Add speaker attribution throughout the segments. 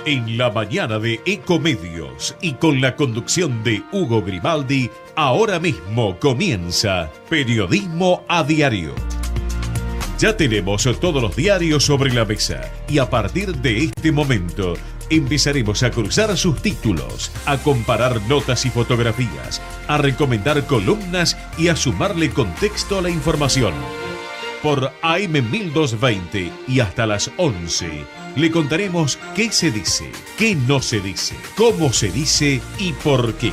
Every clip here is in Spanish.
Speaker 1: En la mañana de Ecomedios y con la conducción de Hugo Grimaldi, ahora mismo comienza Periodismo a Diario. Ya tenemos todos los diarios sobre la mesa y a partir de este momento empezaremos a cruzar sus títulos, a comparar notas y fotografías, a recomendar columnas y a sumarle contexto a la información. Por AM 1220 y hasta las 11 le contaremos qué se dice, qué no se dice, cómo se dice y por qué.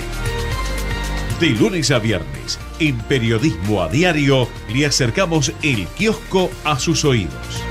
Speaker 1: De lunes a viernes, en Periodismo a Diario, le acercamos el kiosco a sus oídos.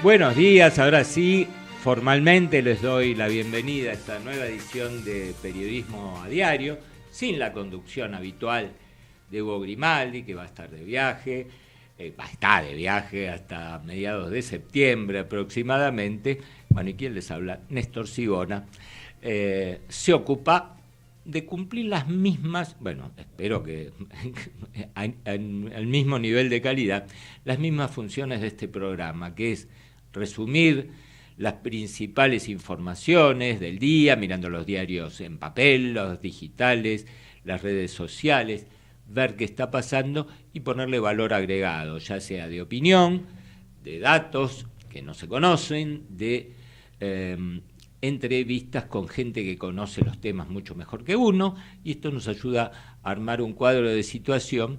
Speaker 2: Buenos días, ahora sí, formalmente les doy la bienvenida a esta nueva edición de Periodismo a Diario, sin la conducción habitual de Hugo Grimaldi, que va a estar de viaje, está de viaje hasta mediados de septiembre aproximadamente. Bueno, ¿y quién les habla? Néstor Sigona. Se ocupa de cumplir las mismas, bueno, espero que al mismo nivel de calidad, las mismas funciones de este programa, que es resumir las principales informaciones del día, mirando los diarios en papel, los digitales, las redes sociales, ver qué está pasando y ponerle valor agregado, ya sea de opinión, de datos que no se conocen, de entrevistas con gente que conoce los temas mucho mejor que uno, y esto nos ayuda a armar un cuadro de situación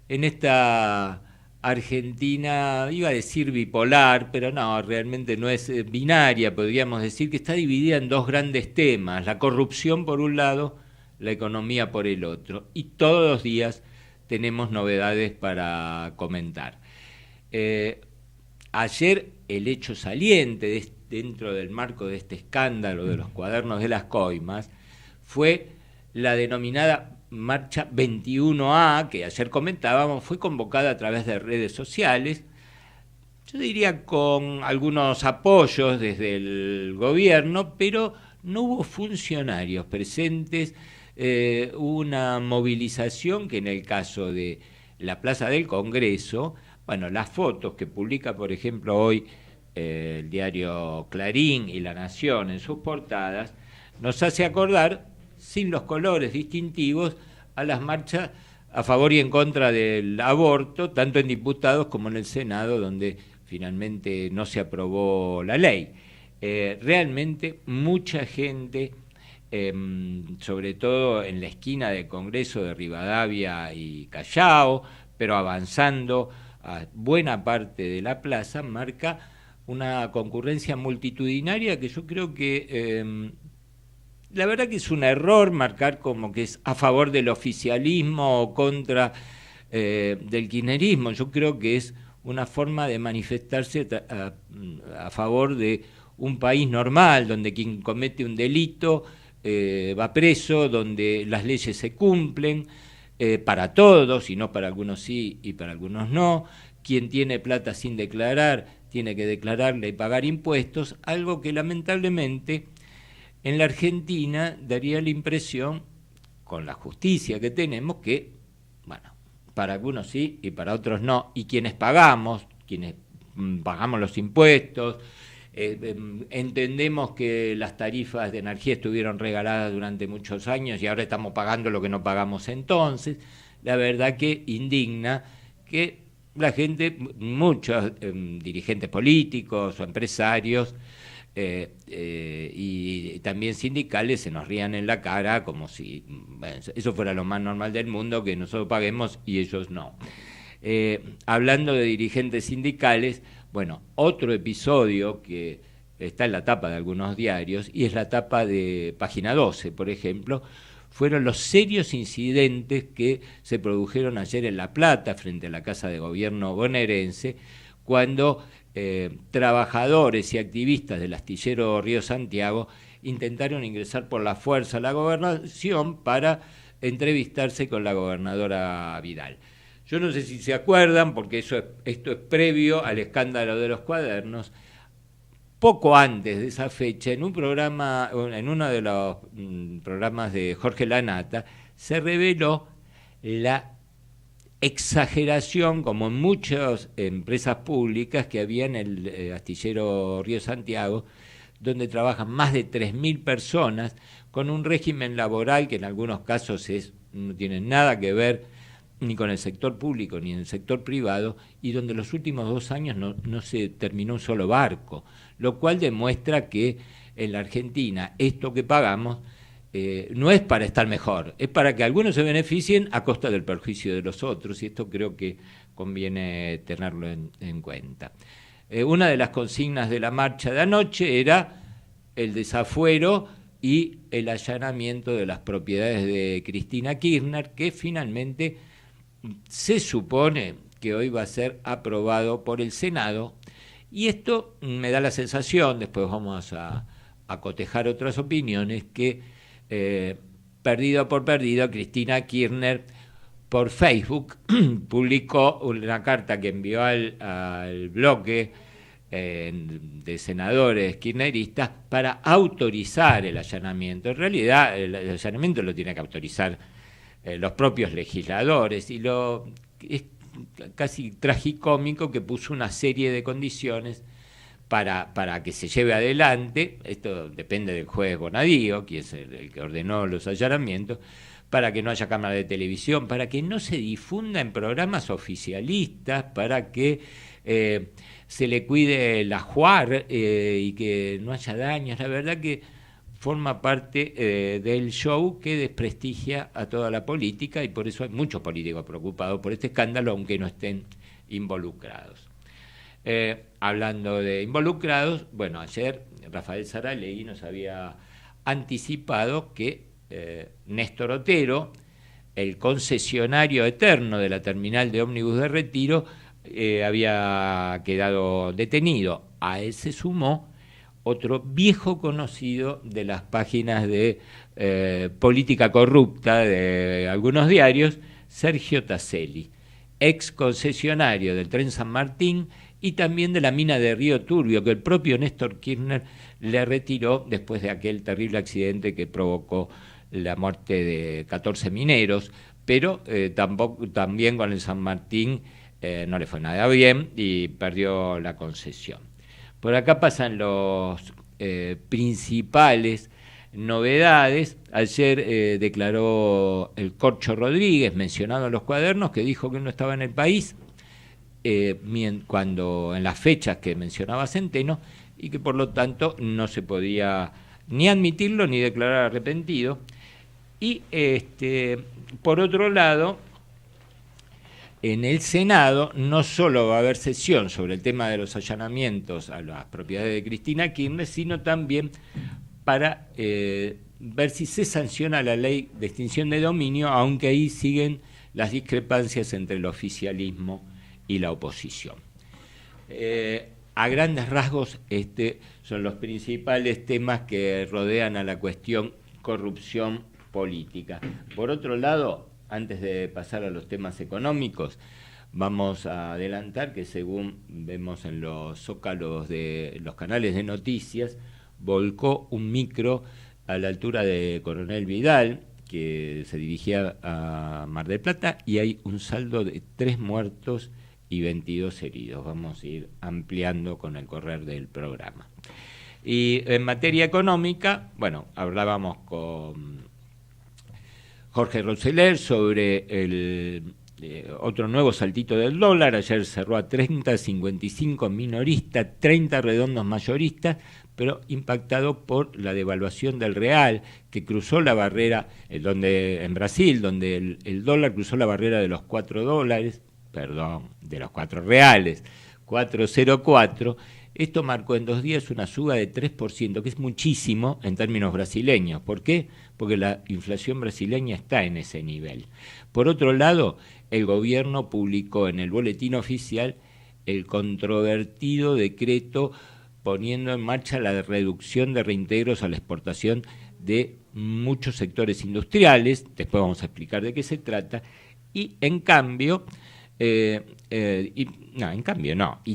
Speaker 2: en esta Argentina, iba a decir bipolar, pero no, realmente no es binaria, podríamos decir que está dividida en dos grandes temas, la corrupción por un lado, la economía por el otro, y todos los días tenemos novedades para comentar. Ayer el hecho saliente dentro del marco de este escándalo de los cuadernos de las coimas fue la denominada Marcha 21A, que ayer comentábamos, fue convocada a través de redes sociales, yo diría con algunos apoyos desde el gobierno, pero no hubo funcionarios presentes, una movilización que en el caso de la Plaza del Congreso, bueno, las fotos que publica, por ejemplo, hoy el diario Clarín y La Nación en sus portadas, nos hace acordar, sin los colores distintivos, a las marchas a favor y en contra del aborto, tanto en diputados como en el Senado, donde finalmente no se aprobó la ley. Realmente mucha gente, sobre todo en la esquina del Congreso de Rivadavia y Callao, pero avanzando a buena parte de la plaza, marca una concurrencia multitudinaria que yo creo que la verdad que es un error marcar como que es a favor del oficialismo o contra del kirchnerismo. Yo creo que es una forma de manifestarse a favor de un país normal, donde quien comete un delito va preso, donde las leyes se cumplen para todos, y no para algunos sí y para algunos no. Quien tiene plata sin declarar tiene que declararle y pagar impuestos, algo que lamentablemente en la Argentina daría la impresión, con la justicia que tenemos, que, bueno, para algunos sí y para otros no, y quienes pagamos los impuestos, entendemos que las tarifas de energía estuvieron regaladas durante muchos años y ahora estamos pagando lo que no pagamos entonces. La verdad que indigna que la gente, muchos dirigentes políticos o empresarios y también sindicales se nos rían en la cara como si eso fuera lo más normal del mundo, que nosotros paguemos y ellos no. Hablando de dirigentes sindicales, bueno, otro episodio que está en la tapa de algunos diarios, y es la tapa de Página 12, por ejemplo, fueron los serios incidentes que se produjeron ayer en La Plata, frente a la Casa de Gobierno bonaerense, cuando trabajadores y activistas del astillero Río Santiago intentaron ingresar por la fuerza a la gobernación para entrevistarse con la gobernadora Vidal. Yo no sé si se acuerdan, porque esto es previo al escándalo de los cuadernos. Poco antes de esa fecha, en uno de los programas de Jorge Lanata, se reveló la exageración, como en muchas empresas públicas que había en el astillero Río Santiago, donde trabajan más de 3.000 personas, con un régimen laboral que en algunos casos no tiene nada que ver ni con el sector público ni en el sector privado, y donde los últimos 2 años no se terminó un solo barco, lo cual demuestra que en la Argentina esto que pagamos no es para estar mejor, es para que algunos se beneficien a costa del perjuicio de los otros, y esto creo que conviene tenerlo en cuenta. Una de las consignas de la marcha de anoche era el desafuero y el allanamiento de las propiedades de Cristina Kirchner, que finalmente se supone que hoy va a ser aprobado por el Senado, y esto me da la sensación, después vamos a cotejar otras opiniones, que perdido por perdido, Cristina Kirchner por Facebook publicó una carta que envió al bloque de senadores kirchneristas para autorizar el allanamiento. En realidad el allanamiento lo tiene que autorizar los propios legisladores, y es casi tragicómico que puso una serie de condiciones para que se lleve adelante. Esto depende del juez Bonadío, que es el que ordenó los allanamientos, para que no haya cámara de televisión, para que no se difunda en programas oficialistas, para que se le cuide la JUAR y que no haya daños. La verdad que forma parte del show que desprestigia a toda la política, y por eso hay muchos políticos preocupados por este escándalo, aunque no estén involucrados. Hablando de involucrados, bueno, ayer Rafael Saralegui nos había anticipado que Néstor Otero, el concesionario eterno de la terminal de ómnibus de Retiro, había quedado detenido. A él se sumó otro viejo conocido de las páginas de política corrupta de algunos diarios, Sergio Taselli, ex concesionario del Tren San Martín y también de la mina de Río Turbio, que el propio Néstor Kirchner le retiró después de aquel terrible accidente que provocó la muerte de 14 mineros, pero también con el San Martín no le fue nada bien y perdió la concesión. Por acá pasan los principales novedades. Ayer declaró el Corcho Rodríguez, mencionado en los cuadernos, que dijo que no estaba en el país cuando en las fechas que mencionaba Centeno, y que por lo tanto no se podía ni admitirlo ni declarar arrepentido. Y por otro lado, en el Senado no solo va a haber sesión sobre el tema de los allanamientos a las propiedades de Cristina Kirchner, sino también para ver si se sanciona la ley de extinción de dominio, aunque ahí siguen las discrepancias entre el oficialismo y la oposición. A grandes rasgos, son los principales temas que rodean a la cuestión corrupción política. Por otro lado, antes de pasar a los temas económicos, vamos a adelantar que, según vemos en los zócalos de los canales de noticias, volcó un micro a la altura de Coronel Vidal, que se dirigía a Mar del Plata, y hay un saldo de 3 muertos y 22 heridos. Vamos a ir ampliando con el correr del programa. Y en materia económica, bueno, hablábamos con Jorge Roseler sobre el otro nuevo saltito del dólar. Ayer cerró a 30,55 minorista, 30 redondos mayoristas, pero impactado por la devaluación del real, que cruzó la barrera, en Brasil, donde el dólar cruzó la barrera de los $4, de los 4 reales, 4,04. Esto marcó en 2 días una suba de 3%, que es muchísimo en términos brasileños. ¿Por qué? Porque la inflación brasileña está en ese nivel. Por otro lado, el gobierno publicó en el boletín oficial el controvertido decreto poniendo en marcha la reducción de reintegros a la exportación de muchos sectores industriales. Después vamos a explicar de qué se trata. Y en cambio, y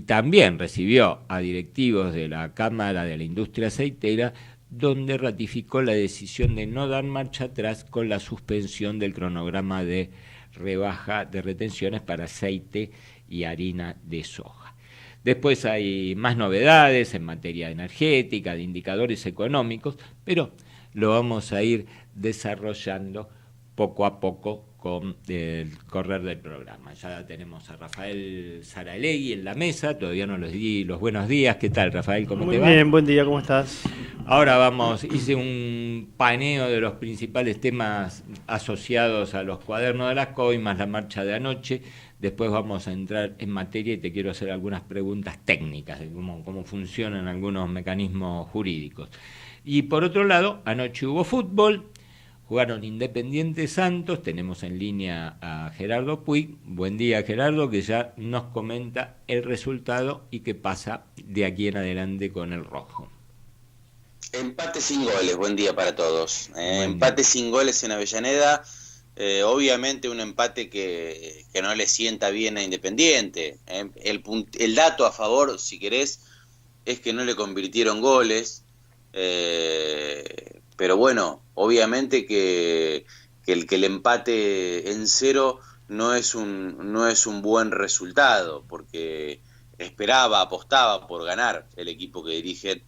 Speaker 2: también recibió a directivos de la Cámara de la Industria Aceitera, donde ratificó la decisión de no dar marcha atrás con la suspensión del cronograma de rebaja de retenciones para aceite y harina de soja. Después hay más novedades en materia energética, de indicadores económicos, pero lo vamos a ir desarrollando poco a poco con el correr del programa. Ya tenemos a Rafael Saralegui en la mesa, todavía no les di los buenos días. ¿Qué tal, Rafael? ¿Cómo te va?
Speaker 3: Muy bien, buen día, ¿cómo estás?
Speaker 2: Ahora hice un paneo de los principales temas asociados a los cuadernos de las coimas, la marcha de anoche. Después vamos a entrar en materia y te quiero hacer algunas preguntas técnicas de cómo funcionan algunos mecanismos jurídicos. Y por otro lado, anoche hubo fútbol. Jugaron Independiente Santos, tenemos en línea a Gerardo Puig. Buen día, Gerardo, que ya nos comenta el resultado y qué pasa de aquí en adelante con el rojo.
Speaker 4: Empate sin goles, buen día para todos. Empate sin goles en Avellaneda, obviamente un empate que no le sienta bien a Independiente. El dato a favor, si querés, es que no le convirtieron goles. Pero bueno, obviamente que el empate en 0 no es un buen resultado, porque apostaba por ganar el equipo que dirige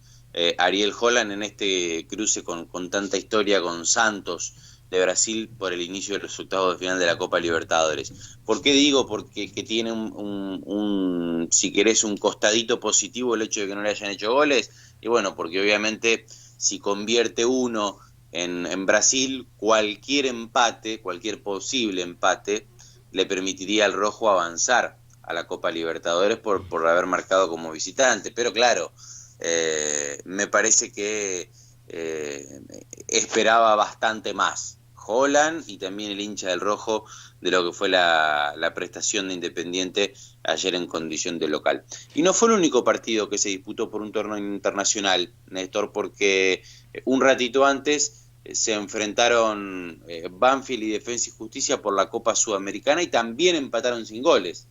Speaker 4: Ariel Holland en este cruce con tanta historia con Santos de Brasil por el inicio del resultado de final de la Copa Libertadores. ¿Por qué digo? Porque tiene si querés, un costadito positivo el hecho de que no le hayan hecho goles, y bueno, porque obviamente si convierte uno en Brasil, cualquier posible empate, le permitiría al rojo avanzar a la Copa Libertadores por haber marcado como visitante. Pero claro, me parece que esperaba bastante más Holland y también el hincha del rojo de lo que fue la prestación de Independiente ayer en condición de local. Y no fue el único partido que se disputó por un torneo internacional, Néstor, porque un ratito antes se enfrentaron Banfield y Defensa y Justicia por la Copa Sudamericana y también empataron sin goles.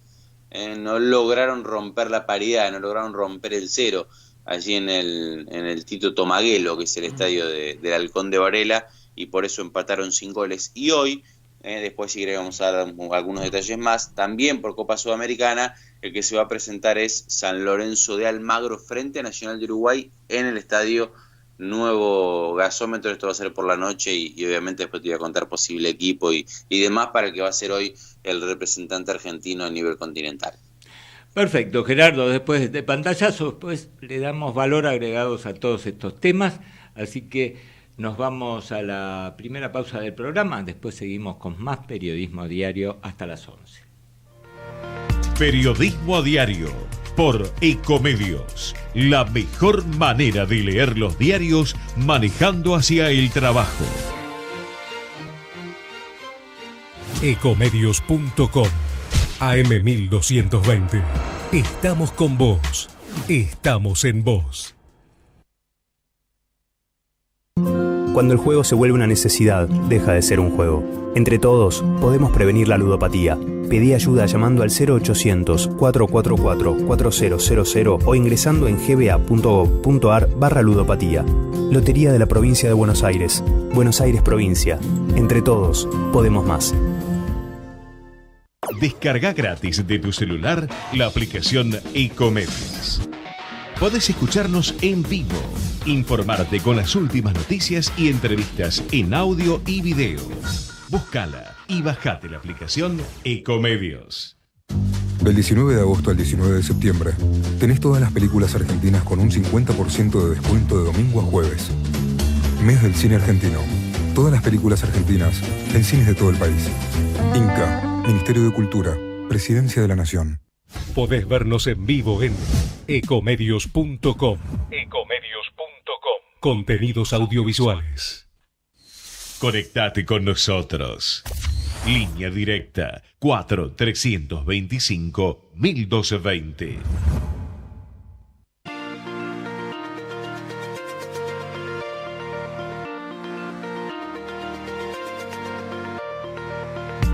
Speaker 4: No lograron romper la paridad, no lograron romper el 0 allí en el Tito Tomaguelo, que es el estadio del Halcón de Varela, y por eso empataron sin goles. Y hoy, después si queremos dar algunos detalles más, también por Copa Sudamericana, el que se va a presentar es San Lorenzo de Almagro frente a Nacional de Uruguay en el estadio Nuevo Gasómetro. Esto va a ser por la noche y obviamente después te voy a contar posible equipo y demás para el que va a ser hoy el representante argentino a nivel continental.
Speaker 2: Perfecto, Gerardo, después de pantallazo, después le damos valor agregados a todos estos temas, así que nos vamos a la primera pausa del programa, después seguimos con más Periodismo Diario hasta las 11.
Speaker 1: Periodismo a Diario por Ecomedios, la mejor manera de leer los diarios manejando hacia el trabajo.
Speaker 5: Ecomedios.com AM1220. Estamos con vos. Estamos en vos.
Speaker 6: Cuando el juego se vuelve una necesidad, deja de ser un juego. Entre todos, podemos prevenir la ludopatía. Pedí ayuda llamando al 0800-444-4000 o ingresando en gba.gov.ar/ludopatía. Lotería de la Provincia de Buenos Aires. Buenos Aires Provincia. Entre todos, podemos más.
Speaker 1: Descarga gratis de tu celular la aplicación Ecomedios. Podés escucharnos en vivo, informarte con las últimas noticias y entrevistas en audio y video. Búscala y bajate la aplicación Ecomedios.
Speaker 7: Del 19 de agosto al 19 de septiembre, tenés todas las películas argentinas con un 50% de descuento de domingo a jueves. Mes del cine argentino. Todas las películas argentinas en cines de todo el país. Inca, Ministerio de Cultura, Presidencia de la Nación.
Speaker 5: Podés vernos en vivo en ecomedios.com. Contenidos audiovisuales.
Speaker 1: Conectate con nosotros. Línea directa 4-325-1220.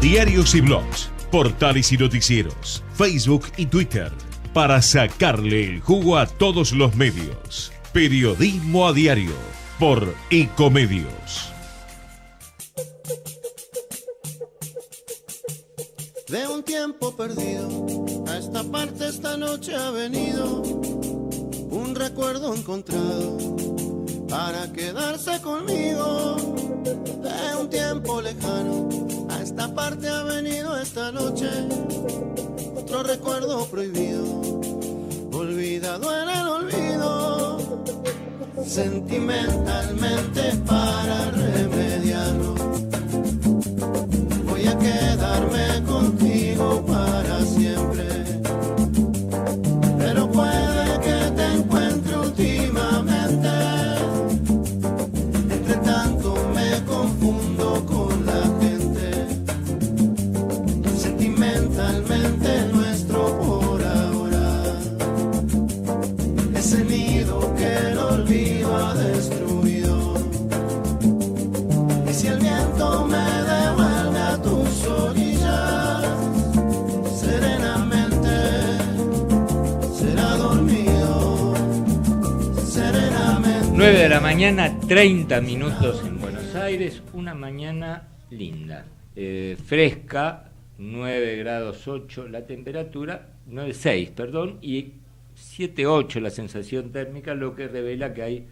Speaker 1: Diarios y blogs, portales y noticieros, Facebook y Twitter, para sacarle el jugo a todos los medios. Periodismo a diario, por Ecomedios.
Speaker 3: De un tiempo perdido, a esta parte esta noche ha venido un recuerdo encontrado para quedarse conmigo. De un tiempo lejano, a esta parte ha venido esta noche otro recuerdo prohibido, olvidado en el olvido. Sentimentalmente para remediarlo, voy a quedarme contigo para siempre. Pero puede que te encuentre últimamente, entre tanto me confundo con la gente. Sentimentalmente nuestro por ahora es el nido que el olvido ha destruido. Y si el viento me devuelve a tus orillas, serenamente será dormido, serenamente.
Speaker 2: 9 de la mañana, 30 minutos en Buenos Aires, una mañana linda, fresca, 9 grados 8 la temperatura, 9,6, perdón, y 7,8 la sensación térmica, lo que revela que hay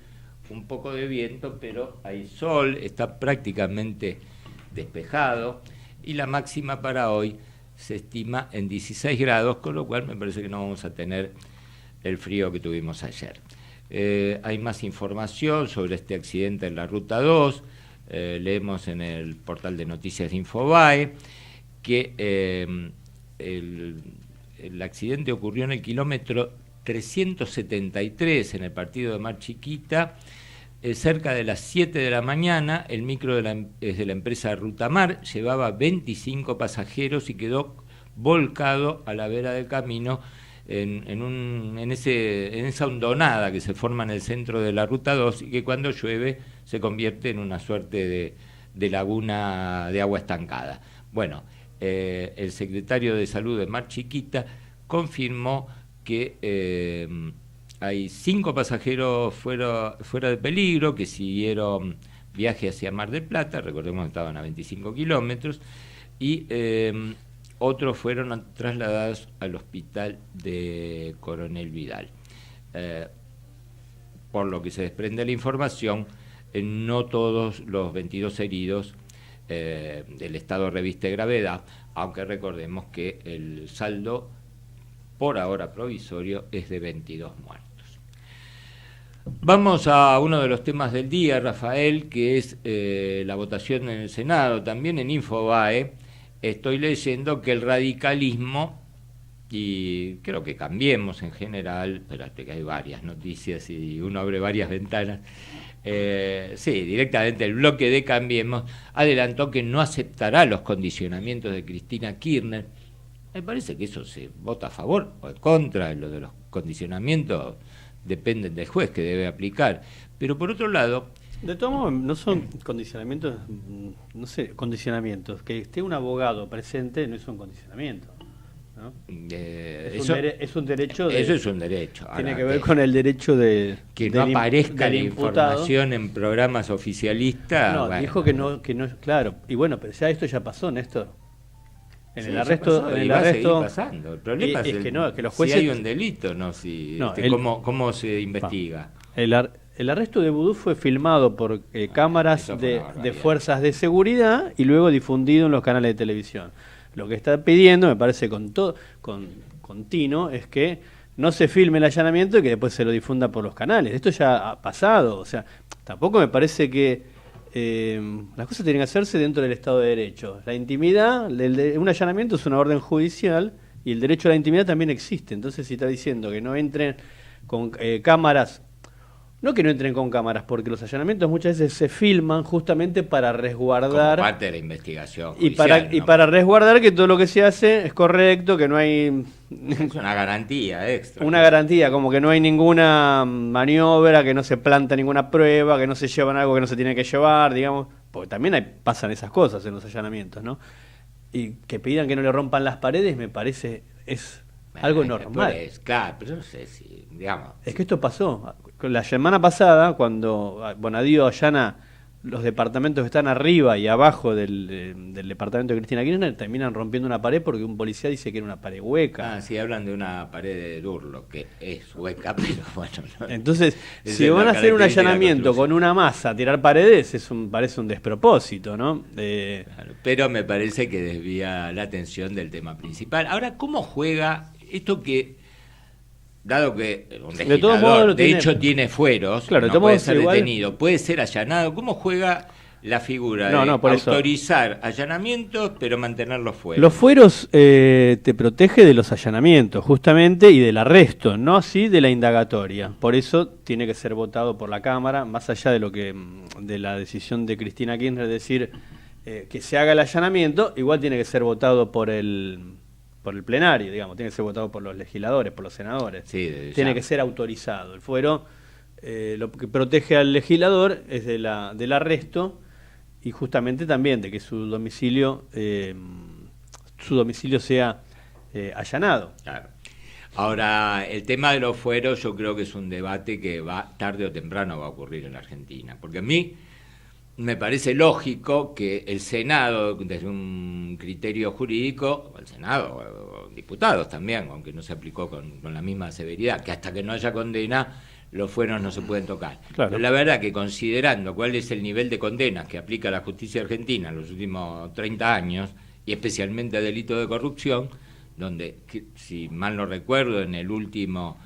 Speaker 2: un poco de viento, pero hay sol, está prácticamente despejado, y la máxima para hoy se estima en 16 grados, con lo cual me parece que no vamos a tener el frío que tuvimos ayer. Hay más información sobre este accidente en la Ruta 2, leemos en el portal de noticias de Infobae que el accidente ocurrió en el kilómetro 373 en el partido de Mar Chiquita, cerca de las 7 de la mañana. El micro es de la empresa Rutamar, llevaba 25 pasajeros y quedó volcado a la vera del camino en esa hondonada que se forma en el centro de la Ruta 2 y que cuando llueve se convierte en una suerte de laguna de agua estancada. Bueno, el secretario de Salud de Mar Chiquita confirmó que hay 5 pasajeros fuera de peligro que siguieron viaje hacia Mar del Plata, recordemos que estaban a 25 kilómetros, y otros fueron trasladados al hospital de Coronel Vidal. Por lo que se desprende de la información, no todos los 22 heridos el estado reviste gravedad, aunque recordemos que el saldo por ahora provisorio es de 22 muertos. Vamos a uno de los temas del día, Rafael, que es la votación en el Senado. También en Infobae estoy leyendo que el radicalismo, y creo que Cambiemos en general, espérate que hay varias noticias y uno abre varias ventanas, sí, directamente el bloque de Cambiemos adelantó que no aceptará los condicionamientos de Cristina Kirchner. Me parece que eso se vota a favor o en contra, lo de los condicionamientos dependen del juez que debe aplicar. Pero por otro lado...
Speaker 8: De todos modos, no son condicionamientos, no sé, condicionamientos. Que esté un abogado presente no es un condicionamiento, ¿no? Es un derecho.
Speaker 2: Eso es un derecho.
Speaker 8: Tiene
Speaker 2: Ahora,
Speaker 8: que ver con el derecho de
Speaker 2: que no aparezca la
Speaker 8: imputado.
Speaker 2: Información en programas oficialistas.
Speaker 8: No,
Speaker 2: bueno,
Speaker 8: dijo que no, claro. Y bueno, pero ya esto ya pasó, Néstor. En
Speaker 2: sí,
Speaker 8: el arresto,
Speaker 2: pasó,
Speaker 8: en
Speaker 2: y
Speaker 8: el
Speaker 2: va
Speaker 8: arresto.
Speaker 2: a seguir pasando. El problema es
Speaker 8: que no, que los jueces.
Speaker 2: si hay un delito, no si
Speaker 8: No,
Speaker 2: cómo se investiga.
Speaker 8: El arresto de Vudú fue filmado por cámaras de fuerzas de seguridad y luego difundido en los canales de televisión. Lo que está pidiendo, me parece con Tino, es que no se filme el allanamiento y que después se lo difunda por los canales. Esto ya ha pasado, o sea, tampoco me parece que las cosas tienen que hacerse dentro del Estado de Derecho. La intimidad, un allanamiento es una orden judicial y el derecho a la intimidad también existe. Entonces, si está diciendo que no entren con cámaras, no que no entren con cámaras, porque los allanamientos muchas veces se filman justamente para resguardar...
Speaker 2: Como parte de la investigación
Speaker 8: judicial, y para resguardar que todo lo que se hace es correcto, que no hay...
Speaker 2: Es una garantía extra.
Speaker 8: Una garantía, como que no hay ninguna maniobra, que no se planta ninguna prueba, que no se llevan algo que no se tiene que llevar, digamos, porque también pasan esas cosas en los allanamientos, ¿no? Y que pidan que no le rompan las paredes, me parece, es algo normal.
Speaker 2: Claro, pero no sé si, digamos...
Speaker 8: Es que esto pasó. La semana pasada, cuando Bonadío allana los departamentos que están arriba y abajo del departamento de Cristina Kirchner, terminan rompiendo una pared porque un policía dice que era una pared hueca.
Speaker 2: Sí, hablan de una pared de Durlo, que es hueca, pero bueno... No,
Speaker 8: entonces, si van a hacer un allanamiento con una masa a tirar paredes, parece un despropósito, ¿no?
Speaker 2: Claro, pero me parece que desvía la atención del tema principal. Ahora, ¿cómo juega esto que... Dado que un legislador, de hecho, tiene fueros, claro, no puede ser detenido, puede ser allanado, ¿cómo juega la figura de autorizar allanamientos, pero mantener los fueros?
Speaker 8: Los fueros te protege de los allanamientos, justamente, y del arresto, no así de la indagatoria. Por eso tiene que ser votado por la Cámara, más allá de la decisión de Cristina Kirchner de decir que se haga el allanamiento, igual tiene que ser votado por el plenario, digamos, tiene que ser votado por los legisladores, por los senadores.
Speaker 2: Sí,
Speaker 8: tiene que ser autorizado. El fuero lo que protege al legislador es del arresto y justamente también de que su domicilio sea allanado.
Speaker 2: Claro. Ahora, el tema de los fueros yo creo que es un debate que tarde o temprano va a ocurrir en la Argentina, porque a mí me parece lógico que el Senado, desde un criterio jurídico, o el Senado, o diputados también, aunque no se aplicó con la misma severidad, que hasta que no haya condena, los fueros no se pueden tocar.
Speaker 8: Claro.
Speaker 2: Pero la verdad que considerando cuál es el nivel de condenas que aplica la justicia argentina en los últimos 30 años, y especialmente a delitos de corrupción, donde, si mal no recuerdo, en el último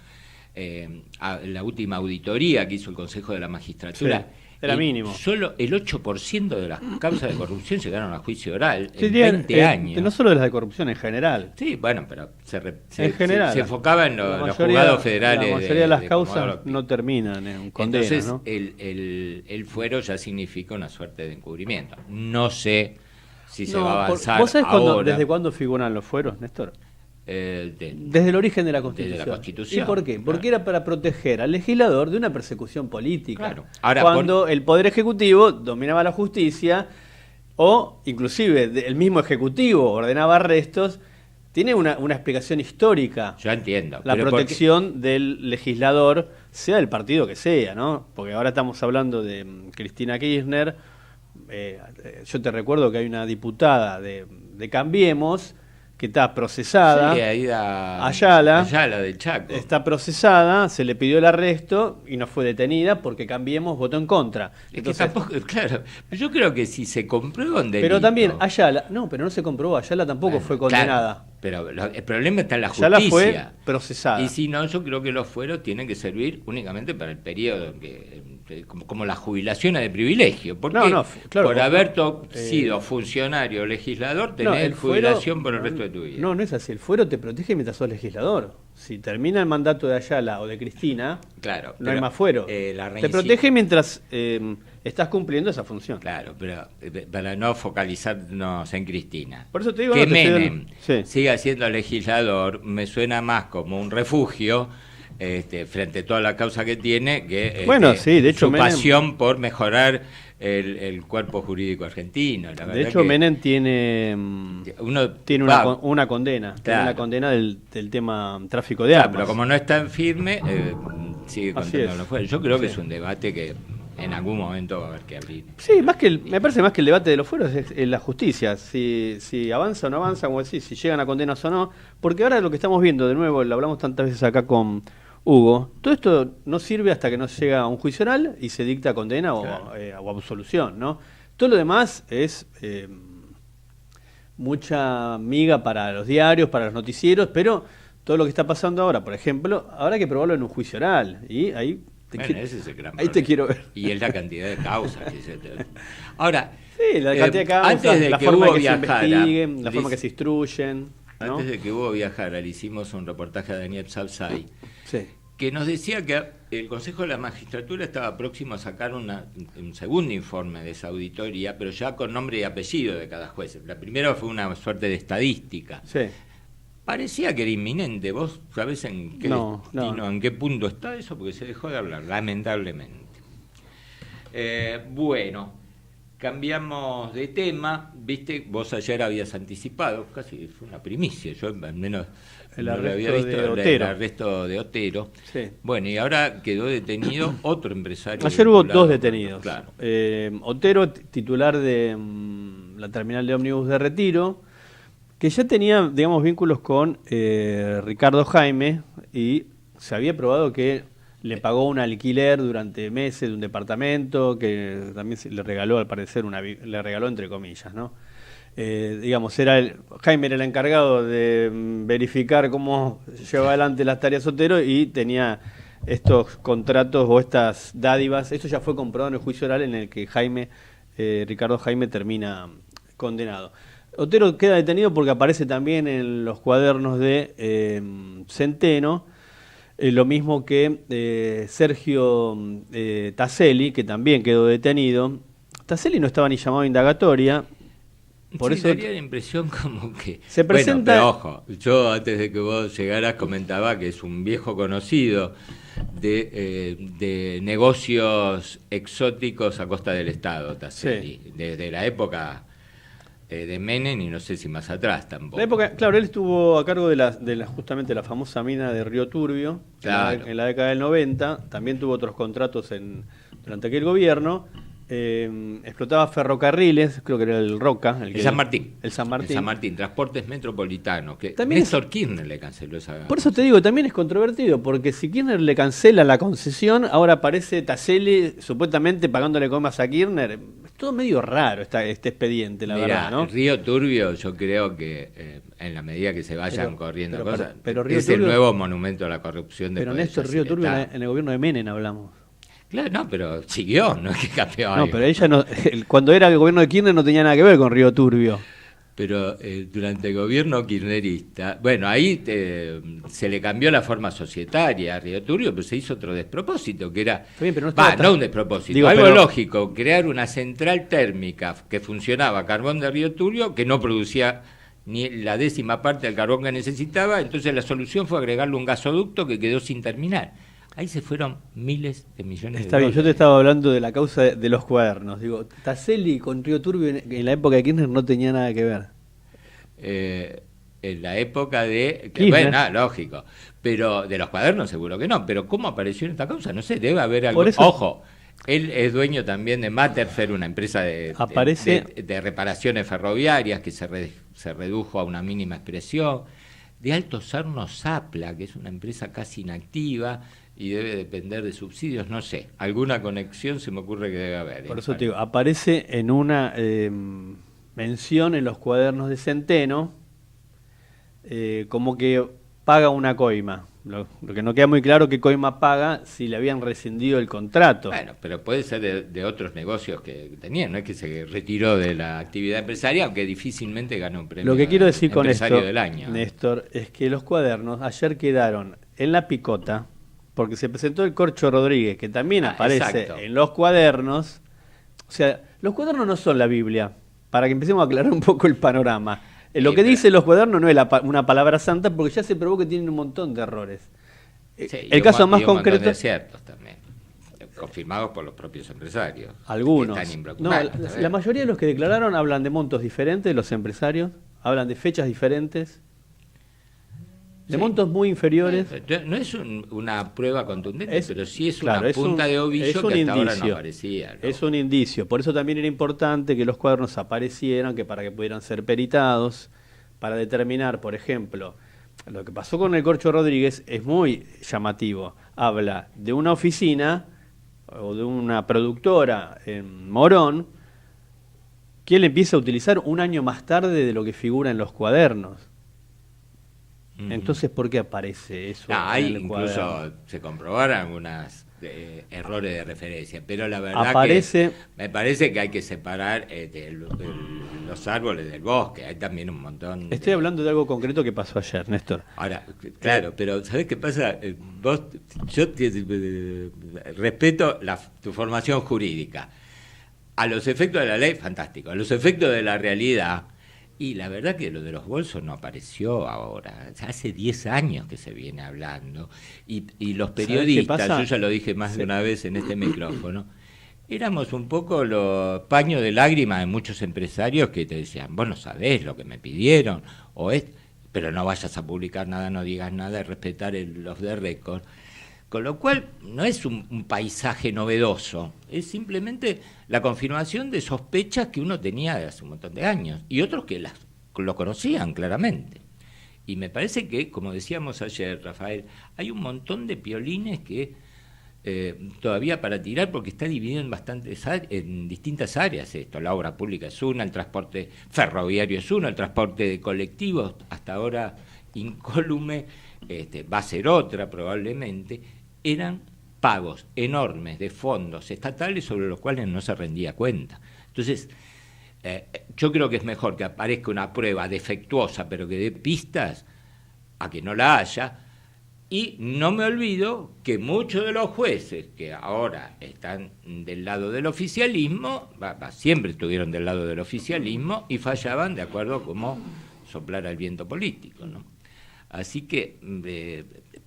Speaker 2: la última auditoría que hizo el Consejo de la Magistratura,
Speaker 8: sí. Era mínimo.
Speaker 2: Solo el 8% de las causas de corrupción llegaron a juicio oral en 20 años.
Speaker 8: No solo de las de corrupción, en general.
Speaker 2: Sí, bueno, pero se
Speaker 8: enfocaba
Speaker 2: en los juzgados federales.
Speaker 8: La mayoría de las causas no terminan en condena.
Speaker 2: Entonces,
Speaker 8: ¿no?
Speaker 2: el fuero ya significa una suerte de encubrimiento. No sé si se va a avanzar.
Speaker 8: ¿Vos sabés desde cuándo figuran los fueros, Néstor? Desde el origen de la Constitución. ¿Y por qué? Porque era para proteger al legislador de una persecución política.
Speaker 2: Claro. Ahora,
Speaker 8: cuando el Poder Ejecutivo dominaba la justicia, o inclusive el mismo Ejecutivo ordenaba arrestos, tiene una explicación histórica.
Speaker 2: Yo entiendo.
Speaker 8: La protección del legislador, sea del partido que sea, ¿no? Porque ahora estamos hablando de Cristina Kirchner. Yo te recuerdo que hay una diputada de Cambiemos que está procesada,
Speaker 2: sí,
Speaker 8: Ayala
Speaker 2: del Chaco.
Speaker 8: Está procesada, se le pidió el arresto y no fue detenida porque Cambiemos votó en contra.
Speaker 2: Entonces, que tampoco, claro, yo creo que si se comprueba un delito...
Speaker 8: Pero también Ayala, pero no se comprobó, Ayala tampoco fue condenada.
Speaker 2: Claro, pero el problema está en la justicia.
Speaker 8: Ayala fue procesada.
Speaker 2: Y si no, yo creo que los fueros tienen que servir únicamente para el periodo como las jubilaciones de privilegio. Porque por haber sido funcionario o legislador, tenés jubilación por el resto de tu vida.
Speaker 8: No es así. El fuero te protege mientras sos legislador. Si termina el mandato de Ayala o de Cristina,
Speaker 2: claro,
Speaker 8: no hay más fuero. Te protege mientras estás cumpliendo esa función.
Speaker 2: Claro, pero para no focalizarnos en Cristina.
Speaker 8: Por eso te digo
Speaker 2: que Menem siga siendo legislador me suena más como un refugio frente a toda la causa que tiene, que
Speaker 8: de hecho,
Speaker 2: su pasión por mejorar el cuerpo jurídico argentino.
Speaker 8: De hecho, Menem tiene una condena,
Speaker 2: claro.
Speaker 8: Tiene una condena del tema tráfico de armas.
Speaker 2: Pero como no está en firme, sigue contando los fueros. Yo creo que es un debate que en algún momento va a haber que abrir.
Speaker 8: Sí, me parece más que el debate de los fueros es la justicia, si avanza o no avanza, como decís, si llegan a condenas o no, porque ahora lo que estamos viendo, de nuevo, lo hablamos tantas veces acá con Hugo, todo esto no sirve hasta que no llega a un juicio oral y se dicta condena o absolución, ¿no? Todo lo demás es mucha miga para los diarios, para los noticieros, pero todo lo que está pasando ahora, por ejemplo, habrá que probarlo en un juicio oral y ahí
Speaker 2: Ese es el gran
Speaker 8: ahí
Speaker 2: problema.
Speaker 8: te quiero ver.
Speaker 2: Y es la cantidad de causas que se te... Ahora,
Speaker 8: sí, la cantidad de causas,
Speaker 2: antes de
Speaker 8: la
Speaker 2: que
Speaker 8: forma
Speaker 2: Hugo
Speaker 8: que
Speaker 2: viajara,
Speaker 8: se investiguen, la forma que se instruyen, ¿no?
Speaker 2: Antes de que Hugo viajara, le hicimos un reportaje a Daniel Salsay,
Speaker 8: Sí.
Speaker 2: que nos decía que el Consejo de la Magistratura estaba próximo a sacar un segundo informe de esa auditoría, pero ya con nombre y apellido de cada juez. La primera fue una suerte de estadística.
Speaker 8: Sí.
Speaker 2: Parecía que era inminente. ¿Vos sabés en qué en qué punto está eso? Porque se dejó de hablar, lamentablemente. Bueno, cambiamos de tema. Viste, vos ayer habías anticipado, casi fue una primicia, yo al menos
Speaker 8: el arresto de Otero.
Speaker 2: Sí. Bueno, y ahora quedó detenido otro empresario.
Speaker 8: Ayer hubo dos detenidos.
Speaker 2: Claro.
Speaker 8: Otero, titular de la terminal de ómnibus de Retiro, que ya tenía, digamos, vínculos con Ricardo Jaime, y se había probado que le pagó un alquiler durante meses de un departamento, que también le regaló, al parecer, le regaló entre comillas, ¿no? Digamos, Jaime era el encargado de verificar cómo llevaba adelante las tareas Otero, y tenía estos contratos o estas dádivas. Esto ya fue comprobado en el juicio oral, en el que Ricardo Jaime termina condenado. Otero queda detenido porque aparece también en los cuadernos de Centeno, lo mismo que Sergio Taselli, que también quedó detenido. Taselli no estaba ni llamado a indagatoria. Por eso
Speaker 2: daría la impresión como que...
Speaker 8: Se presenta...
Speaker 2: Bueno, pero ojo, yo antes de que vos llegaras comentaba que es un viejo conocido de negocios exóticos a costa del Estado, Taselli, sí. Desde la época de Menem, y no sé si más atrás tampoco.
Speaker 8: La época, claro, él estuvo a cargo de justamente la famosa mina de Río Turbio, claro, en la década del 90, también tuvo otros contratos durante aquel gobierno. Explotaba ferrocarriles, creo que era el Roca.
Speaker 2: El San Martín.
Speaker 8: El San Martín,
Speaker 2: transportes metropolitanos, que
Speaker 8: también
Speaker 2: Néstor Kirchner le canceló esa...
Speaker 8: Por eso te digo, también es controvertido, porque si Kirchner le cancela la concesión, ahora aparece Taselli supuestamente pagándole comas a Kirchner. Es todo medio raro este expediente, la verdad, ¿no?
Speaker 2: El Río Turbio, yo creo que en la medida que se vayan corriendo cosas,
Speaker 8: pero Río
Speaker 2: es
Speaker 8: Turbio,
Speaker 2: el nuevo monumento a la corrupción de...
Speaker 8: Pero Néstor, Río Turbio en el gobierno de Menem hablamos.
Speaker 2: Claro, no, pero siguió, no es que cambió algo.
Speaker 8: No, pero ella no, cuando era el gobierno de Kirchner no tenía nada que ver con Río Turbio.
Speaker 2: Pero durante el gobierno kirchnerista, bueno, ahí se le cambió la forma societaria a Río Turbio, pero se hizo otro despropósito, que era...
Speaker 8: Bien, pero
Speaker 2: no un despropósito, algo lógico, crear una central térmica que funcionaba a carbón de Río Turbio, que no producía ni la 10ª parte del carbón que necesitaba, entonces la solución fue agregarle un gasoducto que quedó sin terminar. Ahí se fueron miles de millones de dólares.
Speaker 8: Está bien, yo te estaba hablando de la causa de los cuadernos. Digo, Taselli con Río Turbio en la época de Kirchner no tenía nada que ver.
Speaker 2: En la época de...
Speaker 8: Kirchner.
Speaker 2: Bueno, lógico. Pero de los cuadernos seguro que no. Pero ¿cómo apareció en esta causa? No sé, debe haber algo... Ojo, él es dueño también de Matterfer, una empresa de reparaciones ferroviarias que se redujo a una mínima expresión. De Altos Hornos Zapla, que es una empresa casi inactiva y debe depender de subsidios, no sé, alguna conexión se me ocurre que debe haber.
Speaker 8: Por eso te digo, aparece en una mención en los cuadernos de Centeno, como que paga una coima. Lo que no queda muy claro qué coima paga si le habían rescindido el contrato.
Speaker 2: Bueno, pero puede ser de otros negocios que tenían, no es que se retiró de la actividad empresarial, aunque difícilmente ganó un premio.
Speaker 8: Lo que quiero decir con esto,
Speaker 2: del año,
Speaker 8: Néstor, es que los cuadernos ayer quedaron en la picota, porque se presentó el Corcho Rodríguez, que también aparece en los cuadernos. O sea, los cuadernos no son la Biblia, para que empecemos a aclarar un poco el panorama. Lo que dicen los cuadernos no es una palabra santa, porque ya se probó que tienen un montón de errores. El caso más concreto...
Speaker 2: de ciertos también, confirmados por los propios empresarios.
Speaker 8: Algunos. No, la mayoría de los que declararon hablan de montos diferentes, los empresarios, hablan de fechas diferentes, de montos muy inferiores.
Speaker 2: No es una prueba contundente, pero sí es una punta de ovillo que hasta ahora no aparecía, ¿no?
Speaker 8: Es un indicio. Por eso también era importante que los cuadernos aparecieran, que para que pudieran ser peritados, para determinar, por ejemplo, lo que pasó con el Corcho Rodríguez es muy llamativo. Habla de una oficina o de una productora en Morón que él empieza a utilizar un año más tarde de lo que figura en los cuadernos. Entonces, ¿por qué aparece eso?
Speaker 2: Ahí incluso
Speaker 8: cuaderno?
Speaker 2: se comprobaron algunos errores de referencia, pero la verdad
Speaker 8: aparece...
Speaker 2: que me parece que hay que separar los árboles del bosque. Hay también un montón.
Speaker 8: Estoy hablando de algo concreto que pasó ayer, Néstor.
Speaker 2: Ahora, claro, pero ¿sabés qué pasa? Yo respeto tu formación jurídica. A los efectos de la ley, fantástico. A los efectos de la realidad, y la verdad que lo de los bolsos no apareció ahora. Hace 10 años que se viene hablando. Y los periodistas, yo ya lo dije más de una vez en este micrófono, éramos un poco los paños de lágrimas de muchos empresarios que te decían, vos no sabés lo que me pidieron, pero no vayas a publicar nada, no digas nada, respetar los de récord. Con lo cual no es un paisaje novedoso, es simplemente la confirmación de sospechas que uno tenía de hace un montón de años y otros que lo conocían claramente. Y me parece que, como decíamos ayer, Rafael, hay un montón de piolines que todavía para tirar, porque está dividido en distintas áreas esto. La obra pública es una, el transporte ferroviario es uno, el transporte de colectivos, hasta ahora incólume, va a ser otra probablemente. Eran pagos enormes de fondos estatales sobre los cuales no se rendía cuenta. Entonces, yo creo que es mejor que aparezca una prueba defectuosa, pero que dé pistas a que no la haya. Y no me olvido que muchos de los jueces que ahora están del lado del oficialismo, siempre estuvieron del lado del oficialismo y fallaban de acuerdo a cómo soplara el viento político, ¿no? Así que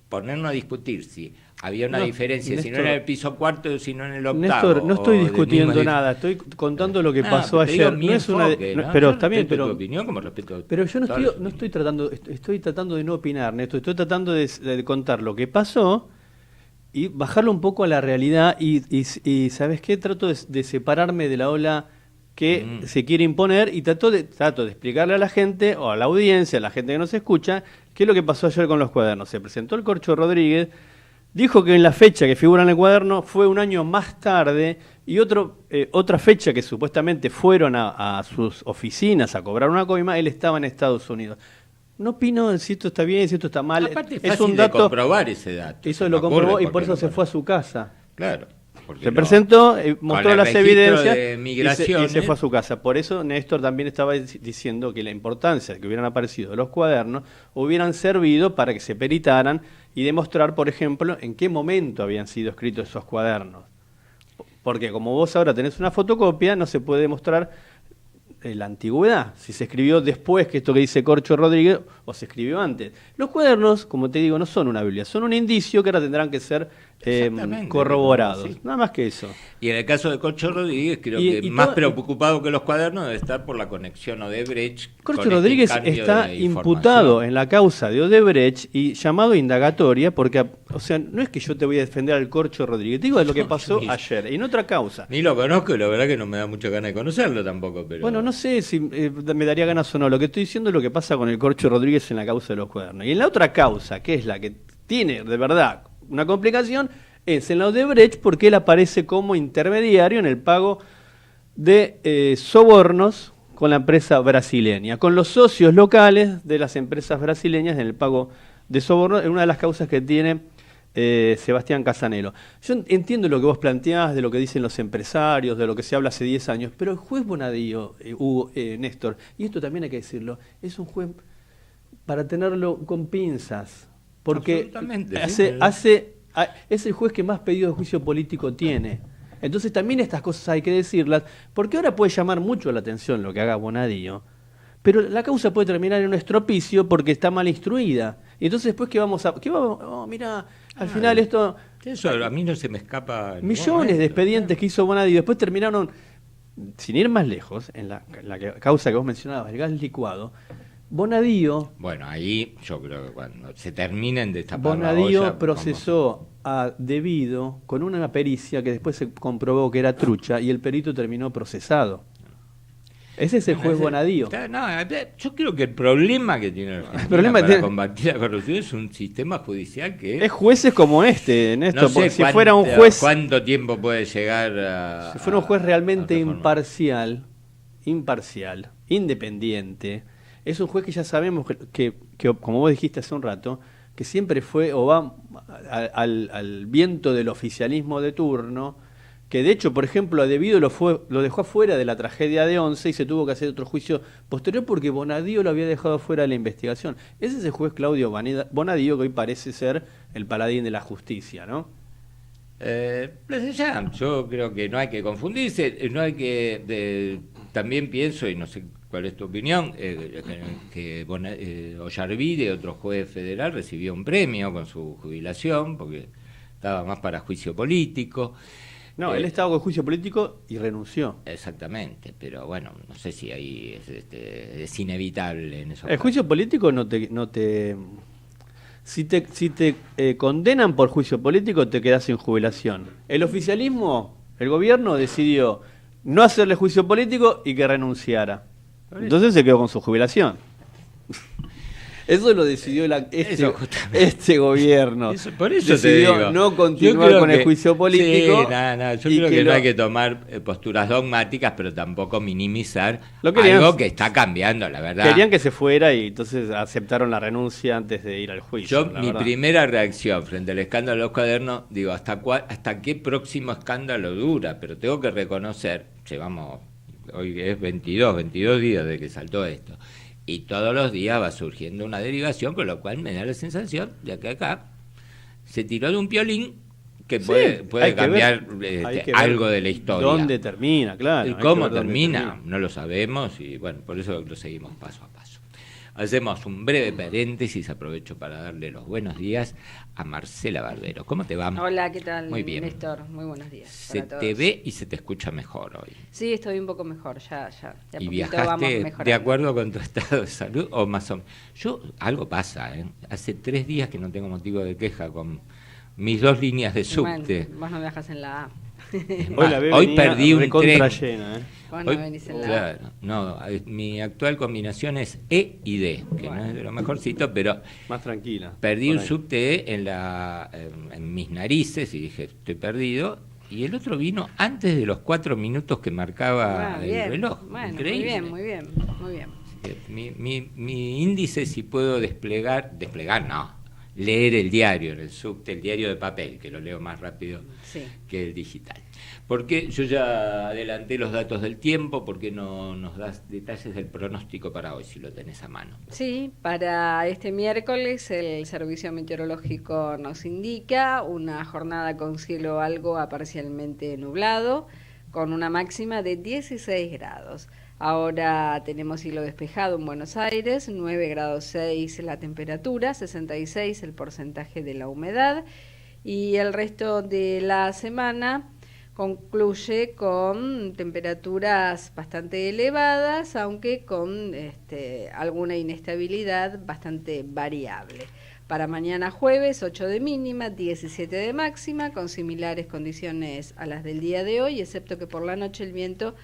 Speaker 2: ponernos a discutir si había una diferencia, Néstor, si no en el piso cuarto, si no en el octavo.
Speaker 8: Néstor, no estoy discutiendo nada, estoy contando lo que pasó ayer. No es pero está bien, pero
Speaker 2: tu opinión, como respeto.
Speaker 8: Pero yo no estoy tratando de no opinar, Néstor, estoy tratando de contar lo que pasó y bajarlo un poco a la realidad y ¿sabes qué? Trato de separarme de la ola que se quiere imponer y trato de explicarle a la gente o a la audiencia, a la gente que nos escucha, qué es lo que pasó ayer con los cuadernos. Se presentó el Corcho Rodríguez, dijo que en la fecha que figura en el cuaderno fue un año más tarde y otra fecha que supuestamente fueron a sus oficinas a cobrar una coima, él estaba en Estados Unidos. No opino si esto está bien, si esto está mal.
Speaker 2: Aparte es un dato, de comprobar ese dato.
Speaker 8: Eso lo comprobó y por eso se fue a su casa.
Speaker 2: Claro.
Speaker 8: Se presentó, mostró las evidencias
Speaker 2: y
Speaker 8: se fue a su casa. Por eso Néstor también estaba diciendo que la importancia de que hubieran aparecido los cuadernos hubieran servido para que se peritaran y demostrar, por ejemplo, en qué momento habían sido escritos esos cuadernos. Porque como vos ahora tenés una fotocopia, no se puede demostrar la antigüedad, si se escribió después que esto que dice Corcho Rodríguez o se escribió antes. Los cuadernos, como te digo, no son una Biblia, son un indicio que ahora tendrán que ser corroborados. Sí. Nada más que eso.
Speaker 2: Y en el caso de Corcho Rodríguez, creo que más preocupado que los cuadernos debe estar por la conexión Odebrecht.
Speaker 8: Corcho Rodríguez está imputado en la causa de Odebrecht y llamado a indagatoria porque, o sea, no es que yo te voy a defender al Corcho Rodríguez, te digo de lo que pasó ayer, en otra causa.
Speaker 2: Ni lo conozco y la verdad que no me da mucha ganas de conocerlo tampoco. Pero
Speaker 8: bueno, no sé si me daría ganas o no. Lo que estoy diciendo es lo que pasa con el Corcho Rodríguez en la causa de los cuadernos. Y en la otra causa, que es la que tiene de verdad una complicación, es en la Odebrecht porque él aparece como intermediario en el pago de sobornos con la empresa brasileña, con los socios locales de las empresas brasileñas en el pago de sobornos, en una de las causas que tiene Sebastián Casanelo. Yo entiendo lo que vos planteás, de lo que dicen los empresarios, de lo que se habla hace 10 años, pero el juez Bonadío, Néstor, y esto también hay que decirlo, es un juez para tenerlo con pinzas, porque es el juez que más pedido de juicio político tiene. Entonces también estas cosas hay que decirlas, porque ahora puede llamar mucho la atención lo que haga Bonadío, pero la causa puede terminar en un estropicio porque está mal instruida. Y entonces después mira, al final esto...
Speaker 2: Eso a mí no se me escapa...
Speaker 8: Millones de expedientes que hizo Bonadío, después terminaron, sin ir más lejos, en la causa que vos mencionabas, el gas licuado. Bonadío...
Speaker 2: Bueno, ahí yo creo que cuando se terminen de esta
Speaker 8: Bonadío procesó a Devido con una pericia que después se comprobó que era trucha y el perito terminó procesado. Ese es el juez Bonadío.
Speaker 2: Yo creo que el problema que tiene Argentina para combatir la corrupción es un sistema judicial que...
Speaker 8: Es jueces como Néstor,
Speaker 2: no sé
Speaker 8: si fuera un juez...
Speaker 2: ¿Cuánto tiempo puede llegar a...
Speaker 8: Si fuera un juez realmente imparcial, independiente... Es un juez que ya sabemos que que, como vos dijiste hace un rato, que siempre fue o va al viento del oficialismo de turno, que de hecho, por ejemplo, a Devido lo dejó afuera de la tragedia de Once y se tuvo que hacer otro juicio posterior porque Bonadío lo había dejado afuera de la investigación. Ese es el juez Claudio Bonadío, que hoy parece ser el paladín de la justicia, ¿no?
Speaker 2: Yo creo que no hay que confundirse, no hay que... también pienso, y no sé cuál es tu opinión, que Ollarvide, otro juez federal, recibió un premio con su jubilación porque estaba más para juicio político.
Speaker 8: No, él estaba con juicio político y renunció.
Speaker 2: Exactamente, pero bueno, no sé si ahí es inevitable en eso.
Speaker 8: El juicio político no te si te condenan por juicio político te quedas sin jubilación. El oficialismo, el gobierno decidió no hacerle juicio político y que renunciara. Entonces se quedó con su jubilación. Eso lo decidió este gobierno.
Speaker 2: Por eso
Speaker 8: decidió
Speaker 2: te digo,
Speaker 8: no continuar con el juicio político.
Speaker 2: Sí, yo creo que no hay que tomar posturas dogmáticas, pero tampoco minimizar algo que está cambiando, la verdad.
Speaker 8: Querían que se fuera y entonces aceptaron la renuncia antes de ir al juicio.
Speaker 2: Mi primera reacción frente al escándalo de los cuadernos, digo, ¿hasta qué próximo escándalo dura? Pero tengo que reconocer, hoy es 22 días de que saltó esto. Y todos los días va surgiendo una derivación, con lo cual me da la sensación de que acá se tiró de un piolín que puede cambiar algo de la historia.
Speaker 8: ¿Dónde termina? Claro.
Speaker 2: ¿Y cómo termina? No lo sabemos y bueno, por eso lo seguimos paso a paso. Hacemos un breve paréntesis, aprovecho para darle los buenos días a Marcela Barbero. ¿Cómo te va?
Speaker 9: Hola, ¿qué tal?
Speaker 2: Muy bien.
Speaker 9: Néstor, muy buenos días.
Speaker 2: Se te ve y se te escucha mejor hoy.
Speaker 9: Sí, estoy un poco mejor, ya.
Speaker 2: ¿Y viajaste de acuerdo con tu estado de salud o más o menos? Algo pasa, ¿eh? Hace 3 días que no tengo motivo de queja con mis 2 líneas de subte.
Speaker 9: Bueno, vos no viajas en la A.
Speaker 2: Hoy perdí un tren.
Speaker 8: Llena, ¿eh?
Speaker 9: Hoy, venís en la A.
Speaker 2: No, mi actual combinación es E y D, que no es de lo mejorcito, pero
Speaker 8: más tranquila.
Speaker 2: Perdí un subte en mis narices y dije, estoy perdido. Y el otro vino antes de los 4 minutos que marcaba el reloj.
Speaker 9: Bueno,
Speaker 2: increíble.
Speaker 9: Muy bien.
Speaker 2: Mi índice, si puedo desplegar no. Leer el diario en el subte, el diario de papel, que lo leo más rápido que el digital. Porque yo ya adelanté los datos del tiempo, ¿por qué no nos das detalles del pronóstico para hoy, si lo tenés a mano?
Speaker 9: Sí, para este miércoles el Servicio Meteorológico nos indica una jornada con cielo algo a parcialmente nublado, con una máxima de 16 grados. Ahora tenemos cielo despejado en Buenos Aires, 9 grados 6 la temperatura, 66 el porcentaje de la humedad y el resto de la semana concluye con temperaturas bastante elevadas, aunque con alguna inestabilidad bastante variable. Para mañana jueves, 8 de mínima, 17 de máxima, con similares condiciones a las del día de hoy, excepto que por la noche el viento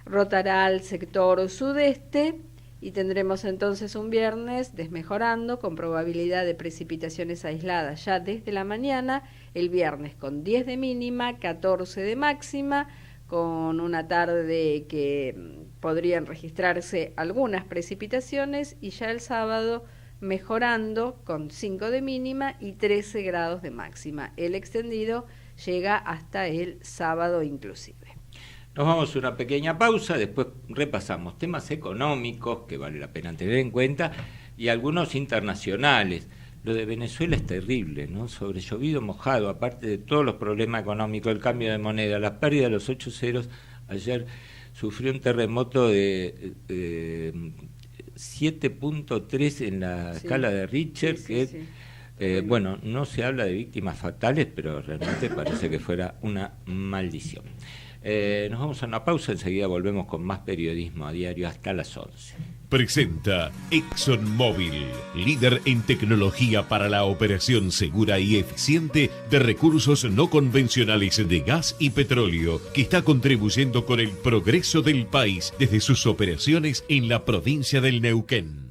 Speaker 9: rotará al sector sudeste y tendremos entonces un viernes desmejorando con probabilidad de precipitaciones aisladas ya desde la mañana, el viernes con 10 de mínima, 14 de máxima, con una tarde que podrían registrarse algunas precipitaciones y ya el sábado mejorando con 5 de mínima y 13 grados de máxima. El extendido llega hasta el sábado inclusive.
Speaker 2: Nos vamos a una pequeña pausa, después repasamos temas económicos que vale la pena tener en cuenta y algunos internacionales. Lo de Venezuela es terrible, ¿no? Sobre llovido mojado, aparte de todos los problemas económicos, el cambio de moneda, la pérdida de los 8 ceros. Ayer sufrió un terremoto de 7.3 en la escala de Richter, bueno, no se habla de víctimas fatales, pero realmente parece que fuera una maldición. Nos vamos a una pausa, enseguida volvemos con más periodismo a diario hasta las 11.
Speaker 1: Presenta ExxonMobil, líder en tecnología para la operación segura y eficiente de recursos no convencionales de gas y petróleo, que está contribuyendo con el progreso del país desde sus operaciones en la provincia del Neuquén.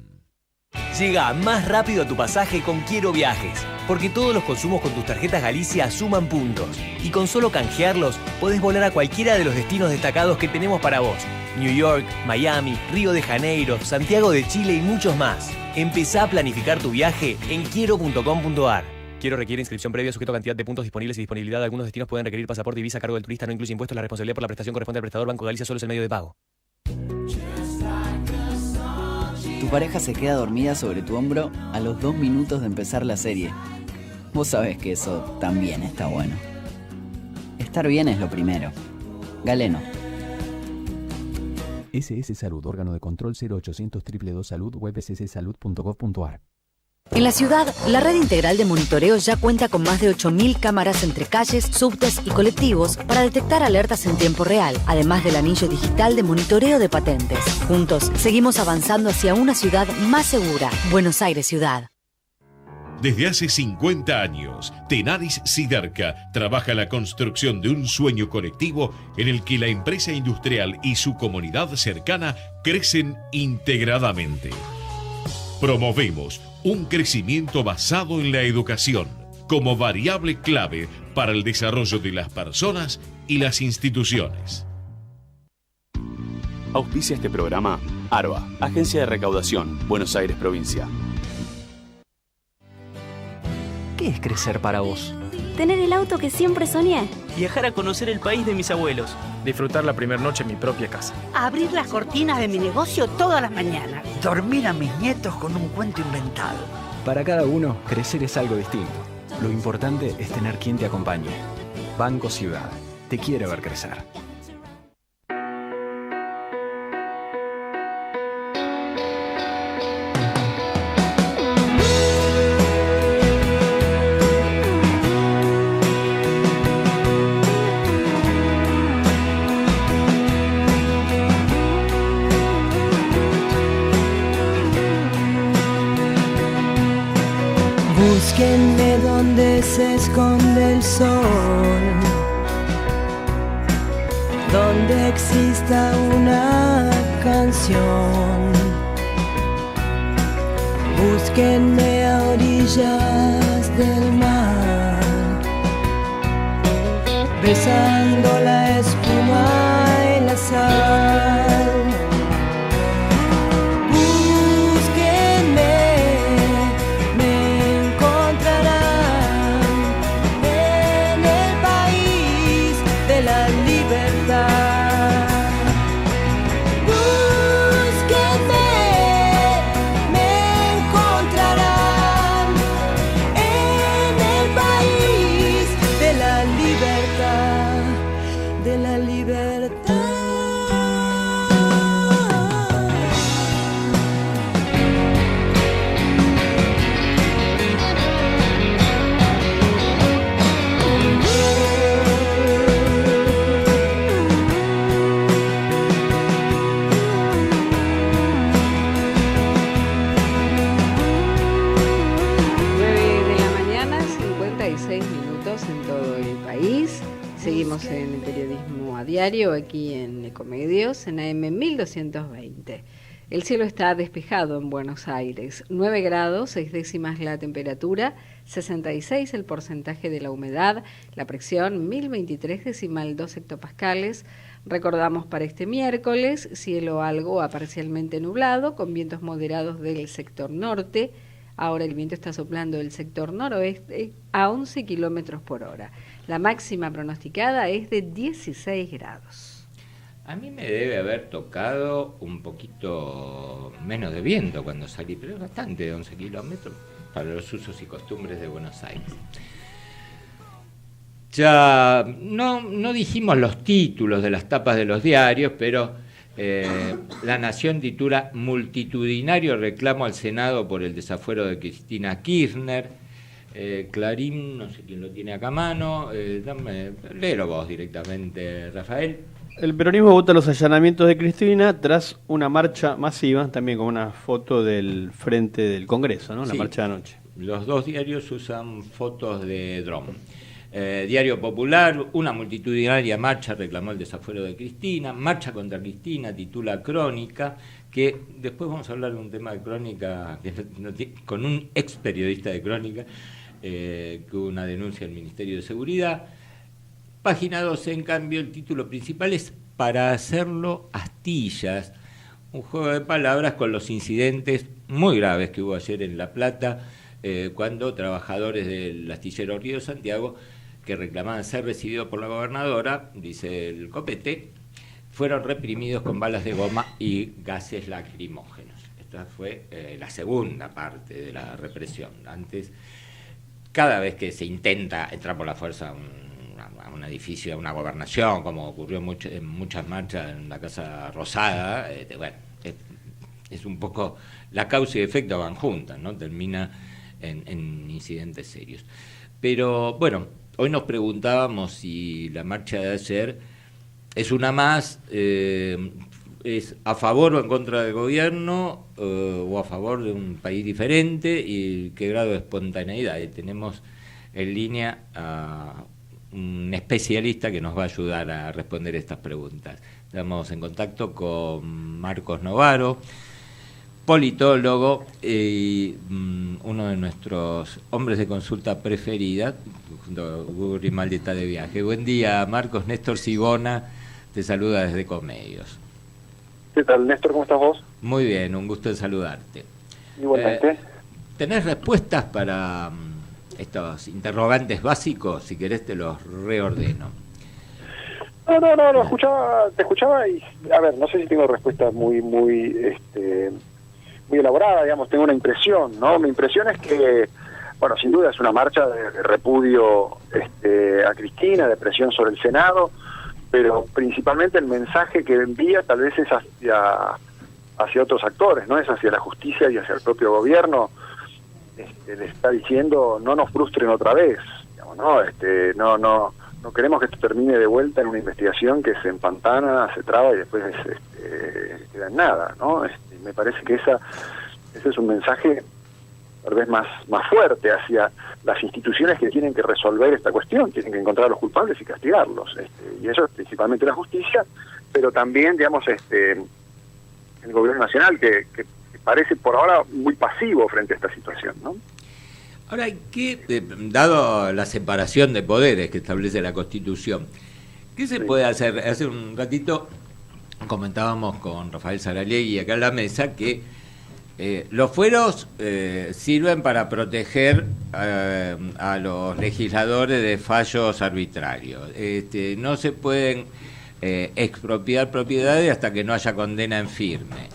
Speaker 10: Llega más rápido a tu pasaje con Quiero Viajes, porque todos los consumos con tus tarjetas Galicia suman puntos. Y con solo canjearlos, podés volar a cualquiera de los destinos destacados que tenemos para vos. New York, Miami, Río de Janeiro, Santiago de Chile y muchos más. Empezá a planificar tu viaje en quiero.com.ar. Quiero requiere inscripción previa, sujeto a cantidad de puntos disponibles y disponibilidad de algunos destinos. Pueden requerir pasaporte y visa a cargo del turista. No incluye impuestos. La responsabilidad por la prestación corresponde al prestador. Banco Galicia solo es el medio de pago.
Speaker 11: Tu pareja se queda dormida sobre tu hombro a los 2 minutos de empezar la serie. Vos sabés que eso también está bueno. Estar bien es lo primero. Galeno.
Speaker 12: SS Salud, órgano de control 0800 222 Salud, web sssalud.gov.ar.
Speaker 13: En la ciudad, la red integral de monitoreo ya cuenta con más de 8.000 cámaras entre calles, subtes y colectivos para detectar alertas en tiempo real, además del anillo digital de monitoreo de patentes. Juntos, seguimos avanzando hacia una ciudad más segura. Buenos Aires Ciudad.
Speaker 1: Desde hace 50 años, Tenaris Siderca trabaja la construcción de un sueño colectivo en el que la empresa industrial y su comunidad cercana crecen integradamente. Promovemos un crecimiento basado en la educación como variable clave para el desarrollo de las personas y las instituciones.
Speaker 14: Auspicia este programa ARBA, Agencia de Recaudación, Buenos Aires Provincia.
Speaker 15: ¿Qué es crecer para vos?
Speaker 16: Tener el auto que siempre soñé.
Speaker 15: Viajar a conocer el país de mis abuelos.
Speaker 17: Disfrutar la primera noche en mi propia casa.
Speaker 18: Abrir las cortinas de mi negocio todas las mañanas.
Speaker 19: Dormir a mis nietos con un cuento inventado.
Speaker 12: Para cada uno, crecer es algo distinto. Lo importante es tener quien te acompañe. Banco Ciudad. Te quiere ver crecer.
Speaker 20: Búsquenme donde se esconde el sol, donde exista una canción. Búsquenme a orillas del mar, besando la espuma y la sal.
Speaker 9: Seguimos en el periodismo a diario, aquí en Ecomedios, en AM 1220. El cielo está despejado en Buenos Aires, 9 grados, 6 décimas la temperatura, 66 el porcentaje de la humedad, la presión 1023,2 hectopascales. Recordamos para este miércoles, cielo algo a parcialmente nublado, con vientos moderados del sector norte. Ahora el viento está soplando del sector noroeste a 11 kilómetros por hora. La máxima pronosticada es de 16 grados.
Speaker 2: A mí me debe haber tocado un poquito menos de viento cuando salí, pero es bastante, de 11 kilómetros, para los usos y costumbres de Buenos Aires. Ya no dijimos los títulos de las tapas de los diarios, pero La Nación titula multitudinario reclamo al Senado por el desafuero de Cristina Kirchner. Clarín, no sé quién lo tiene acá a mano, léelo vos directamente, Rafael.
Speaker 8: El peronismo vota los allanamientos de Cristina tras una marcha masiva, también con una foto del frente del Congreso, ¿no? La marcha de anoche.
Speaker 2: Los dos diarios usan fotos de dron. Diario Popular, una multitudinaria marcha reclamó el desafuero de Cristina, marcha contra Cristina, titula Crónica, que después vamos a hablar de un tema de Crónica con un ex periodista de Crónica, que hubo una denuncia del Ministerio de Seguridad. Página 12, en cambio, el título principal es para hacerlo astillas, un juego de palabras con los incidentes muy graves que hubo ayer en La Plata, cuando trabajadores del astillero Río Santiago, que reclamaban ser recibidos por la gobernadora, dice el Copete, fueron reprimidos con balas de goma y gases lacrimógenos. Esta fue la segunda parte de la represión. Antes, cada vez que se intenta entrar por la fuerza a un edificio, a una gobernación, como ocurrió en muchas marchas en la Casa Rosada, bueno, es un poco, la causa y efecto van juntas, ¿no? Termina en incidentes serios. Pero bueno, hoy nos preguntábamos si la marcha de ayer es una más, es a favor o en contra del gobierno, o a favor de un país diferente, y qué grado de espontaneidad. Y tenemos en línea a un especialista que nos va a ayudar a responder estas preguntas. Estamos en contacto con Marcos Novaro, politólogo y uno de nuestros hombres de consulta preferida, junto a Hugo Grimaldi está de viaje. Buen día, Marcos. Néstor Sigona te saluda desde Comedios.
Speaker 21: ¿Qué tal, Néstor? ¿Cómo estás vos?
Speaker 2: Muy bien, un gusto en saludarte.
Speaker 21: Igualmente.
Speaker 2: ¿Tenés respuestas para estos interrogantes básicos? Si querés te los reordeno.
Speaker 21: No, te escuchaba y, a ver, no sé si tengo respuestas muy elaborada, digamos, tengo una impresión, ¿no? Mi impresión es que, bueno, sin duda es una marcha de repudio a Cristina, de presión sobre el Senado, pero principalmente el mensaje que envía tal vez es hacia otros actores, ¿no? Es hacia la justicia y hacia el propio gobierno. Le está diciendo, no nos frustren otra vez, digamos, ¿no? No queremos que esto termine de vuelta en una investigación que se empantana, se traba y después queda en nada, ¿no? Me parece que ese es un mensaje tal vez más fuerte hacia las instituciones que tienen que resolver esta cuestión, tienen que encontrar a los culpables y castigarlos, y eso es principalmente la justicia, pero también, digamos, el gobierno nacional que parece por ahora muy pasivo frente a esta situación, ¿no?
Speaker 2: Ahora, dado la separación de poderes que establece la Constitución, ¿qué se puede hacer? Hace un ratito comentábamos con Rafael Saralegui acá en la mesa que los fueros sirven para proteger a los legisladores de fallos arbitrarios. No se pueden expropiar propiedades hasta que no haya condena en firme.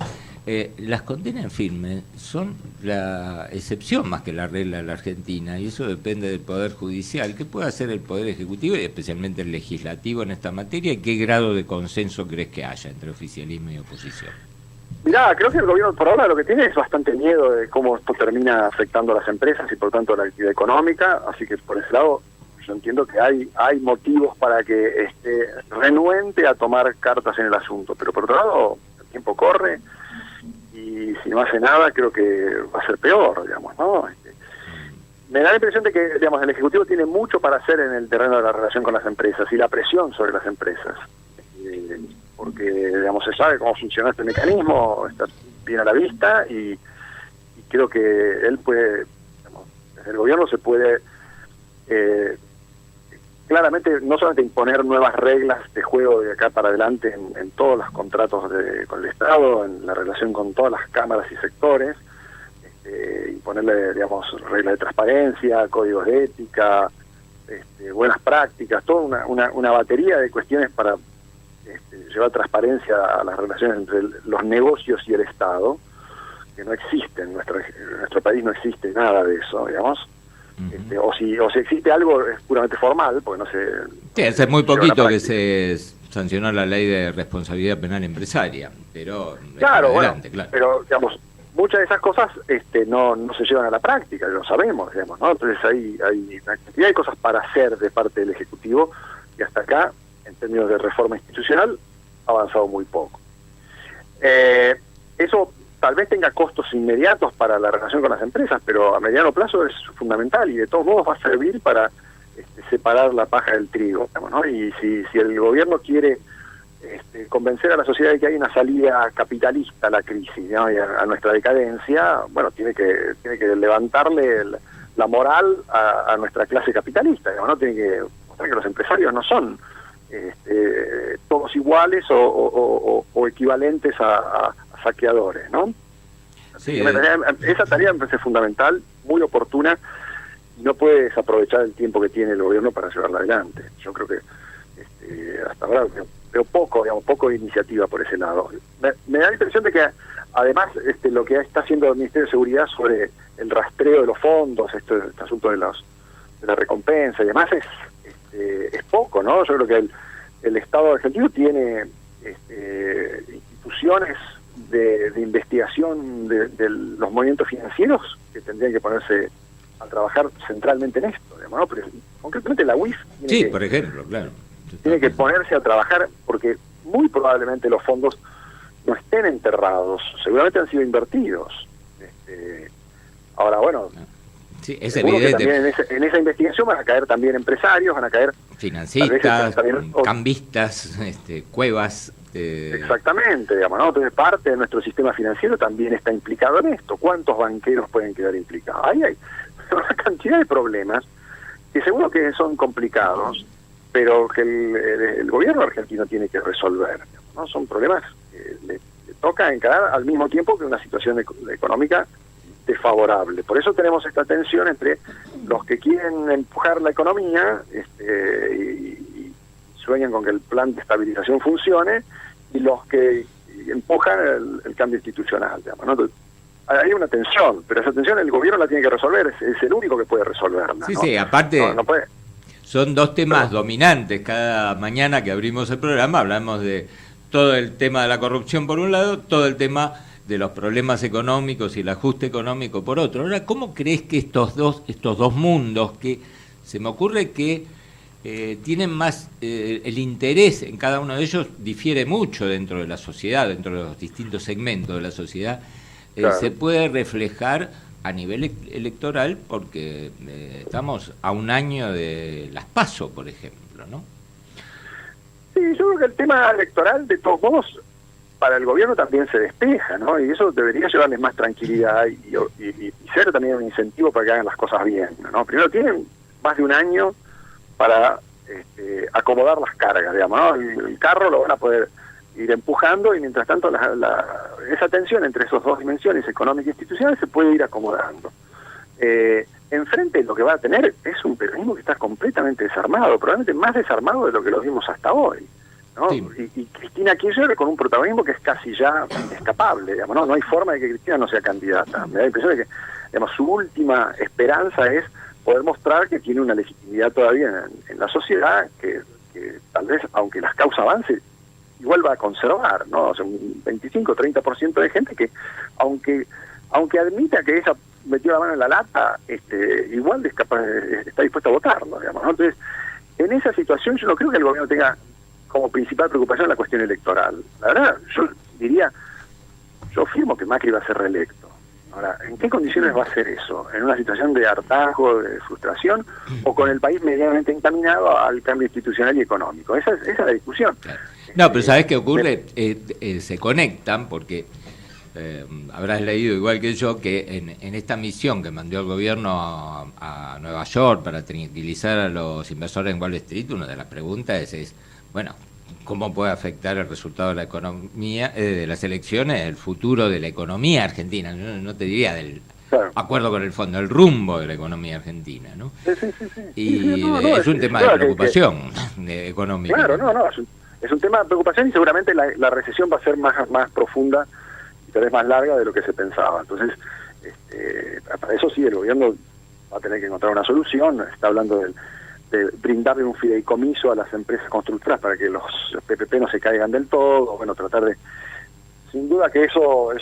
Speaker 2: Las condenas en firme son la excepción más que la regla en la Argentina, y eso depende del Poder Judicial. ¿Qué puede hacer el Poder Ejecutivo y especialmente el Legislativo en esta materia? ¿Y qué grado de consenso crees que haya entre oficialismo y oposición?
Speaker 21: Mirá, creo que el gobierno por ahora lo que tiene es bastante miedo de cómo esto termina afectando a las empresas y por tanto a la actividad económica, así que por ese lado yo entiendo que hay motivos para que esté renuente a tomar cartas en el asunto, pero por otro lado el tiempo corre y si no hace nada creo que va a ser peor, digamos, ¿no? Me da la impresión de que, digamos, el Ejecutivo tiene mucho para hacer en el terreno de la relación con las empresas y la presión sobre las empresas, porque, digamos, se sabe cómo funciona este mecanismo, está bien a la vista y creo que él puede, digamos, desde el gobierno se puede claramente no solamente imponer nuevas reglas de juego de acá para adelante en todos los contratos con el Estado, en la relación con todas las cámaras y sectores, imponerle, digamos, reglas de transparencia, códigos de ética, buenas prácticas, toda una batería de cuestiones para llevar transparencia a las relaciones entre los negocios y el Estado, que no existen, en nuestro país no existe nada de eso, digamos. O si existe algo es puramente formal, porque no se...
Speaker 2: Sí, hace muy poquito que se sancionó la ley de responsabilidad penal empresaria, pero...
Speaker 21: Claro,
Speaker 2: adelante,
Speaker 21: bueno, claro. Pero, digamos, muchas de esas cosas no se llevan a la práctica, lo sabemos, digamos, ¿no? Entonces hay una cantidad de cosas para hacer de parte del Ejecutivo y hasta acá, en términos de reforma institucional, ha avanzado muy poco. Eso tal vez tenga costos inmediatos para la relación con las empresas, pero a mediano plazo es fundamental y de todos modos va a servir para separar la paja del trigo, digamos, ¿no? Y si el gobierno quiere convencer a la sociedad de que hay una salida capitalista a la crisis, ¿no? Y a nuestra decadencia, bueno, tiene que levantarle la moral a nuestra clase capitalista, digamos, ¿no? Tiene que mostrar que los empresarios no son todos iguales o equivalentes a saqueadores, ¿no?
Speaker 2: Sí,
Speaker 21: esa tarea me parece fundamental, muy oportuna, y no puede desaprovechar el tiempo que tiene el gobierno para llevarla adelante. Yo creo que hasta ahora veo poco iniciativa por ese lado. Me da la impresión de que además lo que está haciendo el Ministerio de Seguridad sobre el rastreo de los fondos, este asunto de la recompensa y demás es poco, ¿no? Yo creo que el Estado argentino tiene instituciones de investigación de los movimientos financieros que tendrían que ponerse a trabajar centralmente en esto, digamos, ¿no? Pero, concretamente la UIF
Speaker 2: por ejemplo, claro,
Speaker 21: tiene que ponerse a trabajar, porque muy probablemente los fondos no estén enterrados, seguramente han sido invertidos. Ahora, bueno,
Speaker 2: sí, es evidente.
Speaker 21: También en esa investigación van a caer también empresarios, van a caer
Speaker 2: financistas, cambistas, cuevas.
Speaker 21: Exactamente, digamos, ¿no? Entonces parte de nuestro sistema financiero también está implicado en esto. ¿Cuántos banqueros pueden quedar implicados? Ahí hay una cantidad de problemas que seguro que son complicados, pero que el gobierno argentino tiene que resolver, ¿no? Son problemas que le toca encarar al mismo tiempo que una situación económica desfavorable. Por eso tenemos esta tensión entre los que quieren empujar la economía y sueñan con que el plan de estabilización funcione, y los que empujan el cambio institucional, digamos, ¿no? Entonces, hay una tensión, pero esa tensión el gobierno la tiene que resolver, es el único que puede resolverla.
Speaker 2: Sí,
Speaker 21: ¿no?
Speaker 2: sí, aparte
Speaker 21: no puede.
Speaker 2: Son dos temas dominantes. Cada mañana que abrimos el programa hablamos de todo el tema de la corrupción por un lado, todo el tema de los problemas económicos y el ajuste económico por otro. Ahora, ¿cómo crees que estos dos mundos, que se me ocurre que tienen más el interés en cada uno de ellos, difiere mucho dentro de la sociedad, dentro de los distintos segmentos de la sociedad, claro, se puede reflejar a nivel electoral, porque estamos a un año de las PASO, por ejemplo, ¿no?
Speaker 21: Sí, yo creo que el tema electoral, de todos modos, para el gobierno también se despeja, ¿no? Y eso debería llevarles más tranquilidad y ser también un incentivo para que hagan las cosas bien, ¿no? Primero, tienen más de un año para acomodar las cargas, digamos, ¿no? El carro lo van a poder ir empujando, y mientras tanto esa tensión entre esas dos dimensiones, económica e institucional, se puede ir acomodando. Enfrente lo que va a tener es un peronismo que está completamente desarmado, probablemente más desarmado de lo que lo vimos hasta hoy, ¿no? Sí. Y Cristina Kirchner con un protagonismo que es casi ya inescapable, digamos, ¿no? No hay forma de que Cristina no sea candidata. Me da la impresión de que, digamos, su última esperanza es poder mostrar que tiene una legitimidad todavía en la sociedad, que tal vez, aunque las causas avancen, igual va a conservar, ¿no? O sea, un 25-30% de gente que, aunque admita que ella metió la mano en la lata, igual está dispuesta a votarlo, digamos, ¿no? Entonces, en esa situación yo no creo que el gobierno tenga como principal preocupación la cuestión electoral. La verdad, yo afirmo que Macri va a ser reelecto. Ahora, ¿en qué condiciones va a hacer eso? ¿En una situación de hartazgo, de frustración, o con el país medianamente encaminado al cambio institucional y económico? Esa es la discusión.
Speaker 2: No, pero ¿sabés qué ocurre? Se conectan porque habrás leído igual que yo que en esta misión que mandó el gobierno a Nueva York para tranquilizar a los inversores en Wall Street, una de las preguntas es bueno, ¿cómo puede afectar el resultado de la economía, de las elecciones, el futuro de la economía argentina? No te diría del acuerdo con el fondo, el rumbo de la economía argentina, ¿no? Sí. Y es un tema de preocupación económica.
Speaker 21: Claro, es un tema de preocupación, y seguramente la recesión va a ser más profunda y tal vez más larga de lo que se pensaba. Entonces, para eso sí, el gobierno va a tener que encontrar una solución. Está hablando de brindarle un fideicomiso a las empresas constructoras para que los PPP no se caigan del todo. Bueno, tratar de... Sin duda que eso es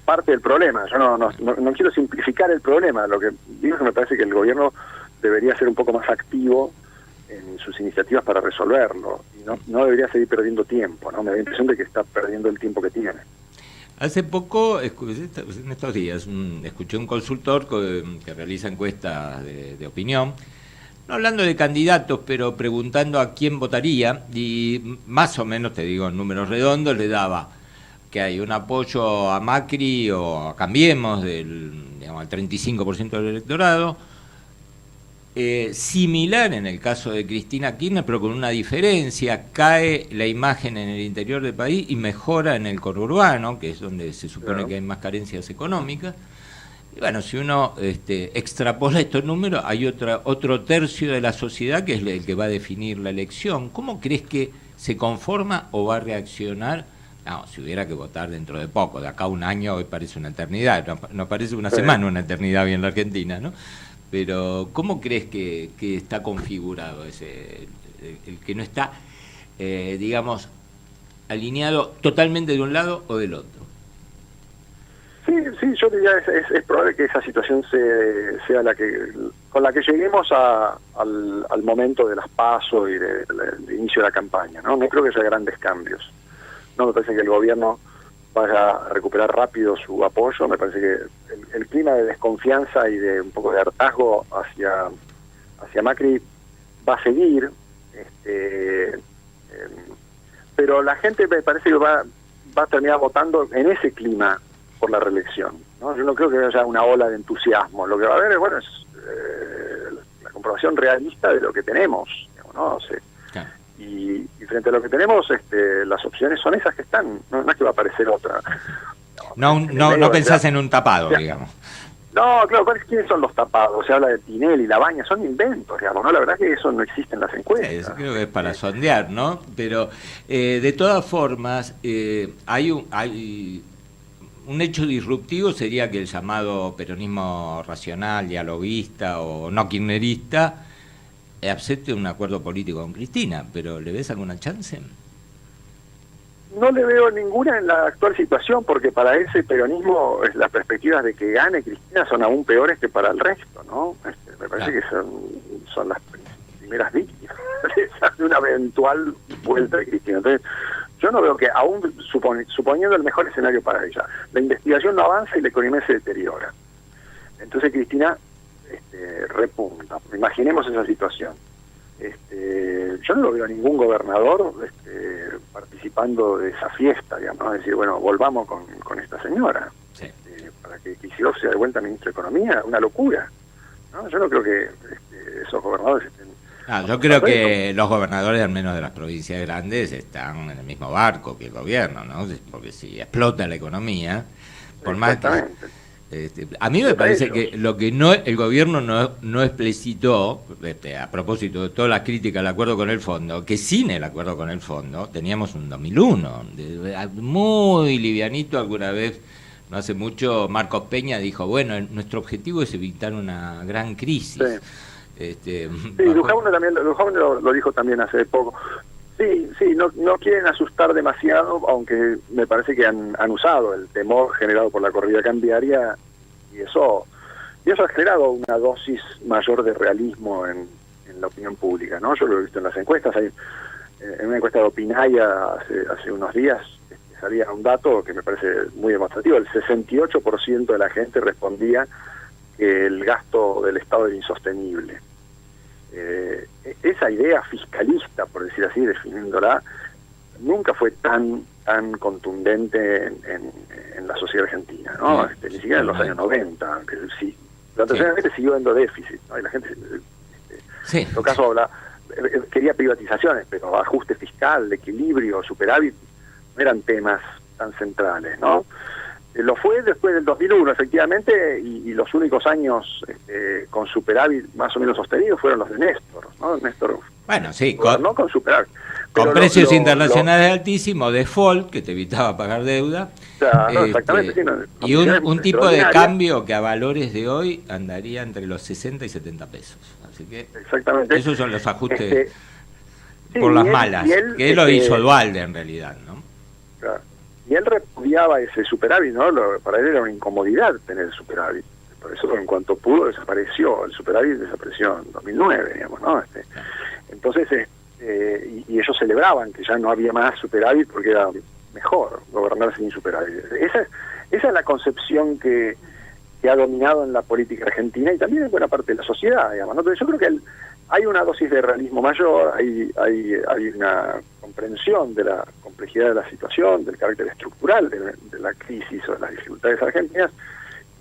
Speaker 21: parte del problema. Yo no quiero simplificar el problema. Lo que digo es que me parece que el gobierno debería ser un poco más activo en sus iniciativas para resolverlo, y no debería seguir perdiendo tiempo, ¿no? Me da la impresión de que está perdiendo el tiempo que tiene.
Speaker 2: Hace poco, en estos días, escuché un consultor que realiza encuestas de opinión, no hablando de candidatos, pero preguntando a quién votaría, y más o menos, te digo en números redondos, le daba que hay un apoyo a Macri o a Cambiemos al 35% del electorado, similar en el caso de Cristina Kirchner, pero con una diferencia: cae la imagen en el interior del país y mejora en el conurbano, que es donde se supone que hay más carencias económicas. Y bueno, si uno extrapola estos números, hay otro tercio de la sociedad que es el que va a definir la elección. ¿Cómo crees que se conforma o va a reaccionar? No, si hubiera que votar dentro de poco, de acá a un año hoy parece una eternidad, no parece una semana una eternidad bien en la Argentina, ¿no? Pero ¿cómo crees que está configurado el que no está, digamos, alineado totalmente de un lado o del otro?
Speaker 21: Sí, yo diría es probable que esa situación sea con la que lleguemos al momento de las PASO y del inicio de la campaña, ¿no? No creo que haya grandes cambios. No me parece que el gobierno vaya a recuperar rápido su apoyo. Me parece que el clima de desconfianza y de un poco de hartazgo hacia Macri va a seguir, pero la gente me parece que va a terminar votando en ese clima por la reelección, ¿no? Yo no creo que haya una ola de entusiasmo. Lo que va a haber es, bueno, la comprobación realista de lo que tenemos, digamos, ¿no? Y frente a lo que tenemos, las opciones son esas que están, no es que va a aparecer otra.
Speaker 2: No pensás en un tapado, digamos.
Speaker 21: No, claro, ¿quiénes son los tapados? Se habla de Tinelli, Labaña, son inventos, digamos, ¿no? La verdad es que eso no existe en las encuestas.
Speaker 2: Sí, creo que es para sondear, ¿no? Pero, de todas formas, hay un hecho disruptivo sería que el llamado peronismo racional, dialoguista o no kirchnerista acepte un acuerdo político con Cristina, pero ¿le ves alguna chance?
Speaker 21: No le veo ninguna en la actual situación, porque para ese peronismo las perspectivas de que gane Cristina son aún peores que para el resto, ¿no? Me parece que son las primeras víctimas de una eventual vuelta de Cristina. Entonces, yo no veo que, aún suponiendo el mejor escenario para ella, la investigación no avanza y la economía se deteriora. Entonces Cristina repunta. Imaginemos esa situación. Yo no lo veo a ningún gobernador participando de esa fiesta, digamos, ¿no? Es decir, bueno, volvamos con esta señora. Sí. Para que Kicillof sea de vuelta ministro de Economía, una locura, ¿no? Yo no creo que esos gobernadores estén...
Speaker 2: yo creo que los gobernadores, al menos de las provincias grandes, están en el mismo barco que el gobierno, ¿no? Porque si explota la economía, por más que... a mí me parece que lo que el gobierno no explicitó, a propósito de todas las críticas al acuerdo con el fondo, que sin el acuerdo con el fondo teníamos un 2001, muy livianito. Alguna vez, no hace mucho, Marcos Peña dijo, bueno, nuestro objetivo es evitar una gran crisis. Sí.
Speaker 21: Luján también lo dijo también hace poco. Sí, no quieren asustar demasiado, aunque me parece que han usado el temor generado por la corrida cambiaria y eso ha generado una dosis mayor de realismo en la opinión pública, ¿no? Yo lo he visto en las encuestas. En una encuesta de Opinaya hace unos días salía un dato que me parece muy demostrativo. El 68% de la gente respondía que el gasto del Estado era insostenible. Esa idea fiscalista, por decir así, definiéndola, nunca fue tan contundente en la sociedad argentina, ¿no? Ni siquiera en los años 90, que sí, naturalmente siguió habiendo déficit, ¿no? Y la gente, en todo caso, quería privatizaciones, pero ajuste fiscal, equilibrio, superávit, no eran temas tan centrales, ¿no? Lo fue después del 2001, efectivamente, y los únicos años con superávit más o menos sostenidos fueron los de Néstor, ¿no? Néstor,
Speaker 2: bueno, sí,
Speaker 21: con superávit.
Speaker 2: Con precios internacionales altísimos, default, que te evitaba pagar deuda,
Speaker 21: exactamente, sí,
Speaker 2: y un tipo de cambio que a valores de hoy andaría entre los 60 y 70 pesos. Así que
Speaker 21: exactamente.
Speaker 2: Esos son los ajustes por las malas, que él lo hizo Duhalde en realidad, ¿no?
Speaker 21: Claro. Y él repudiaba ese superávit, ¿no? Para él era una incomodidad tener superávit. Por eso, en cuanto pudo, desapareció. El superávit desapareció en 2009, digamos, ¿no? Entonces, y ellos celebraban que ya no había más superávit porque era mejor gobernar sin superávit. Esa es la concepción que ha dominado en la política argentina y también en buena parte de la sociedad, digamos, ¿no? Pero yo creo que hay una dosis de realismo mayor, hay una comprensión de la complejidad de la situación, del carácter estructural de la crisis o de las dificultades argentinas.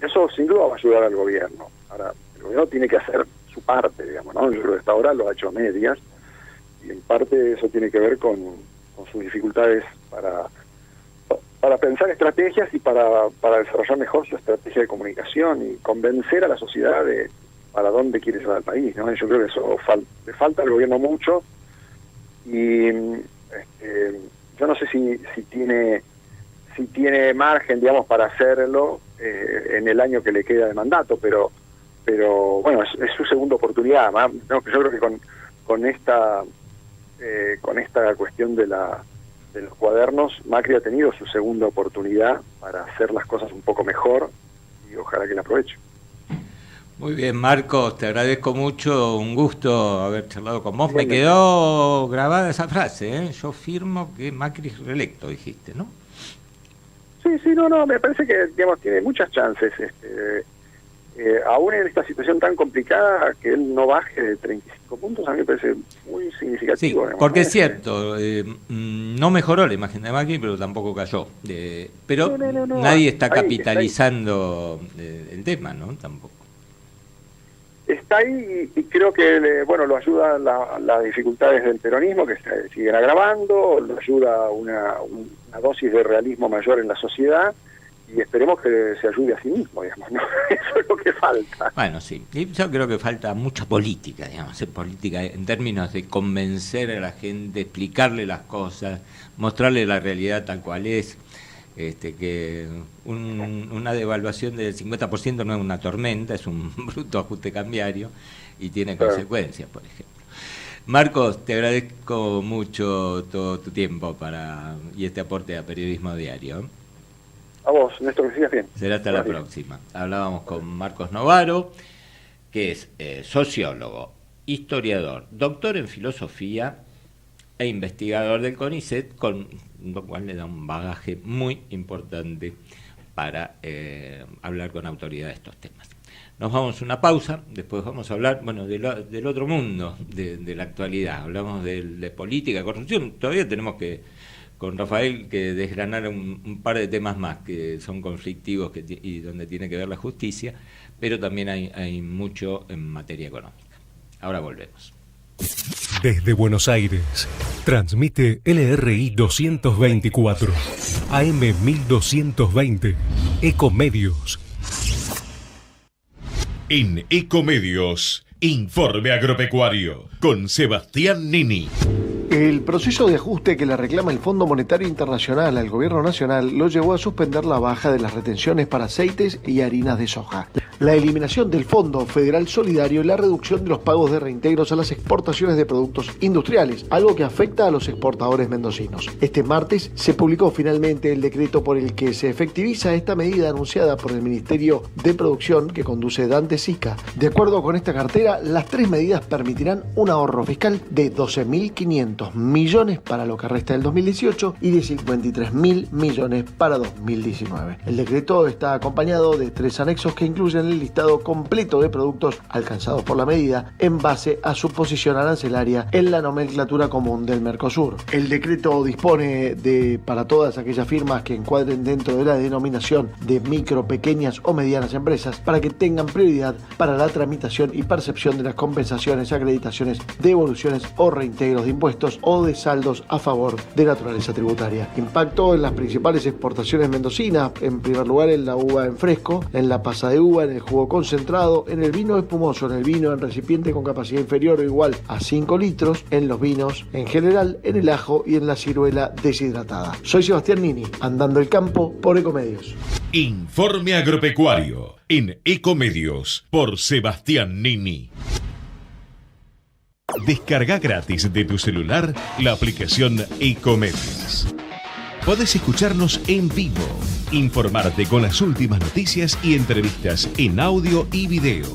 Speaker 21: Eso sin duda va a ayudar al gobierno. Ahora, el gobierno tiene que hacer su parte, digamos, ¿no? Yo creo que hasta ahora lo ha hecho a medias, y en parte eso tiene que ver con sus dificultades para pensar estrategias y para desarrollar mejor su estrategia de comunicación y convencer a la sociedad de para dónde quiere llevar el país, ¿no? Yo creo que eso le falta al gobierno mucho, y yo no sé si tiene margen, digamos, para hacerlo en el año que le queda de mandato, pero bueno, es su segunda oportunidad, ¿no? Yo creo que con esta cuestión de los cuadernos, Macri ha tenido su segunda oportunidad para hacer las cosas un poco mejor, y ojalá que la aproveche.
Speaker 2: Muy bien, Marcos, te agradezco mucho, un gusto haber charlado con vos. Me quedó grabada esa frase, ¿eh? Yo firmo que Macri es reelecto, dijiste, ¿no?
Speaker 21: Sí, no, me parece que, digamos, tiene muchas chances, aún en esta situación tan complicada, que él no baje de 35 puntos, a mí me parece muy significativo.
Speaker 2: Sí,
Speaker 21: digamos,
Speaker 2: porque
Speaker 21: ¿no?
Speaker 2: Es cierto, no mejoró la imagen de Macri, pero tampoco cayó. Pero
Speaker 21: No,
Speaker 2: nadie está capitalizando el tema, ¿no? Tampoco.
Speaker 21: Está ahí, y creo que lo ayuda las dificultades del peronismo, que se siguen agravando, lo ayuda una dosis de realismo mayor en la sociedad, y esperemos que se ayude a sí mismo, digamos, ¿no? Eso es lo que falta.
Speaker 2: Bueno, sí, y yo creo que falta mucha política, digamos, política en términos de convencer a la gente, explicarle las cosas, mostrarle la realidad tal cual es. Que una devaluación del 50% no es una tormenta, es un bruto ajuste cambiario y tiene consecuencias, por ejemplo. Marcos, te agradezco mucho todo tu tiempo y este aporte a Periodismo Diario.
Speaker 21: A vos, Néstor, que sigas bien.
Speaker 2: Será hasta la próxima. Hablábamos con Marcos Novaro, que es sociólogo, historiador, doctor en filosofía e investigador del CONICET, con lo cual le da un bagaje muy importante para hablar con autoridad de estos temas. Nos vamos a una pausa, después vamos a hablar del otro mundo, de la actualidad. Hablamos de política, corrupción. Todavía tenemos con Rafael que desgranar un par de temas más que son conflictivos y donde tiene que ver la justicia, pero también hay mucho en materia económica. Ahora volvemos.
Speaker 5: Desde Buenos Aires, transmite LRI 224, AM 1220, Ecomedios.
Speaker 1: En Ecomedios, Informe Agropecuario, con Sebastián Nini.
Speaker 4: El proceso de ajuste que le reclama el Fondo Monetario Internacional al Gobierno Nacional lo llevó a suspender la baja de las retenciones para aceites y harinas de soja, la eliminación del Fondo Federal Solidario y la reducción de los pagos de reintegros a las exportaciones de productos industriales, algo que afecta a los exportadores mendocinos. Este martes se publicó finalmente el decreto por el que se efectiviza esta medida anunciada por el Ministerio de Producción que conduce Dante Sica. De acuerdo con esta cartera, las tres medidas permitirán un ahorro fiscal de 12.500 millones para lo que resta del 2018 y de 53.000 millones para 2019. El decreto está acompañado de 3 anexos que incluyen el listado completo de productos alcanzados por la medida en base a su posición arancelaria en la nomenclatura común del Mercosur. El decreto dispone para todas aquellas firmas que encuadren dentro de la denominación de micro, pequeñas o medianas empresas para que tengan prioridad para la tramitación y percepción de las compensaciones, acreditaciones, devoluciones o reintegros de impuestos o de saldos a favor de naturaleza tributaria. Impacto en las principales exportaciones mendocinas, en primer lugar en la uva en fresco, en la pasa de uva, en el jugo concentrado, en el vino espumoso, en el vino en recipiente con capacidad inferior o igual a 5 litros, en los vinos en general, en el ajo y en la ciruela deshidratada. Soy Sebastián Nini, andando el campo por Ecomedios.
Speaker 1: Informe Agropecuario en Ecomedios por Sebastián Nini. Descarga gratis de tu celular la aplicación Ecomedios. Podés escucharnos en vivo, informarte con las últimas noticias y entrevistas en audio y video.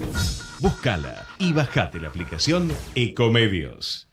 Speaker 1: Búscala y bajate la aplicación Ecomedios.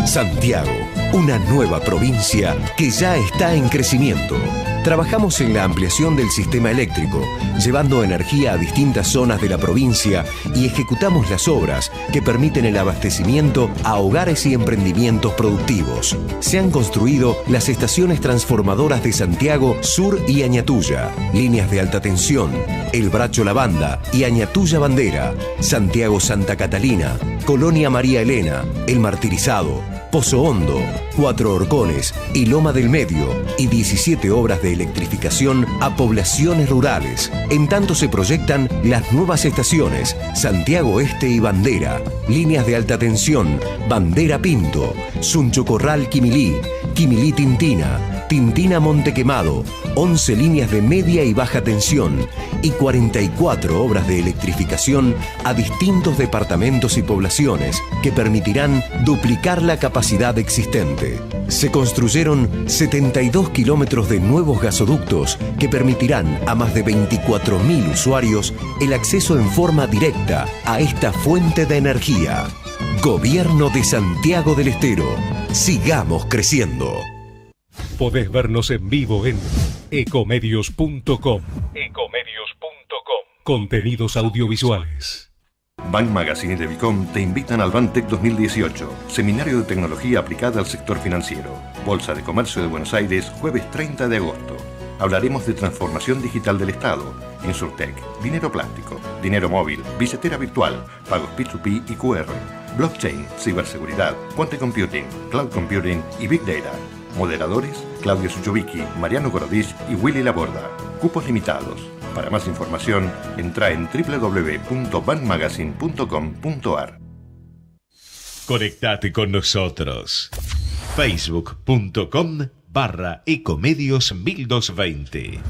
Speaker 22: Santiago, una nueva provincia que ya está en crecimiento.
Speaker 6: Trabajamos en la ampliación del sistema eléctrico, llevando energía a distintas zonas de la provincia y ejecutamos las obras que permiten el abastecimiento a hogares y emprendimientos productivos. Se han construido las estaciones transformadoras de Santiago Sur y Añatuya, líneas de alta tensión, El Bracho Lavanda y Añatuya Bandera, Santiago Santa Catalina, Colonia María Elena, El Martirizado, Pozo Hondo, Cuatro Horcones y Loma del Medio, y 17 obras de electrificación a poblaciones rurales. En tanto se proyectan las nuevas estaciones Santiago Este y Bandera, líneas de alta tensión, Bandera Pinto, Suncho Corral Quimilí, Quimilí Tintina, Tintina Monte Quemado, 11 líneas de media y baja tensión y 44 obras de electrificación a distintos departamentos y poblaciones que permitirán duplicar la capacidad existente. Se construyeron 72 kilómetros de nuevos gasoductos que permitirán a más de 24.000 usuarios el acceso en forma directa a esta fuente de energía. Gobierno de Santiago del Estero. Sigamos creciendo.
Speaker 5: Podés vernos en vivo en ecomedios.com. Contenidos audiovisuales.
Speaker 22: Bank Magazine y Devicom te invitan al Bantec 2018, Seminario de Tecnología aplicada al sector financiero. Bolsa de Comercio de Buenos Aires, jueves 30 de agosto. Hablaremos de transformación digital del Estado, Insurtech, dinero plástico, dinero móvil, billetera virtual, pagos P2P y QR, blockchain, ciberseguridad, quantum computing, cloud computing y big data. Moderadores, Claudio Suchovicki, Mariano Gorodich y Willy Laborda. Cupos limitados. Para más información, entra en www.bankmagazine.com.ar.
Speaker 1: Conectate con nosotros. Facebook.com/Ecomedios 1220.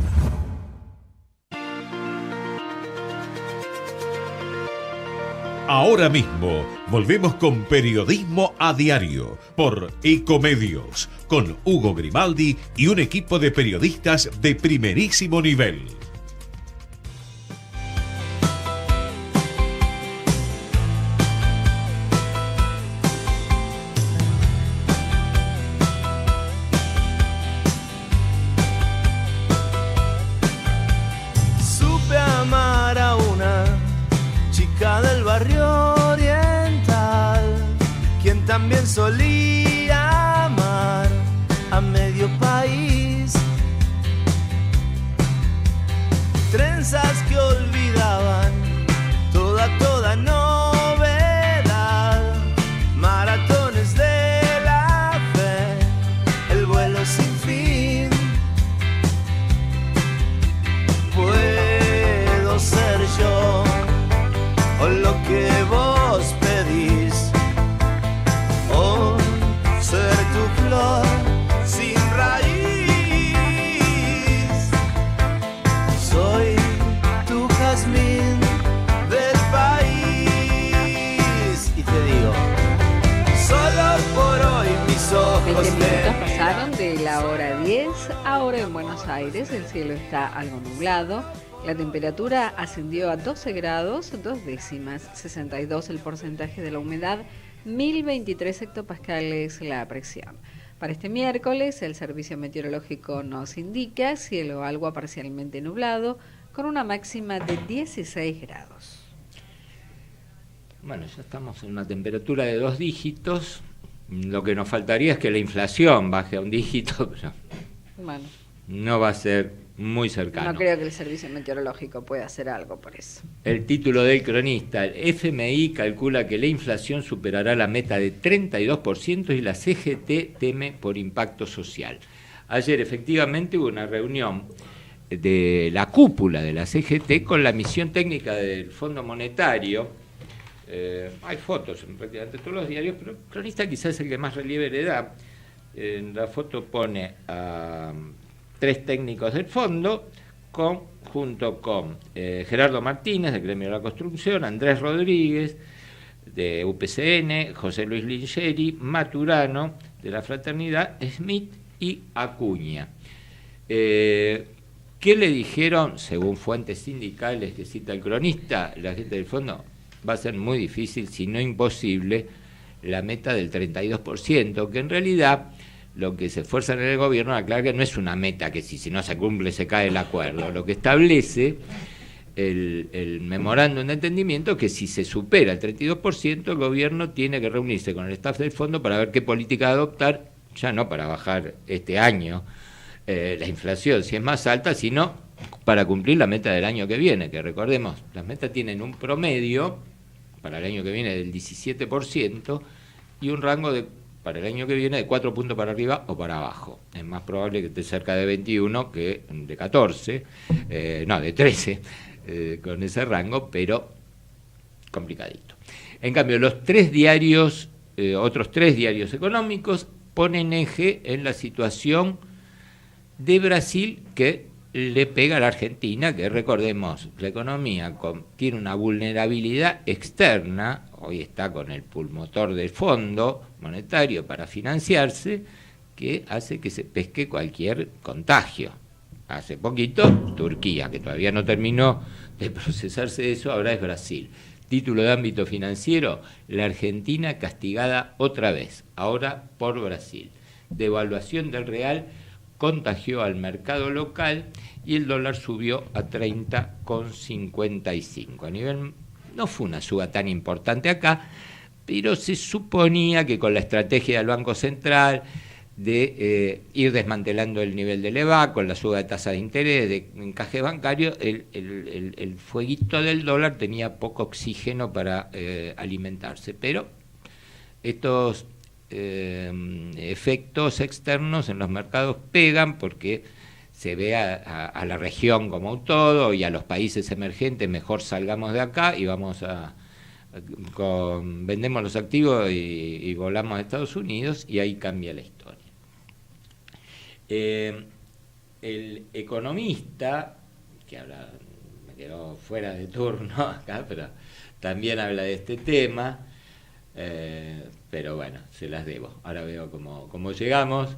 Speaker 1: Ahora mismo volvemos con Periodismo a Diario por Ecomedios, con Hugo Grimaldi y un equipo de periodistas de primerísimo nivel.
Speaker 23: Supe amar a una chica del barrio oriental, quien también solía amar a medio país. Trenzas que olvidaban toda novedad, maratones de la fe, el vuelo sin fin. Puedo ser yo o lo que vos pedís, o ser tu flor sin raíz. Soy tu jazmín del país y te digo, solo por hoy mis ojos
Speaker 9: 20 minutos pasaron de la hora 10. Ahora en Buenos Aires el cielo está algo nublado. La temperatura ascendió a 12 grados, 2 décimas, 62 el porcentaje de la humedad, 1023 hectopascales la presión. Para este miércoles el servicio meteorológico nos indica cielo algo parcialmente nublado, con una máxima de 16 grados.
Speaker 2: Bueno, ya estamos en una temperatura de 2 dígitos. Lo que nos faltaría es que la inflación baje a un dígito, pero
Speaker 9: Bueno,
Speaker 2: no va a ser muy cercano.
Speaker 9: no creo que el servicio meteorológico pueda hacer algo por eso.
Speaker 2: El título del cronista: el FMI calcula que la inflación superará la meta de 32% y la CGT teme por impacto social. Ayer efectivamente hubo una reunión de la cúpula de la CGT con la misión técnica del Fondo Monetario. Hay fotos en prácticamente todos los diarios, pero el cronista quizás es el que más relieve le da. En la foto pone a 3 técnicos del fondo, junto con Gerardo Martínez, del Gremio de la Construcción, Andrés Rodríguez, de UPCN, José Luis Lingeri, Maturano, de la Fraternidad, Smith y Acuña. ¿Qué le dijeron, según fuentes sindicales que cita el cronista, la gente del fondo? Va a ser muy difícil, si no imposible, la meta del 32%, que en realidad lo que se esfuerzan en el gobierno aclarar que no es una meta que si no se cumple se cae el acuerdo. Lo que establece el memorándum de entendimiento es que si se supera el 32%, el gobierno tiene que reunirse con el staff del fondo para ver qué política adoptar, ya no para bajar este año la inflación si es más alta, sino para cumplir la meta del año que viene, que recordemos, las metas tienen un promedio para el año que viene del 17% y un rango para el año que viene de 4 puntos para arriba o para abajo. Es más probable que esté cerca de 21 que de 14, de 13, con ese rango, pero complicadito. En cambio, los otros tres diarios económicos ponen eje en la situación de Brasil que le pega a la Argentina, que recordemos, la economía tiene una vulnerabilidad externa, hoy está con el pulmotor del Fondo Monetario para financiarse, que hace que se pesque cualquier contagio. Hace poquito, Turquía, que todavía no terminó de procesarse eso, ahora es Brasil. Título de ámbito financiero, la Argentina castigada otra vez, ahora por Brasil. Devaluación del real contagió al mercado local y el dólar subió a 30,55. A nivel, no fue una suba tan importante acá, pero se suponía que con la estrategia del Banco Central de ir desmantelando el nivel del EVA, con la suba de tasa de interés, de encaje bancario, el fueguito del dólar tenía poco oxígeno para alimentarse, pero estos efectos externos en los mercados pegan porque se ve a la región como un todo y a los países emergentes, mejor salgamos de acá y vamos vendemos los activos y volamos a Estados Unidos, y ahí cambia la historia. El economista, que me quedó fuera de turno acá, pero también habla de este tema, pero bueno, se las debo. Ahora veo cómo llegamos.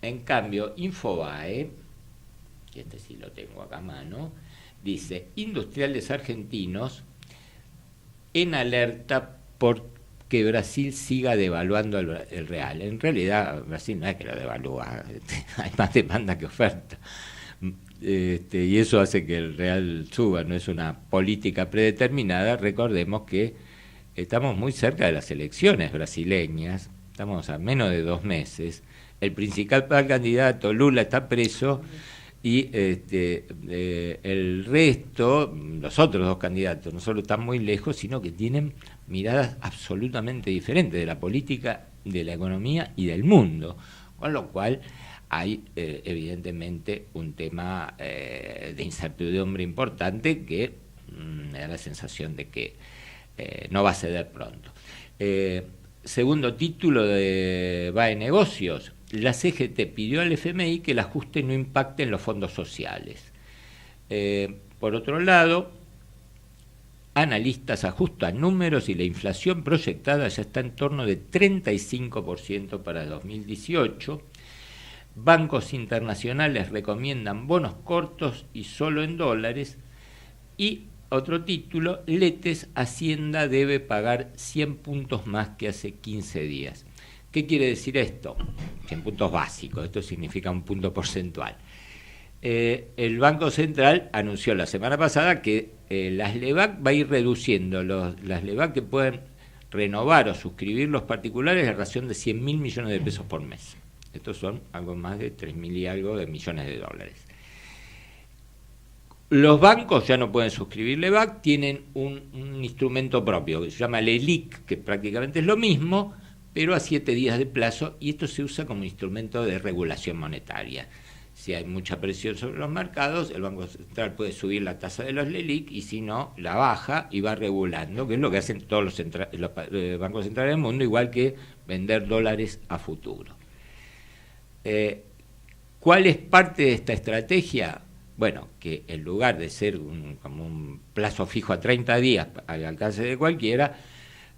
Speaker 2: En cambio, Infobae, que este sí lo tengo acá a mano, dice: industriales argentinos en alerta por que Brasil siga devaluando el real. En realidad, Brasil no es que lo devalúa, hay más demanda que oferta. Y eso hace que el real suba, no es una política predeterminada. Recordemos que estamos muy cerca de las elecciones brasileñas, estamos a menos de 2 meses. El principal candidato, Lula, está preso y el resto, los otros 2 candidatos, no solo están muy lejos, sino que tienen miradas absolutamente diferentes de la política, de la economía y del mundo, con lo cual hay evidentemente un tema de incertidumbre importante que me da la sensación de que no va a ceder pronto. Segundo título de BAE Negocios: la CGT pidió al FMI que el ajuste no impacte en los fondos sociales. Por otro lado, analistas ajustan números y la inflación proyectada ya está en torno de 35% para 2018. Bancos internacionales recomiendan bonos cortos y solo en dólares. Y otro título: Letes, Hacienda debe pagar 100 puntos más que hace 15 días. ¿Qué quiere decir esto? 100 puntos básicos, esto significa un punto porcentual. El Banco Central anunció la semana pasada que las LEVAC va a ir reduciendo, las LEVAC que pueden renovar o suscribir los particulares a razón de 100.000 millones de pesos por mes. Estos son algo más de 3.000 y algo de millones de dólares. Los bancos ya no pueden suscribir LEVAC, tienen un instrumento propio que se llama LELIC, que prácticamente es lo mismo, pero a 7 días de plazo, y esto se usa como instrumento de regulación monetaria. Si hay mucha presión sobre los mercados, el Banco Central puede subir la tasa de los LELIC y si no, la baja y va regulando, que es lo que hacen todos los bancos centrales del mundo, igual que vender dólares a futuro. ¿Cuál es parte de esta estrategia? Bueno, que en lugar de ser como un plazo fijo a 30 días al alcance de cualquiera,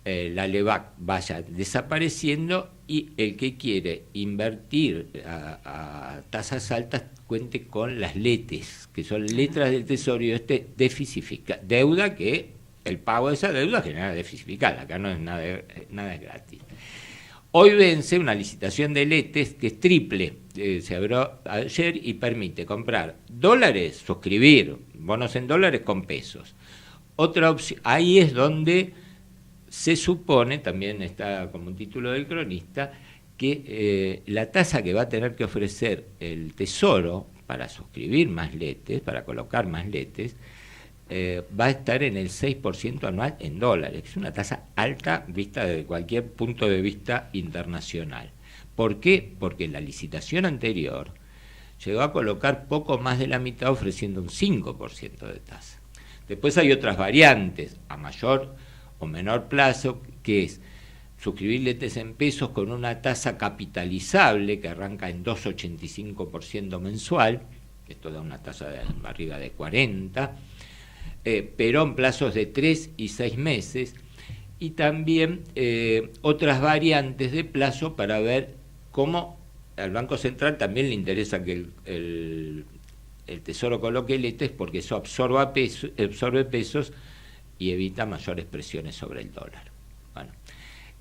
Speaker 2: la LEVAC vaya desapareciendo y el que quiere invertir a tasas altas cuente con las LETES, que son letras del Tesoro, y déficit fiscal, deuda que el pago de esa deuda genera déficit fiscal, acá no es nada es gratis. Hoy vence una licitación de letes que es triple, se abrió ayer y permite comprar dólares, suscribir bonos en dólares con pesos. Otra opción, ahí es donde se supone, también está como un título del cronista, que la tasa que va a tener que ofrecer el Tesoro para suscribir más letes, para colocar más letes, va a estar en el 6% anual en dólares. Es una tasa alta vista desde cualquier punto de vista internacional. ¿Por qué? Porque la licitación anterior llegó a colocar poco más de la mitad ofreciendo un 5% de tasa. Después hay otras variantes a mayor o menor plazo, que es suscribir letes en pesos con una tasa capitalizable que arranca en 2,85% mensual, esto da una tasa de arriba de 40%, pero en plazos de 3 y 6 meses, y también otras variantes de plazo para ver cómo al Banco Central también le interesa que el Tesoro coloque letes, porque eso absorbe pesos y evita mayores presiones sobre el dólar. Bueno,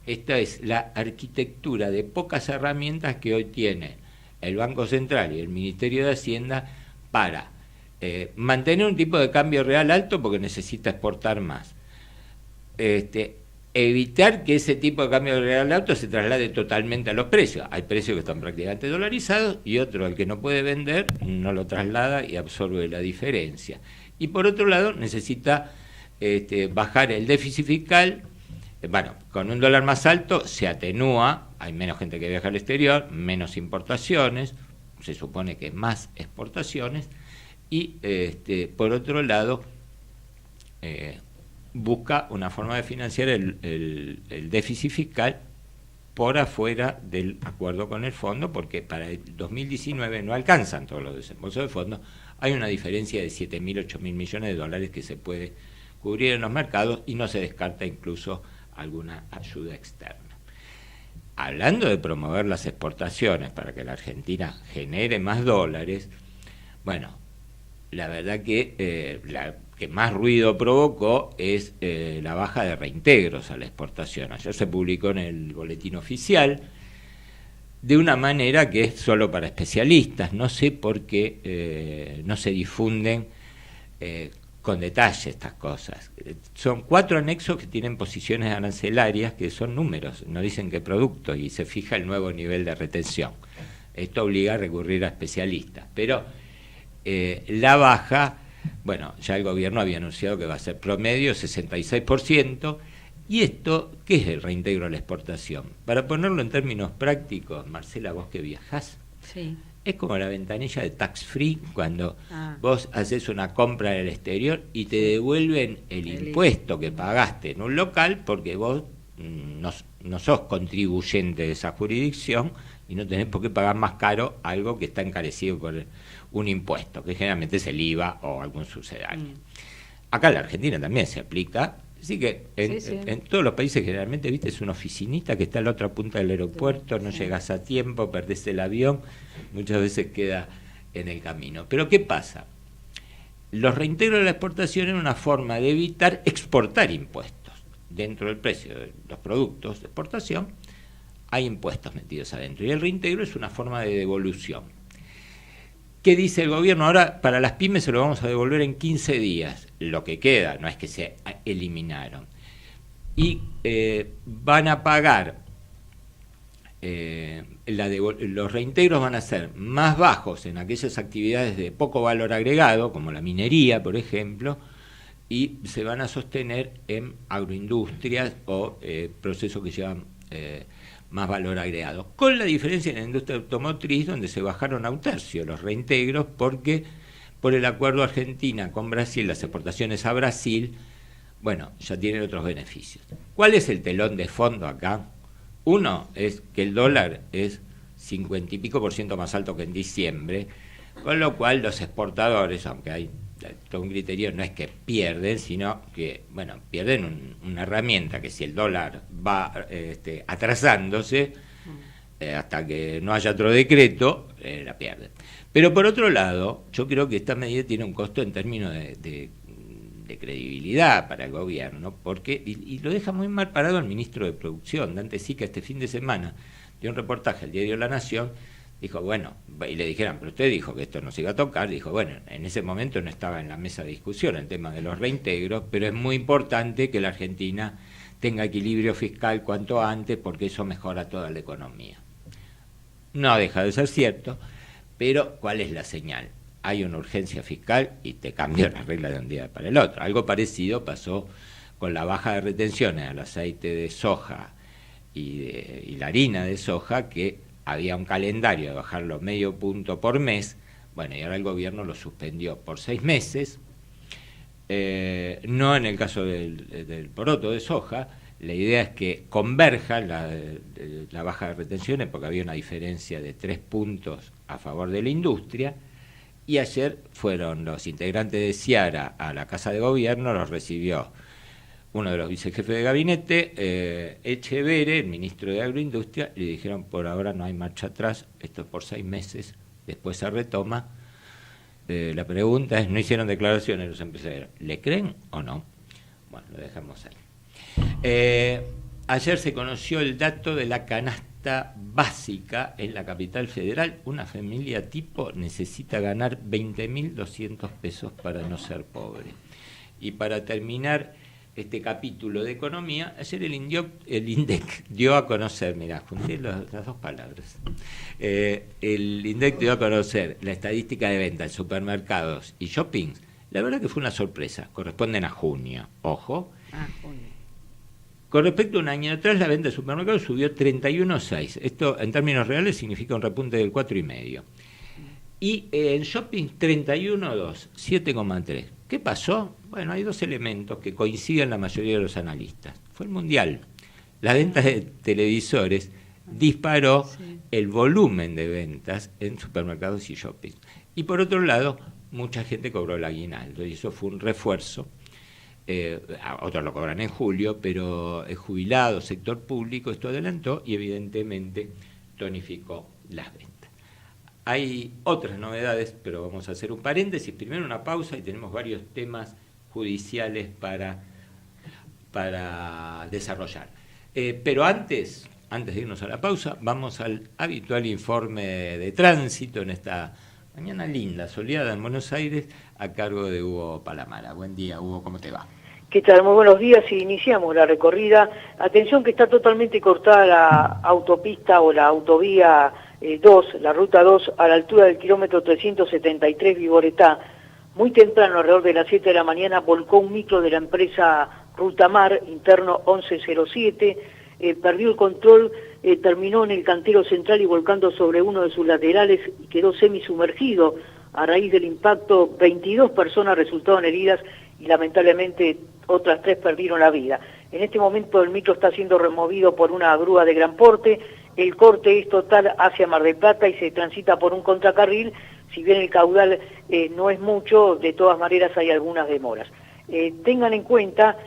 Speaker 2: esta es la arquitectura de pocas herramientas que hoy tiene el Banco Central y el Ministerio de Hacienda para mantener un tipo de cambio real alto porque necesita exportar más. Evitar que ese tipo de cambio real alto se traslade totalmente a los precios. Hay precios que están prácticamente dolarizados y otro, el que no puede vender, no lo traslada y absorbe la diferencia. Y por otro lado, necesita bajar el déficit fiscal. Bueno, con un dólar más alto se atenúa, hay menos gente que viaja al exterior, menos importaciones, se supone que más exportaciones, y por otro lado busca una forma de financiar el déficit fiscal por afuera del acuerdo con el fondo, porque para el 2019 no alcanzan todos los desembolsos del fondo, hay una diferencia de 7.000, 8.000 millones de dólares que se puede cubrir en los mercados y no se descarta incluso alguna ayuda externa. Hablando de promover las exportaciones para que la Argentina genere más dólares, bueno, la verdad que la que más ruido provocó es la baja de reintegros a la exportación. Ayer se publicó en el boletín oficial de una manera que es solo para especialistas. No sé por qué no se difunden con detalle estas cosas. Son 4 anexos que tienen posiciones arancelarias que son números, no dicen qué producto, y se fija el nuevo nivel de retención. Esto obliga a recurrir a especialistas, pero la baja, bueno, ya el gobierno había anunciado que va a ser promedio 66%, y esto, ¿qué es el reintegro a la exportación? Para ponerlo en términos prácticos, Marcela, vos que viajás,
Speaker 9: sí,
Speaker 2: es como la ventanilla de tax free cuando vos haces una compra en el exterior y te devuelven el impuesto que pagaste en un local porque vos no sos contribuyente de esa jurisdicción y no tenés por qué pagar más caro algo que está encarecido por un impuesto, que generalmente es el IVA o algún sucedáneo. Acá en la Argentina también se aplica, así que en todos los países generalmente, viste, es una oficinista que está a la otra punta del aeropuerto, no llegas a tiempo, perdés el avión, muchas veces queda en el camino. Pero ¿qué pasa? Los reintegros de la exportación es una forma de evitar exportar impuestos. Dentro del precio de los productos de exportación hay impuestos metidos adentro, y el reintegro es una forma de devolución. ¿Qué dice el gobierno? Ahora para las pymes se lo vamos a devolver en 15 días, lo que queda, no es que se eliminaron. Y van a pagar, los reintegros van a ser más bajos en aquellas actividades de poco valor agregado, como la minería, por ejemplo, y se van a sostener en agroindustrias o procesos que llevan más valor agregado, con la diferencia en la industria automotriz, donde se bajaron a 1/3 los reintegros, porque por el acuerdo Argentina con Brasil, las exportaciones a Brasil, bueno, ya tienen otros beneficios. ¿Cuál es el telón de fondo acá? Uno es que el dólar es 50 y pico % más alto que en diciembre, con lo cual los exportadores, aunque hay todo un criterio, no es que pierden, sino que, bueno, pierden una herramienta que si el dólar va atrasándose hasta que no haya otro decreto, la pierden. Pero por otro lado, yo creo que esta medida tiene un costo en términos de de credibilidad para el gobierno, porque y lo deja muy mal parado el ministro de Producción, Dante Sica. Este fin de semana dio un reportaje al diario La Nación, dijo, bueno, y le dijeron, pero usted dijo que esto no se iba a tocar, dijo, bueno, en ese momento no estaba en la mesa de discusión el tema de los reintegros, pero es muy importante que la Argentina tenga equilibrio fiscal cuanto antes, porque eso mejora toda la economía. No deja de ser cierto, pero ¿cuál es la señal? Hay una urgencia fiscal y te cambió la regla de un día para el otro. Algo parecido pasó con la baja de retenciones al aceite de soja y la harina de soja, que había un calendario de bajarlo medio punto por mes. Bueno, y ahora el gobierno lo suspendió por 6 meses. No en el caso del poroto de soja. La idea es que converja la baja de retenciones, porque había una diferencia de 3 puntos a favor de la industria. Y ayer fueron los integrantes de Ciara a la Casa de Gobierno, los recibió uno de los vicejefes de gabinete, Echevere, el ministro de Agroindustria, y le dijeron, por ahora no hay marcha atrás, esto es por 6 meses, después se retoma. La pregunta es, no hicieron declaraciones los empresarios, ¿le creen o no? Bueno, lo dejamos ahí. Ayer se conoció el dato de la canasta básica en la capital federal. Una familia tipo necesita ganar 20.200 pesos para no ser pobre. Y para terminar este capítulo de economía, ayer el INDEC dio a conocer, mirá, junté las dos palabras, el INDEC dio a conocer la estadística de ventas en supermercados y shoppings. La verdad que fue una sorpresa, corresponden a junio, ojo. Junio. Con respecto a un año atrás, la venta de supermercados subió 31,6. Esto en términos reales significa un repunte del 4,5. Y en shopping 31,2, 7,3. ¿Qué pasó? Bueno, hay 2 elementos que coinciden la mayoría de los analistas. Fue el Mundial. La venta de televisores disparó el volumen de ventas en supermercados y shopping. Y por otro lado, mucha gente cobró el aguinaldo y eso fue un refuerzo. Otros lo cobran en julio, pero el jubilado, sector público, esto adelantó y evidentemente tonificó las ventas. Hay otras novedades, pero vamos a hacer un paréntesis, primero una pausa y tenemos varios temas judiciales para desarrollar. Pero antes de irnos a la pausa, vamos al habitual informe de tránsito en esta mañana linda, soleada en Buenos Aires, a cargo de Hugo Palamara. Buen día, Hugo, ¿cómo te va?
Speaker 3: ¿Qué tal? Muy buenos días y iniciamos la recorrida. Atención que está totalmente cortada la autopista o la autovía 2, la ruta 2, a la altura del kilómetro 373 Viboretá. Muy temprano, alrededor de las 7 de la mañana, volcó un micro de la empresa Rutamar, interno 1107, perdió el control, terminó en el cantero central y volcando sobre uno de sus laterales y quedó semisumergido. A raíz del impacto, 22 personas resultaron heridas y lamentablemente otras 3 perdieron la vida. En este momento el micro está siendo removido por una grúa de gran porte. El corte es total hacia Mar del Plata y se transita por un contracarril. Si bien el caudal no es mucho, de todas maneras hay algunas demoras. Tengan en cuenta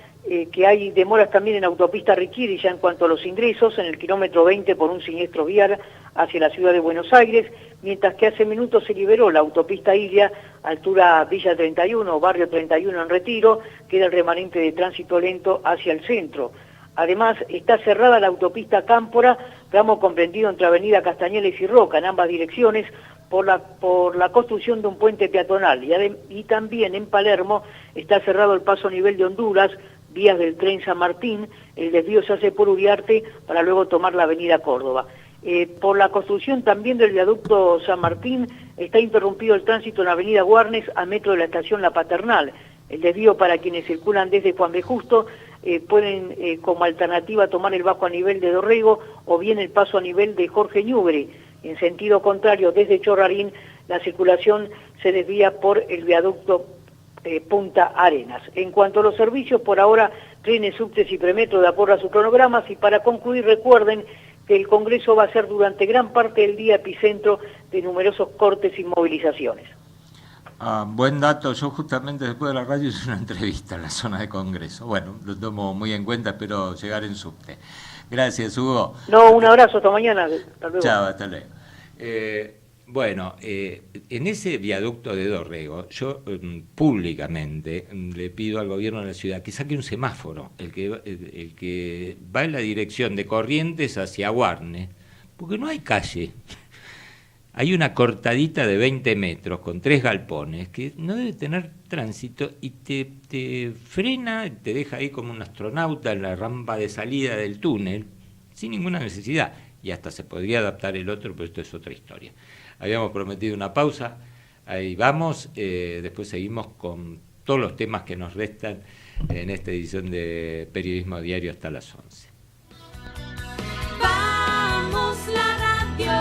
Speaker 3: que hay demoras también en autopista Riquieri ya en cuanto a los ingresos, en el kilómetro 20 por un siniestro vial hacia la ciudad de Buenos Aires, mientras que hace minutos se liberó la autopista Ilia, altura Villa 31, barrio 31 en Retiro, queda el remanente de tránsito lento hacia el centro. Además, está cerrada la autopista Cámpora, tramo comprendido entre avenida Castañeles y Roca, en ambas direcciones, por la construcción de un puente peatonal. Y también en Palermo está cerrado el paso a nivel de Honduras, vías del tren San Martín, el desvío se hace por Uriarte para luego tomar la avenida Córdoba. Por la construcción también del viaducto San Martín está interrumpido el tránsito en la avenida Guarnes a metro de la estación La Paternal. El desvío para quienes circulan desde Juan B. Justo pueden como alternativa tomar el bajo a nivel de Dorrego o bien el paso a nivel de Jorge Ñubre. En sentido contrario, desde Chorrarín, la circulación se desvía por el viaducto Punta Arenas. En cuanto a los servicios, por ahora, trenes, subtes y premetro de acuerdo a sus cronogramas. Y para concluir, recuerden que el Congreso va a ser durante gran parte del día epicentro de numerosos cortes y movilizaciones.
Speaker 2: Buen dato. Yo justamente después de la radio hice una entrevista en la zona de Congreso. Bueno, lo tomo muy en cuenta, espero llegar en subte. Gracias, Hugo.
Speaker 3: No, un abrazo, hasta mañana. Hasta luego.
Speaker 2: Chao, hasta luego. Bueno, en ese viaducto de Dorrego, yo públicamente le pido al gobierno de la ciudad que saque un semáforo, el que va en la dirección de Corrientes hacia Guarne, porque no hay calle. Hay una cortadita de 20 metros con 3 galpones que no debe tener tránsito y te frena, te deja ahí como un astronauta en la rampa de salida del túnel, sin ninguna necesidad. Y hasta se podría adaptar el otro, pero esto es otra historia. Habíamos prometido una pausa, ahí vamos, después seguimos con todos los temas que nos restan en esta edición de Periodismo Diario hasta las 11.
Speaker 7: Vamos la radio,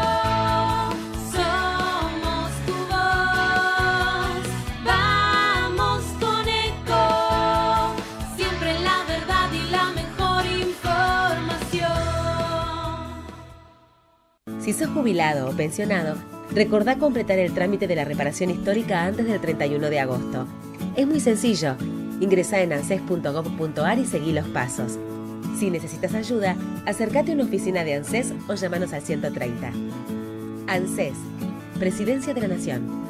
Speaker 7: somos tu voz, vamos con Eco, siempre la verdad y la mejor información.
Speaker 10: Si sos jubilado o pensionado, recordá completar el trámite de la reparación histórica antes del 31 de agosto. Es muy sencillo. Ingresá en anses.gov.ar y seguí los pasos. Si necesitas ayuda, acércate a una oficina de ANSES o llámanos al 130. ANSES, Presidencia de la Nación.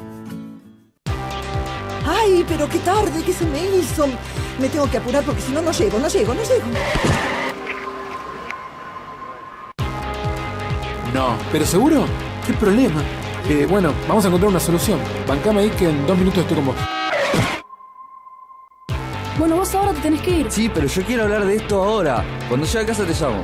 Speaker 11: ¡Ay, pero qué tarde! ¿Qué se me hizo? Me tengo que apurar porque si no, no llego.
Speaker 17: No, ¿pero seguro? ¿Qué problema? Bueno, vamos a encontrar una solución. Bancame ahí que en 2 minutos estoy con vos.
Speaker 16: Bueno, vos ahora te tenés que ir.
Speaker 24: Sí, pero yo quiero hablar de esto ahora. Cuando llegue a casa te llamo.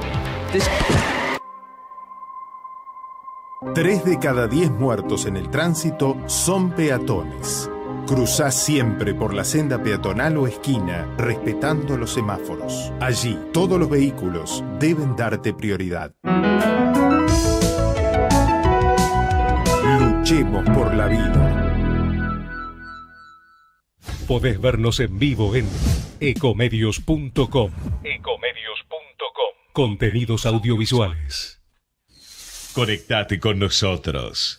Speaker 25: 3 de cada 10 muertos en el tránsito son peatones. Cruzá siempre por la senda peatonal o esquina, respetando los semáforos. Allí, todos los vehículos deben darte prioridad. Luchemos por la vida.
Speaker 5: Podés vernos en vivo en ecomedios.com. Contenidos audiovisuales.
Speaker 1: Conectate con nosotros.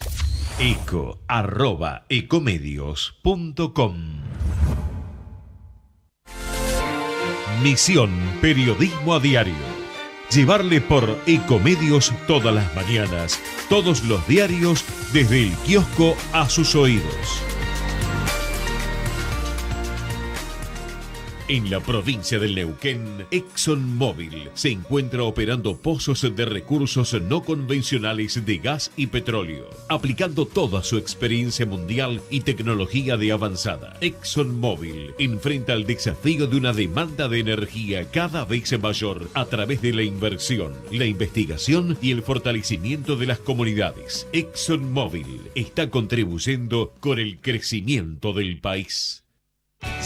Speaker 1: eco@ecomedios.com. Misión Periodismo a Diario. Llevarle por Ecomedios todas las mañanas, todos los diarios, desde el kiosco a sus oídos. En la provincia del Neuquén, ExxonMobil se encuentra operando pozos de recursos no convencionales de gas y petróleo, aplicando toda su experiencia mundial y tecnología de avanzada. ExxonMobil enfrenta el desafío de una demanda de energía cada vez mayor a través de la inversión, la investigación y el fortalecimiento de las comunidades. ExxonMobil está contribuyendo con el crecimiento del país.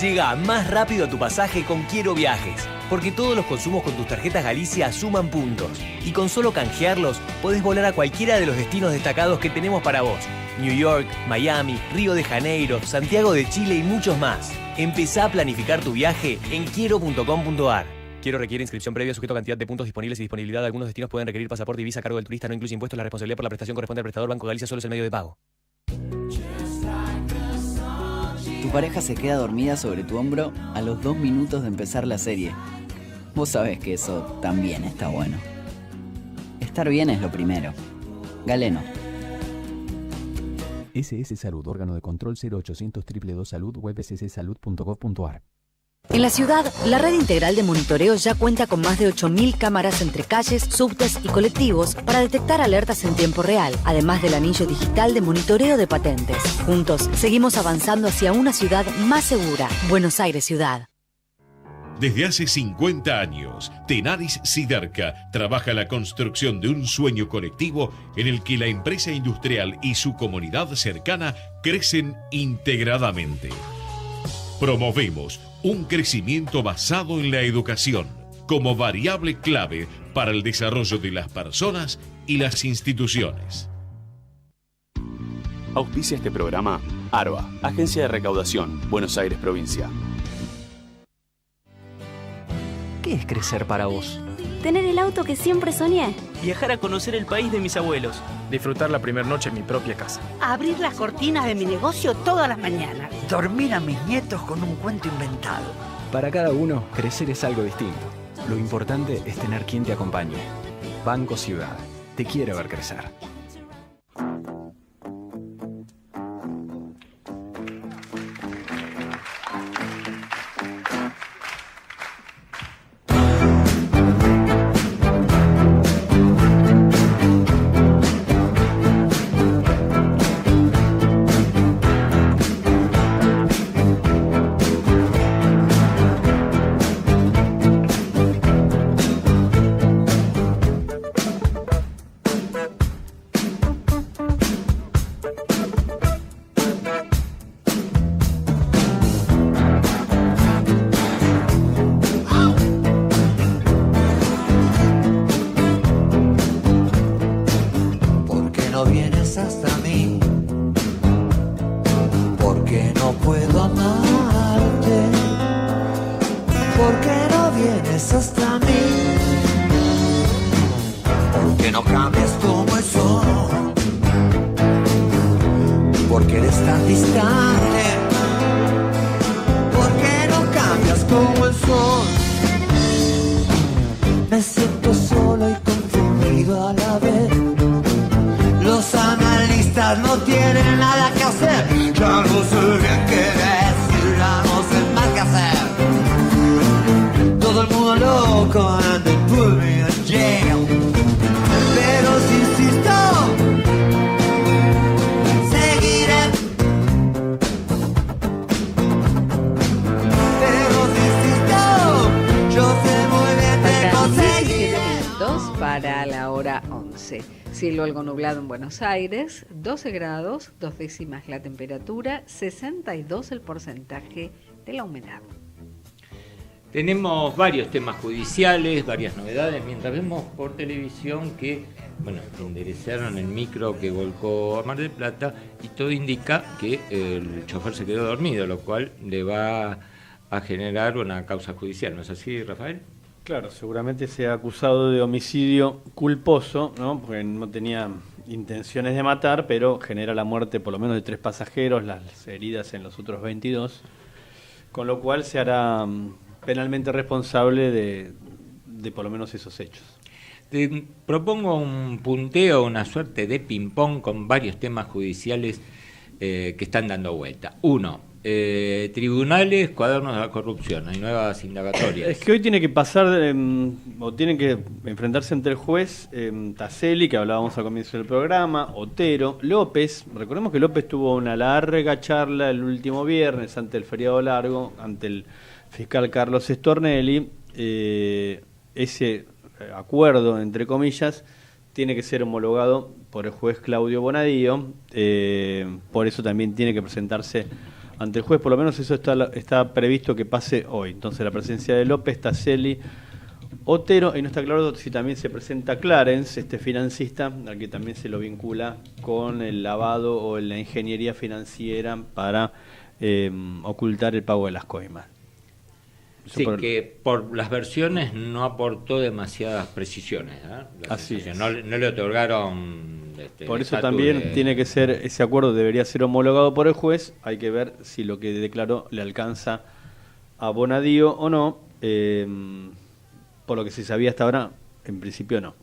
Speaker 26: Llega más rápido a tu pasaje con Quiero Viajes, porque todos los consumos con tus tarjetas Galicia suman puntos. Y con solo canjearlos, podés volar a cualquiera de los destinos destacados que tenemos para vos. New York, Miami, Río de Janeiro, Santiago de Chile y muchos más. Empezá a planificar tu viaje en quiero.com.ar. Quiero requiere inscripción previa, sujeto a cantidad de puntos disponibles y disponibilidad. Algunos destinos pueden requerir pasaporte y visa a cargo del turista. No incluye impuestos. La responsabilidad por la prestación corresponde al prestador. Banco Galicia solo es el medio de pago.
Speaker 27: Tu pareja se queda dormida sobre tu hombro a los 2 minutos de empezar la serie. Vos sabés que eso también está bueno. Estar bien es lo primero. Galeno.
Speaker 12: SS Salud, órgano de control 0800 222 Salud, web sssalud.gov.ar.
Speaker 13: En la ciudad, la red integral de monitoreo ya cuenta con más de 8.000 cámaras entre calles, subtes y colectivos para detectar alertas en tiempo real, además del anillo digital de monitoreo de patentes. Juntos, seguimos avanzando hacia una ciudad más segura. Buenos Aires Ciudad.
Speaker 1: Desde hace 50 años, Tenaris Siderca trabaja la construcción de un sueño colectivo en el que la empresa industrial y su comunidad cercana crecen integradamente. Promovemos un crecimiento basado en la educación como variable clave para el desarrollo de las personas y las instituciones.
Speaker 14: Auspicia este programa ARBA, Agencia de Recaudación, Buenos Aires Provincia.
Speaker 15: ¿Qué es crecer para vos?
Speaker 16: Tener el auto que siempre soñé.
Speaker 15: Viajar a conocer el país de mis abuelos.
Speaker 17: Disfrutar la primera noche en mi propia casa.
Speaker 18: Abrir las cortinas de mi negocio todas las mañanas.
Speaker 19: Dormir a mis nietos con un cuento inventado.
Speaker 12: Para cada uno, crecer es algo distinto. Lo importante es tener quien te acompañe. Banco Ciudad. Te quiere ver crecer.
Speaker 4: que no cambies como el sol, porque eres tan distante, porque no cambias como el sol. Me siento solo y confundido a la vez. Los analistas no tienen nada que hacer. Ya no sé bien qué decir, ya no sé más qué hacer. Todo el mundo loco and they put me in jail. Pero si insisto, seguiré. Pero si insisto, yo sé muy bien que conseguiré.
Speaker 9: Minutos para la hora 11. Cielo algo nublado en Buenos Aires, 12 grados, 2 décimas la temperatura, 62 el porcentaje de la humedad.
Speaker 2: Tenemos varios temas judiciales, varias novedades, mientras vemos por televisión que, bueno, enderezaron el micro que volcó a Mar del Plata y todo indica que el chofer se quedó dormido, lo cual le va a generar una causa judicial. ¿No es así, Rafael?
Speaker 6: Claro, seguramente sea acusado de homicidio culposo, ¿no? Porque no tenía intenciones de matar, pero genera la muerte por lo menos de 3 pasajeros, las heridas en los otros 22, con lo cual se hará penalmente responsable de por lo menos esos hechos.
Speaker 2: Te propongo un punteo, una suerte de ping-pong con varios temas judiciales que están dando vuelta. Uno, tribunales, cuadernos de la corrupción, hay nuevas indagatorias.
Speaker 6: Es que hoy tiene que pasar, o tienen que enfrentarse ante el juez Taselli, que hablábamos al comienzo del programa, Otero, López. Recordemos que López tuvo una larga charla el último viernes ante el feriado largo, ante el fiscal Carlos Stornelli. Ese acuerdo, entre comillas, tiene que ser homologado por el juez Claudio Bonadío, por eso también tiene que presentarse ante el juez, por lo menos eso está previsto que pase hoy. Entonces la presencia de López, Taselli, Otero, y no está claro si también se presenta Clarence, este financista, al que también se lo vincula con el lavado o la ingeniería financiera para ocultar el pago de las coimas.
Speaker 2: Sí, que por las versiones no aportó demasiadas precisiones, ¿eh?
Speaker 6: Así es.
Speaker 2: No le otorgaron...
Speaker 6: por eso también tiene que ser, ese acuerdo debería ser homologado por el juez. Hay que ver si lo que declaró le alcanza a Bonadío o no. Por lo que se sabía hasta ahora, en principio no.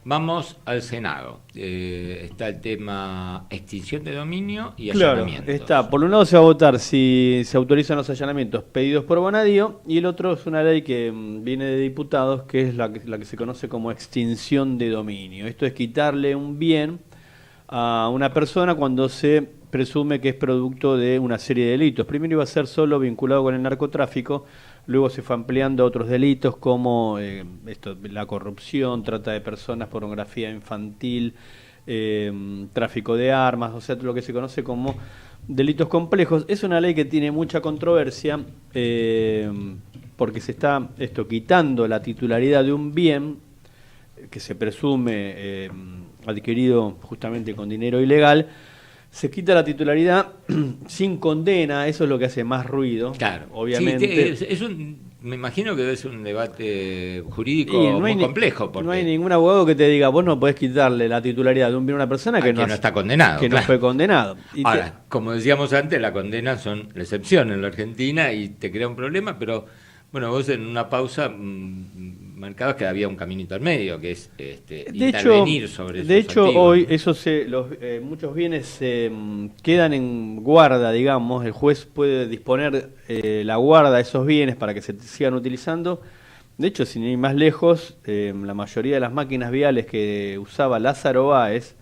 Speaker 2: Vamos al Senado. Está el tema extinción de dominio y
Speaker 6: claro,
Speaker 2: allanamientos.
Speaker 6: Está. Por un lado se va a votar si se autorizan los allanamientos pedidos por Bonadío, y el otro es una ley que viene de diputados, que es la que se conoce como extinción de dominio. Esto es quitarle un bien a una persona cuando se presume que es producto de una serie de delitos. Primero iba a ser solo vinculado con el narcotráfico, luego se fue ampliando a otros delitos como la corrupción, trata de personas, pornografía infantil, tráfico de armas, o sea, lo que se conoce como delitos complejos. Es una ley que tiene mucha controversia porque se está quitando la titularidad de un bien que se presume adquirido justamente con dinero ilegal. Se quita la titularidad sin condena, eso es lo que hace más ruido.
Speaker 2: Claro,
Speaker 6: obviamente.
Speaker 2: Sí, me imagino que es un debate jurídico muy complejo. Porque
Speaker 6: no hay ningún abogado que te diga, vos no podés quitarle la titularidad de un bien a una persona que no
Speaker 2: está condenado.
Speaker 6: Que no fue condenado.
Speaker 2: Ahora, como decíamos antes, la condena son la excepción en la Argentina y te crea un problema, pero bueno, vos en una pausa marcabas que había un caminito al medio, que es intervenir sobre esos activos.
Speaker 6: Hoy muchos bienes quedan en guarda, digamos. El juez puede disponer la guarda de esos bienes para que se sigan utilizando. De hecho, sin ir más lejos, la mayoría de las máquinas viales que usaba Lázaro Báez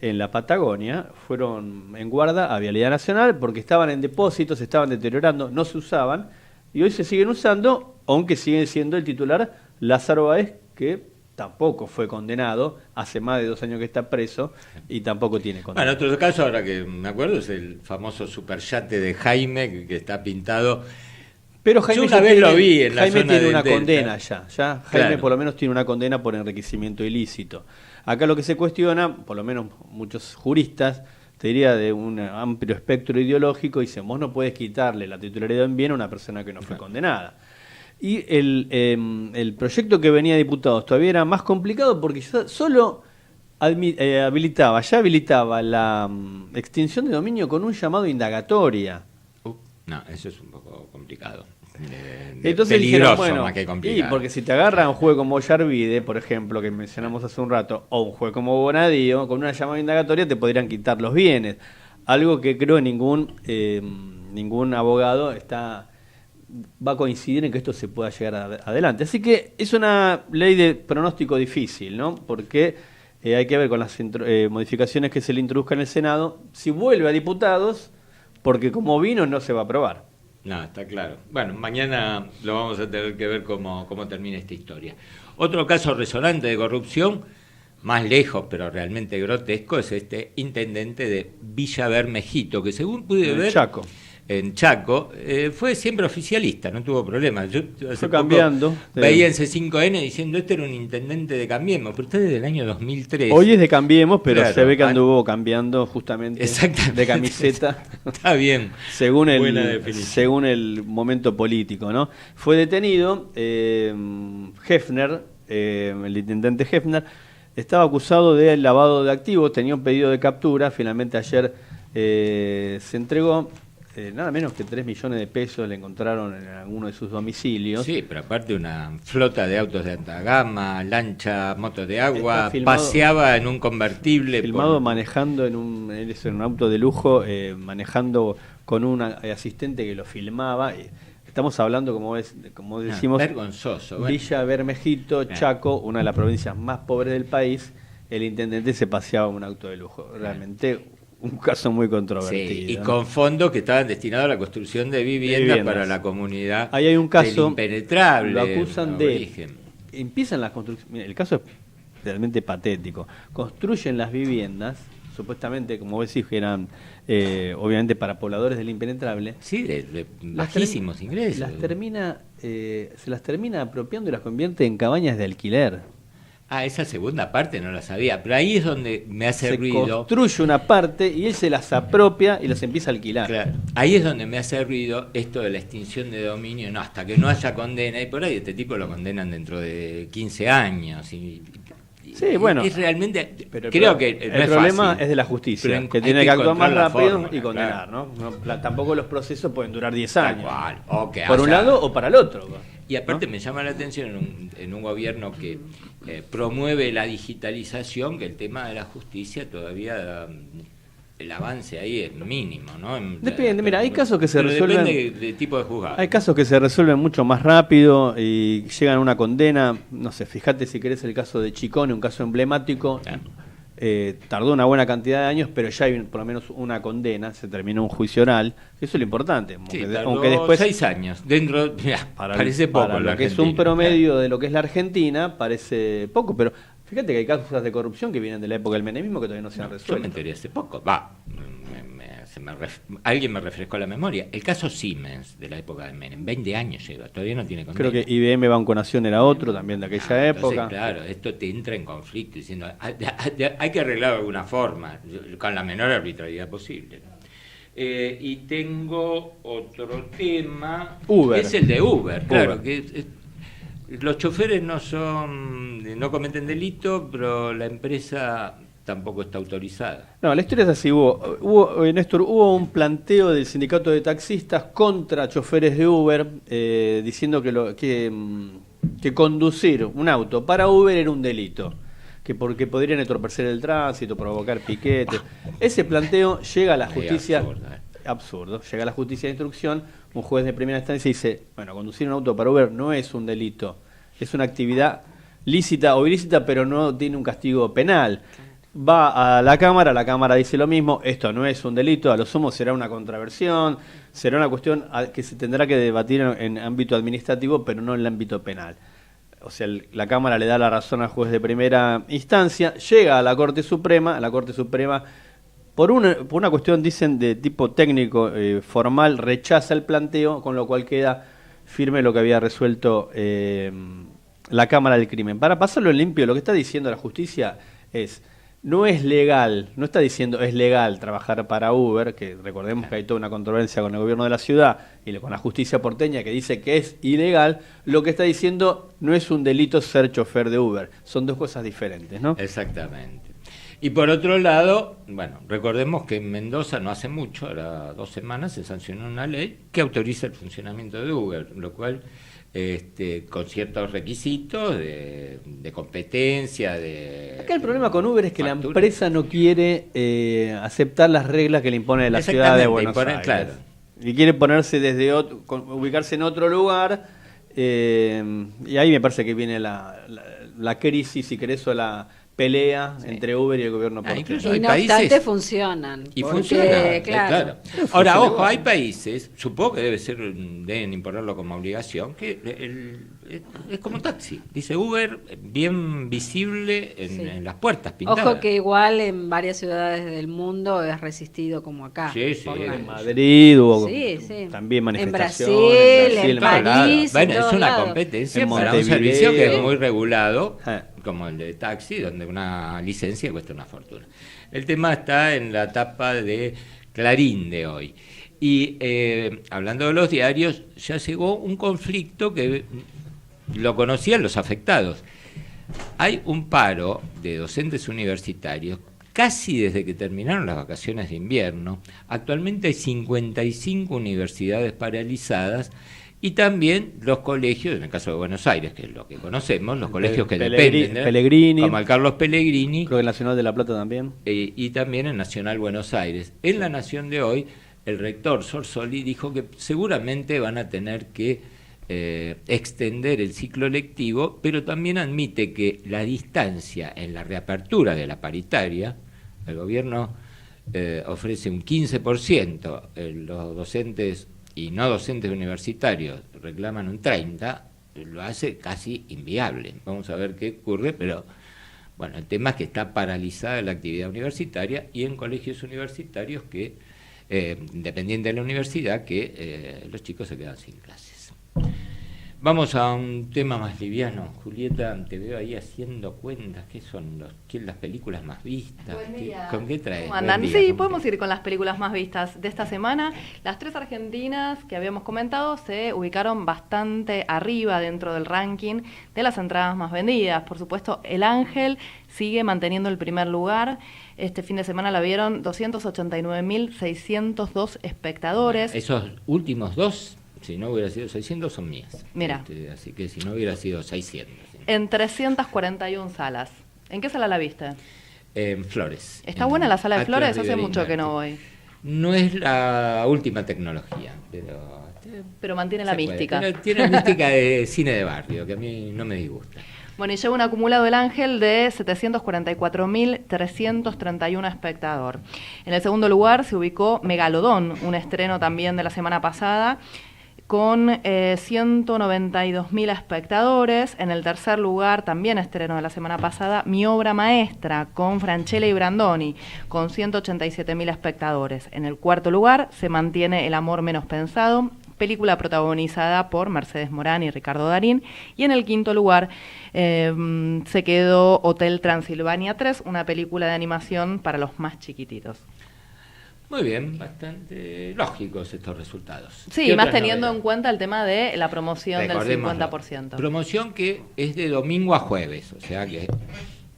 Speaker 6: en la Patagonia fueron en guarda a Vialidad Nacional porque estaban en depósitos, se estaban deteriorando, no se usaban, y hoy se siguen usando, aunque sigue siendo el titular Lázaro Báez, que tampoco fue condenado, hace más de 2 años que está preso y tampoco tiene condena.
Speaker 2: Bueno, otro caso, ahora que me acuerdo, es el famoso superyate de Jaime, que está pintado.
Speaker 6: Pero Jaime,
Speaker 2: yo una vez lo vi en la
Speaker 6: Jaime
Speaker 2: zona
Speaker 6: tiene una
Speaker 2: del
Speaker 6: condena
Speaker 2: Delta.
Speaker 6: ya Jaime por lo menos tiene una condena por enriquecimiento ilícito. Acá lo que se cuestiona, por lo menos muchos juristas, te diría de un amplio espectro ideológico, dicen, vos no puedes quitarle la titularidad de un bien a una persona que no fue condenada. Y el proyecto que venía de diputados todavía era más complicado porque solo habilitaba la extinción de dominio con un llamado indagatoria.
Speaker 2: No, eso es un poco complicado.
Speaker 6: Entonces
Speaker 2: peligroso,
Speaker 6: dijeron, bueno,
Speaker 2: más que complicado.
Speaker 6: sí, porque si te agarra un juego como Yarvide, por ejemplo, que mencionamos hace un rato, o un juego como Bonadío, con una llamada indagatoria te podrían quitar los bienes. Algo que creo ningún abogado va a coincidir en que esto se pueda llegar adelante. Así que es una ley de pronóstico difícil, ¿no? Porque hay que ver con las modificaciones que se le introduzcan en el Senado, si vuelve a diputados, porque como vino no se va a aprobar.
Speaker 2: No, está claro. Bueno, mañana lo vamos a tener que ver cómo termina esta historia. Otro caso resonante de corrupción, más lejos, pero realmente grotesco, es este intendente de Villa Bermejito, que según pude ver en Chaco, fue siempre oficialista, no tuvo problemas. Yo hace poco veía en C5N diciendo este era un intendente de Cambiemos, pero usted es del año 2003.
Speaker 6: Hoy es de Cambiemos, pero
Speaker 2: claro,
Speaker 6: se ve que anduvo cambiando justamente de camiseta.
Speaker 2: Está bien.
Speaker 6: según el momento político, ¿no? Fue detenido Hefner, el intendente Hefner, estaba acusado de lavado de activos, tenía un pedido de captura, finalmente ayer se entregó. Nada menos que 3 millones de pesos le encontraron en alguno de sus domicilios.
Speaker 2: Sí, pero aparte una flota de autos de alta gama, lancha, motos de agua, paseaba en un convertible.
Speaker 6: Filmado manejando en un auto de lujo, manejando con un asistente que lo filmaba. Estamos hablando, como decimos,
Speaker 2: vergonzoso.
Speaker 6: Villa Bermejito, Chaco, una de las provincias más pobres del país. El intendente se paseaba en un auto de lujo. Realmente un caso muy controvertido.
Speaker 2: Sí, y con fondos que estaban destinados a la construcción de viviendas para la comunidad.
Speaker 6: Ahí hay un caso
Speaker 2: del impenetrable.
Speaker 6: Lo acusan empiezan las construcciones. El caso es realmente patético. Construyen las viviendas, supuestamente, como vos decís, que eran obviamente para pobladores del impenetrable.
Speaker 2: Sí, de bajísimos ingresos.
Speaker 6: Se las termina apropiando y las convierte en cabañas de alquiler.
Speaker 2: Esa segunda parte no la sabía, pero ahí es donde me hace ruido.
Speaker 6: Se construye una parte y él se las apropia y las empieza a alquilar.
Speaker 2: Claro. Ahí es donde me hace ruido esto de la extinción de dominio, no, hasta que no haya condena, y por ahí este tipo lo condenan dentro de 15 años. Sí,
Speaker 6: bueno.
Speaker 2: Es realmente,
Speaker 6: pero
Speaker 2: creo que
Speaker 6: el problema es de la justicia, que tiene que actuar más rápido y condenar,
Speaker 2: claro.
Speaker 6: ¿no? Tampoco los procesos pueden durar 10 años.
Speaker 2: Por
Speaker 6: un lado o para el otro.
Speaker 2: Y aparte me llama la atención en un gobierno que promueve la digitalización, que el tema de la justicia todavía el avance ahí es mínimo, ¿no?
Speaker 6: Depende, mira, hay casos que se resuelven.
Speaker 2: Depende de tipo de juzgado.
Speaker 6: Hay casos que se resuelven mucho más rápido y llegan a una condena. No sé, fíjate si querés el caso de Chicone, un caso emblemático. Tardó una buena cantidad de años, pero ya hay por lo menos una condena, se terminó un juicio oral. Eso es lo importante.
Speaker 2: Aunque después 6 años. Parece poco.
Speaker 6: Para lo que es un promedio de lo que es la Argentina, parece poco, pero fíjate que hay casos de corrupción que vienen de la época del menemismo que todavía no se han resuelto.
Speaker 2: Yo me enteré hace poco. Alguien me refrescó la memoria. El caso Siemens de la época del Menem, 20 años lleva, todavía no tiene condena.
Speaker 6: Creo que IBM Banco Nación era otro también de aquella época.
Speaker 2: Entonces, claro, esto te entra en conflicto diciendo hay que arreglarlo de alguna forma, con la menor arbitrariedad posible. Y tengo otro tema,
Speaker 6: Uber.
Speaker 2: es el de Uber, claro, que los choferes no cometen delito, pero la empresa tampoco está autorizada.
Speaker 6: No, la historia es así. Néstor, hubo un planteo del sindicato de taxistas contra choferes de Uber, diciendo que conducir un auto para Uber era un delito, porque podrían entorpecer el tránsito, provocar piquetes. Ese planteo llega a la justicia. Absurdo. Llega a la justicia de instrucción, un juez de primera instancia dice, bueno, conducir un auto para Uber no es un delito, es una actividad lícita o ilícita, pero no tiene un castigo penal. Va a la Cámara dice lo mismo, esto no es un delito, a lo sumo será una contraversión, será una cuestión que se tendrá que debatir en ámbito administrativo, pero no en el ámbito penal. O sea, la Cámara le da la razón al juez de primera instancia, llega a la Corte Suprema, por una cuestión, dicen, de tipo técnico, formal, rechaza el planteo, con lo cual queda firme lo que había resuelto la Cámara del Crimen. Para pasarlo en limpio, lo que está diciendo la justicia es, no es legal, no está diciendo es legal trabajar para Uber, que recordemos que hay toda una controversia con el gobierno de la ciudad y con la justicia porteña que dice que es ilegal. Lo que está diciendo no es un delito ser chofer de Uber, son dos cosas diferentes, ¿no?
Speaker 2: Exactamente. Y por otro lado, bueno, recordemos que en Mendoza no hace mucho, ahora 2 semanas, se sancionó una ley que autoriza el funcionamiento de Uber, lo cual con ciertos requisitos de competencia, de...
Speaker 6: Acá el problema con Uber es que factura. La empresa no quiere aceptar las reglas que le impone la ciudad de Buenos Aires. Claro. Y quiere ponerse ubicarse en otro lugar, y ahí me parece que viene la crisis, si querés, o la pelea entre Uber y el gobierno porteño.
Speaker 9: Y no obstante funcionan.
Speaker 2: Y funciona, claro. Ahora, ojo, hay países, supongo que deben imponerlo como obligación, que es como un taxi. Dice Uber, bien visible en las puertas pintadas.
Speaker 9: Ojo que igual en varias ciudades del mundo es resistido como acá.
Speaker 2: Sí.
Speaker 6: En Madrid hubo también manifestaciones.
Speaker 9: En París.
Speaker 2: Bueno, es una competencia para un servicio que es muy regulado, como el de taxi, donde una licencia cuesta una fortuna. El tema está en la tapa de Clarín de hoy. Y hablando de los diarios, ya llegó un conflicto que lo conocían los afectados. Hay un paro de docentes universitarios casi desde que terminaron las vacaciones de invierno. Actualmente hay 55 universidades paralizadas. Y también los colegios, en el caso de Buenos Aires, que es lo que conocemos, los colegios que dependen,
Speaker 6: Pellegrini,
Speaker 2: como el Carlos Pellegrini.
Speaker 6: Creo que el Nacional de La Plata también.
Speaker 2: Y también el Nacional Buenos Aires. En La Nación de hoy, el rector Sorsoli dijo que seguramente van a tener que extender el ciclo lectivo, pero también admite que la distancia en la reapertura de la paritaria, el gobierno ofrece un 15%, los docentes y no docentes universitarios reclaman un 30%, lo hace casi inviable. Vamos a ver qué ocurre, pero bueno, el tema es que está paralizada la actividad universitaria y en colegios universitarios que, dependiente de la universidad, que los chicos se quedan sin clases. Vamos a un tema más liviano. Julieta, te veo ahí haciendo cuentas. ¿Qué son las películas más vistas? ¿Con qué traes?
Speaker 3: Sí, podemos ir con las películas más vistas de esta semana. Las 3 argentinas que habíamos comentado se ubicaron bastante arriba dentro del ranking de las entradas más vendidas. Por supuesto, El Ángel sigue manteniendo el primer lugar. Este fin de semana la vieron 289.602 espectadores.
Speaker 2: Esos últimos dos, si no hubiera sido 600, son mías.
Speaker 3: Mira.
Speaker 2: Así que si no hubiera sido 600. ¿Sí?
Speaker 3: En 341 salas. ¿En qué sala la viste?
Speaker 2: En Flores.
Speaker 3: ¿Está buena la sala de Flores? Hace mucho que no voy.
Speaker 2: No es la última tecnología,
Speaker 3: pero mantiene la mística.
Speaker 2: Pero tiene mística de cine de barrio, que a mí no me disgusta.
Speaker 3: Bueno, y lleva un acumulado El Ángel de 744.331 espectador. En el segundo lugar se ubicó Megalodón, un estreno también de la semana pasada, con 192.000 espectadores. En el tercer lugar, también estreno de la semana pasada, Mi obra maestra, con Franchella y Brandoni, con 187.000 espectadores. En el cuarto lugar se mantiene El amor menos pensado, película protagonizada por Mercedes Morán y Ricardo Darín. Y en el quinto lugar se quedó Hotel Transilvania 3, una película de animación para los más chiquititos.
Speaker 2: Muy bien, bastante lógicos estos resultados.
Speaker 3: Sí, más teniendo en cuenta el tema de la promoción del 50%.
Speaker 2: Promoción que es de domingo a jueves, o sea que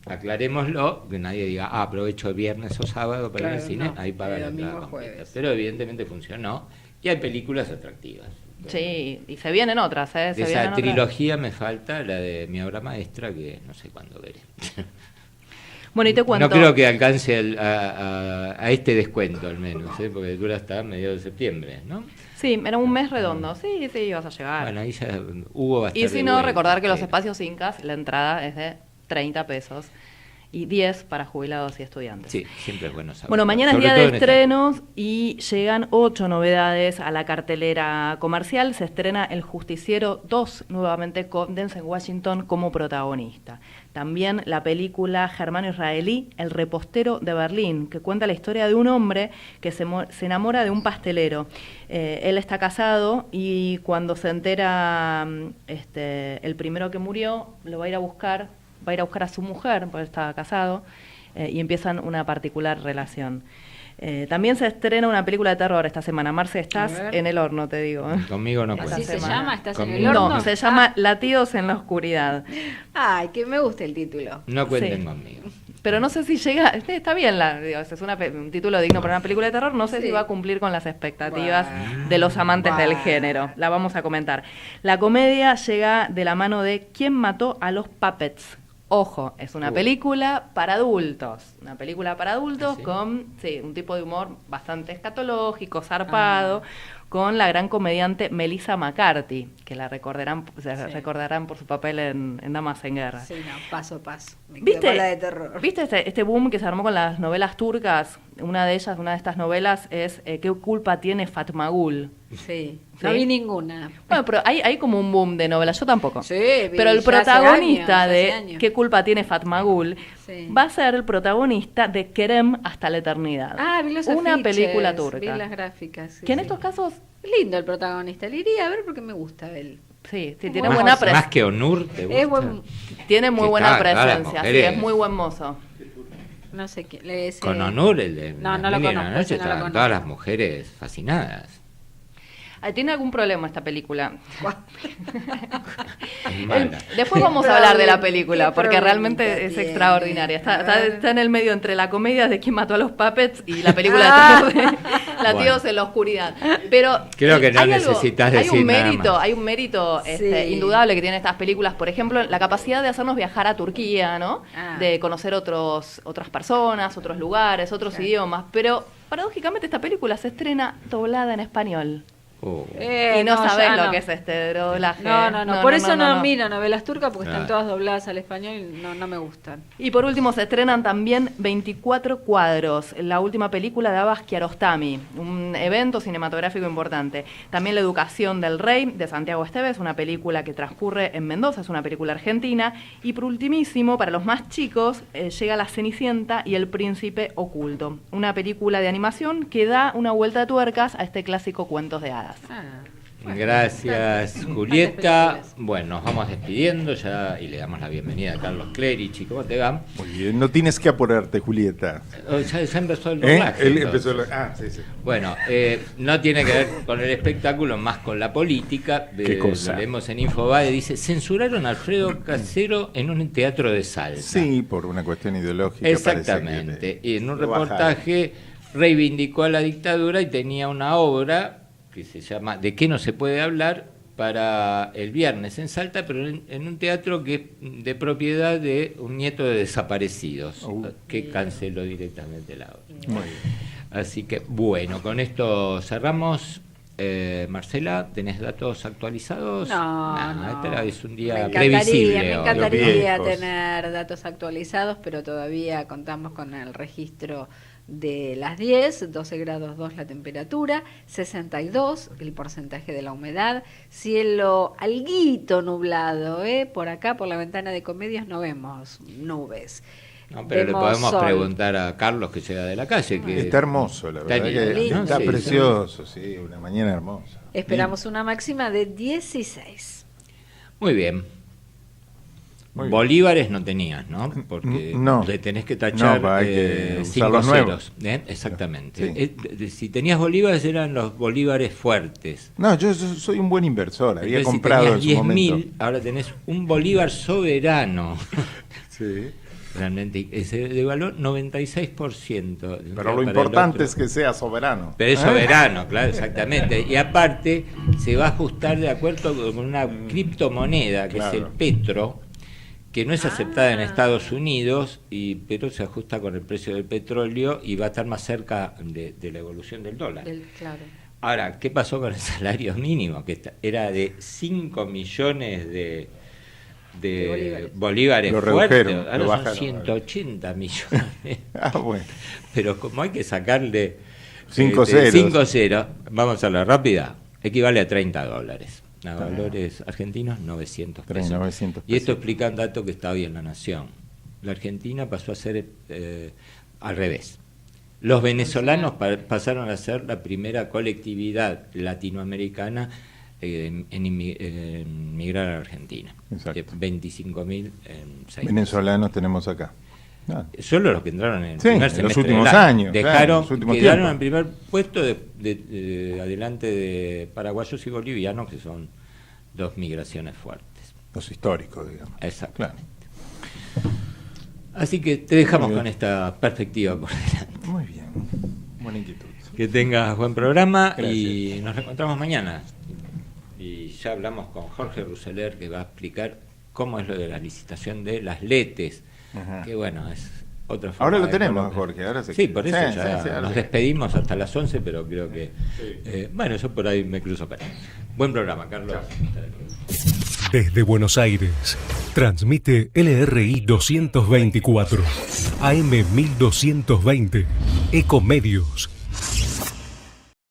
Speaker 2: aclarémoslo, que nadie diga, aprovecho el viernes o sábado para ir al cine, ahí paga la entrada. Pero evidentemente funcionó y hay películas atractivas.
Speaker 3: Sí, y se vienen otras, ¿eh?
Speaker 2: De esa trilogía me falta la de Mi obra maestra, que no sé cuándo veré.
Speaker 3: Bueno, y te cuento.
Speaker 2: No creo que alcance a este descuento al menos, porque dura hasta mediados de septiembre, ¿no?
Speaker 3: Sí, era un mes redondo. Sí, vas a llegar.
Speaker 2: Bueno, ahí ya Hugo va a estar.
Speaker 3: Y si no, recordar que los espacios Incas, la entrada es de 30 pesos y 10 para jubilados y estudiantes.
Speaker 2: Sí, siempre es bueno saber.
Speaker 3: Bueno, mañana es día de estrenos y llegan 8 novedades a la cartelera comercial. Se estrena El Justiciero 2, nuevamente con Denzel Washington como protagonista. También la película germano-israelí El repostero de Berlín, que cuenta la historia de un hombre que se enamora de un pastelero. Él está casado y cuando se entera el primero que murió, lo va a ir a buscar a su mujer, porque estaba casado, y empiezan una particular relación. También se estrena una película de terror esta semana. Marce, estás en el horno, te digo.
Speaker 2: Conmigo no
Speaker 9: ¿Así
Speaker 2: cuenta.
Speaker 9: se llama? ¿Estás en
Speaker 2: Conmigo
Speaker 9: el horno?
Speaker 3: No, se llama Latidos en la oscuridad.
Speaker 9: Ay, que me gusta el título.
Speaker 2: No cuenten
Speaker 3: Sí.
Speaker 2: conmigo.
Speaker 3: Pero no sé si llega, está bien, digo, es un título digno para una película de terror, no sé si va a cumplir con las expectativas de los amantes del género. La vamos a comentar. La comedia llega de la mano de ¿Quién mató a los Puppets? Ojo, es una película para adultos. Una película para adultos con un tipo de humor bastante escatológico, zarpado, con la gran comediante Melissa McCarthy, que la recordarán por su papel en Damas en Guerra.
Speaker 9: Sí, no, paso. Me
Speaker 3: ¿Viste,
Speaker 9: quedo con la de terror.
Speaker 3: ¿Viste este boom que se armó con las novelas turcas? Una de estas novelas es ¿Qué culpa tiene Fatmagul?
Speaker 9: Sí, no vi ninguna.
Speaker 3: Bueno, pero hay como un boom de novelas, yo tampoco.
Speaker 9: Sí,
Speaker 3: pero el
Speaker 9: ya
Speaker 3: protagonista
Speaker 9: hace años.
Speaker 3: ¿Qué culpa tiene Fatmagul? Va a ser el protagonista de Kerem hasta la eternidad.
Speaker 9: Ah, vi los
Speaker 3: una
Speaker 9: afiches,
Speaker 3: película turca.
Speaker 9: Vi las gráficas. Sí,
Speaker 3: que en estos casos...
Speaker 9: Lindo el protagonista, le iría a ver porque me gusta él.
Speaker 3: Sí,
Speaker 9: Es
Speaker 3: tiene
Speaker 9: buen
Speaker 3: buena
Speaker 9: mozo.
Speaker 3: presencia.
Speaker 2: Más que Onur, ¿te gusta?
Speaker 9: Es buen,
Speaker 3: Tiene muy
Speaker 2: Sí,
Speaker 3: buena
Speaker 2: claro, las
Speaker 3: presencia, sí,
Speaker 2: mujeres.
Speaker 3: es muy buen mozo.
Speaker 9: no sé quién. Ese...
Speaker 2: Con Onur, el de
Speaker 9: No,
Speaker 2: La
Speaker 9: no lo
Speaker 2: Mil y una
Speaker 9: conozco,
Speaker 2: Noche,
Speaker 9: ese no lo
Speaker 2: estaban
Speaker 9: conozco.
Speaker 2: todas las mujeres fascinadas.
Speaker 3: Tiene algún problema esta película.
Speaker 2: Es mala.
Speaker 3: Después vamos a hablar de la película,
Speaker 9: ¿Qué
Speaker 3: porque
Speaker 9: problemita
Speaker 3: realmente es
Speaker 9: tiene?
Speaker 3: extraordinaria. Está en el medio entre la comedia de Quién mató a los Puppets y la película de terror de Latidos en la oscuridad. Pero
Speaker 2: Creo que no
Speaker 3: hay
Speaker 2: necesitas decir nada más.
Speaker 3: hay un mérito
Speaker 9: Sí.
Speaker 3: indudable que tienen estas películas. Por ejemplo, la capacidad de hacernos viajar a Turquía, ¿no?
Speaker 9: Ah.
Speaker 3: De conocer otras personas, otros lugares, otros idiomas. Pero paradójicamente esta película se estrena doblada en español. Y no sabés
Speaker 9: ya
Speaker 3: lo
Speaker 9: no.
Speaker 3: que es este doblaje.
Speaker 9: No. Por eso no miro novelas turcas porque
Speaker 2: Claro.
Speaker 9: están todas dobladas al español y no me gustan.
Speaker 3: Y por último se estrenan también 24 cuadros, la última película de Abbas Kiarostami, un evento cinematográfico importante. También La educación del rey, de Santiago Esteves, una película que transcurre en Mendoza, es una película argentina. Y por ultimísimo, para los más chicos, llega La Cenicienta y El príncipe oculto, una película de animación que da una vuelta de tuercas a este clásico cuentos de hadas.
Speaker 2: Gracias, Julieta. Bueno, nos vamos despidiendo ya y le damos la bienvenida a Carlos Clerici. ¿Cómo te va?
Speaker 7: Muy bien, no tienes que apurarte, Julieta.
Speaker 2: Ya empezó el doblaje.
Speaker 7: Él
Speaker 2: entonces.
Speaker 7: empezó sí.
Speaker 2: Bueno, no tiene que ver con el espectáculo, más con la política.
Speaker 7: ¿Qué cosa?
Speaker 2: Lo leemos en Infobae, dice, censuraron a Alfredo Casero en un teatro de Salta.
Speaker 7: Sí, por una cuestión ideológica.
Speaker 2: Exactamente. Y en un
Speaker 7: lo bajaron.
Speaker 2: reportaje reivindicó a la dictadura y tenía una obra que se llama ¿De qué no se puede hablar? Para el viernes en Salta, pero en un teatro que es de propiedad de un nieto de desaparecidos, que canceló directamente la obra.
Speaker 7: Muy bien.
Speaker 2: Así que, bueno, con esto cerramos. Marcela, ¿tenés datos actualizados?
Speaker 9: No.
Speaker 2: Este es un día
Speaker 9: Me
Speaker 2: previsible.
Speaker 9: me
Speaker 2: hoy.
Speaker 9: encantaría tener datos actualizados, pero todavía contamos con el registro de las 10, 12 grados 2 la temperatura, 62 el porcentaje de la humedad, cielo alguito nublado, por acá por la ventana de Comedios no vemos nubes.
Speaker 2: No, pero
Speaker 9: Vemos
Speaker 2: le podemos
Speaker 9: sol.
Speaker 2: preguntar a Carlos que llega de la calle. Que
Speaker 7: Está hermoso, la verdad.
Speaker 2: lindo,
Speaker 7: Está
Speaker 2: sí,
Speaker 7: precioso, sí, una mañana hermosa.
Speaker 9: Esperamos una máxima de 16.
Speaker 2: Muy bien.
Speaker 7: Muy bien.
Speaker 2: Bolívares no tenías, ¿no? Porque
Speaker 7: No.
Speaker 2: le tenés que tachar
Speaker 7: No, hay que usar
Speaker 2: 5
Speaker 7: los
Speaker 2: ceros.
Speaker 7: nuevos.
Speaker 2: Exactamente. Si tenías bolívares eran los bolívares fuertes.
Speaker 7: No, yo soy un buen inversor. Había
Speaker 2: Entonces,
Speaker 7: comprado en
Speaker 2: si
Speaker 7: su
Speaker 2: tenías
Speaker 7: momento.
Speaker 2: 10.000, ahora tenés un bolívar soberano.
Speaker 7: Sí.
Speaker 2: Realmente se devaluó 96%.
Speaker 7: Pero lo importante es que sea soberano.
Speaker 2: Pero es soberano, claro, exactamente. Y aparte se va a ajustar de acuerdo con una criptomoneda, que es el Petro, que no es aceptada en Estados Unidos, pero se ajusta con el precio del petróleo y va a estar más cerca de la evolución del dólar.
Speaker 9: Claro.
Speaker 2: Ahora, ¿qué pasó con el salario mínimo? Que era de 5 millones de bolívares
Speaker 7: Lo
Speaker 2: fuertes,
Speaker 7: redujeron,
Speaker 2: ahora
Speaker 7: lo
Speaker 2: son
Speaker 7: bajaron.
Speaker 2: 180 millones.
Speaker 7: Bueno.
Speaker 2: Pero como hay que sacarle
Speaker 7: 5 ceros.
Speaker 2: 5 ceros, vamos a la rápida, equivale a $30. A valores argentinos, 900 pesos.
Speaker 7: 900
Speaker 2: Y esto explica un dato que está hoy en La Nación. La Argentina pasó a ser al revés. Los venezolanos pasaron a ser la primera colectividad latinoamericana en migrar a la Argentina. 25.000 en 6
Speaker 7: Venezolanos tenemos acá.
Speaker 2: Solo los que entraron en el
Speaker 7: Sí,
Speaker 2: primer
Speaker 7: en los
Speaker 2: semestre
Speaker 7: últimos
Speaker 2: del año.
Speaker 7: años, claro,
Speaker 2: Dejaron,
Speaker 7: los últimos
Speaker 2: quedaron
Speaker 7: tiempos.
Speaker 2: en primer puesto de adelante de paraguayos y bolivianos, que son dos migraciones fuertes.
Speaker 7: Los históricos, digamos.
Speaker 2: Exacto.
Speaker 7: Claro.
Speaker 2: Así que te dejamos
Speaker 7: Muy bien.
Speaker 2: con esta perspectiva por delante.
Speaker 7: Muy bien. Buena inquietud.
Speaker 2: Que tengas buen programa.
Speaker 7: Gracias.
Speaker 2: Y nos reencontramos mañana. Y ya hablamos con Jorge Ruseler, que va a explicar cómo es lo de la licitación de las letes.
Speaker 7: Ajá.
Speaker 2: Que bueno, es otra forma.
Speaker 7: Ahora lo
Speaker 2: de
Speaker 7: tenemos,
Speaker 2: colocar.
Speaker 7: Jorge. Ahora
Speaker 2: Sí, por eso
Speaker 7: sí,
Speaker 2: ya
Speaker 7: sí, ahora
Speaker 2: nos
Speaker 7: sí.
Speaker 2: despedimos hasta las 11, pero creo que... bueno, yo por ahí me cruzo para. Buen programa, Carlos.
Speaker 5: Desde Buenos Aires, transmite LRI 224, AM 1220, Ecomedios.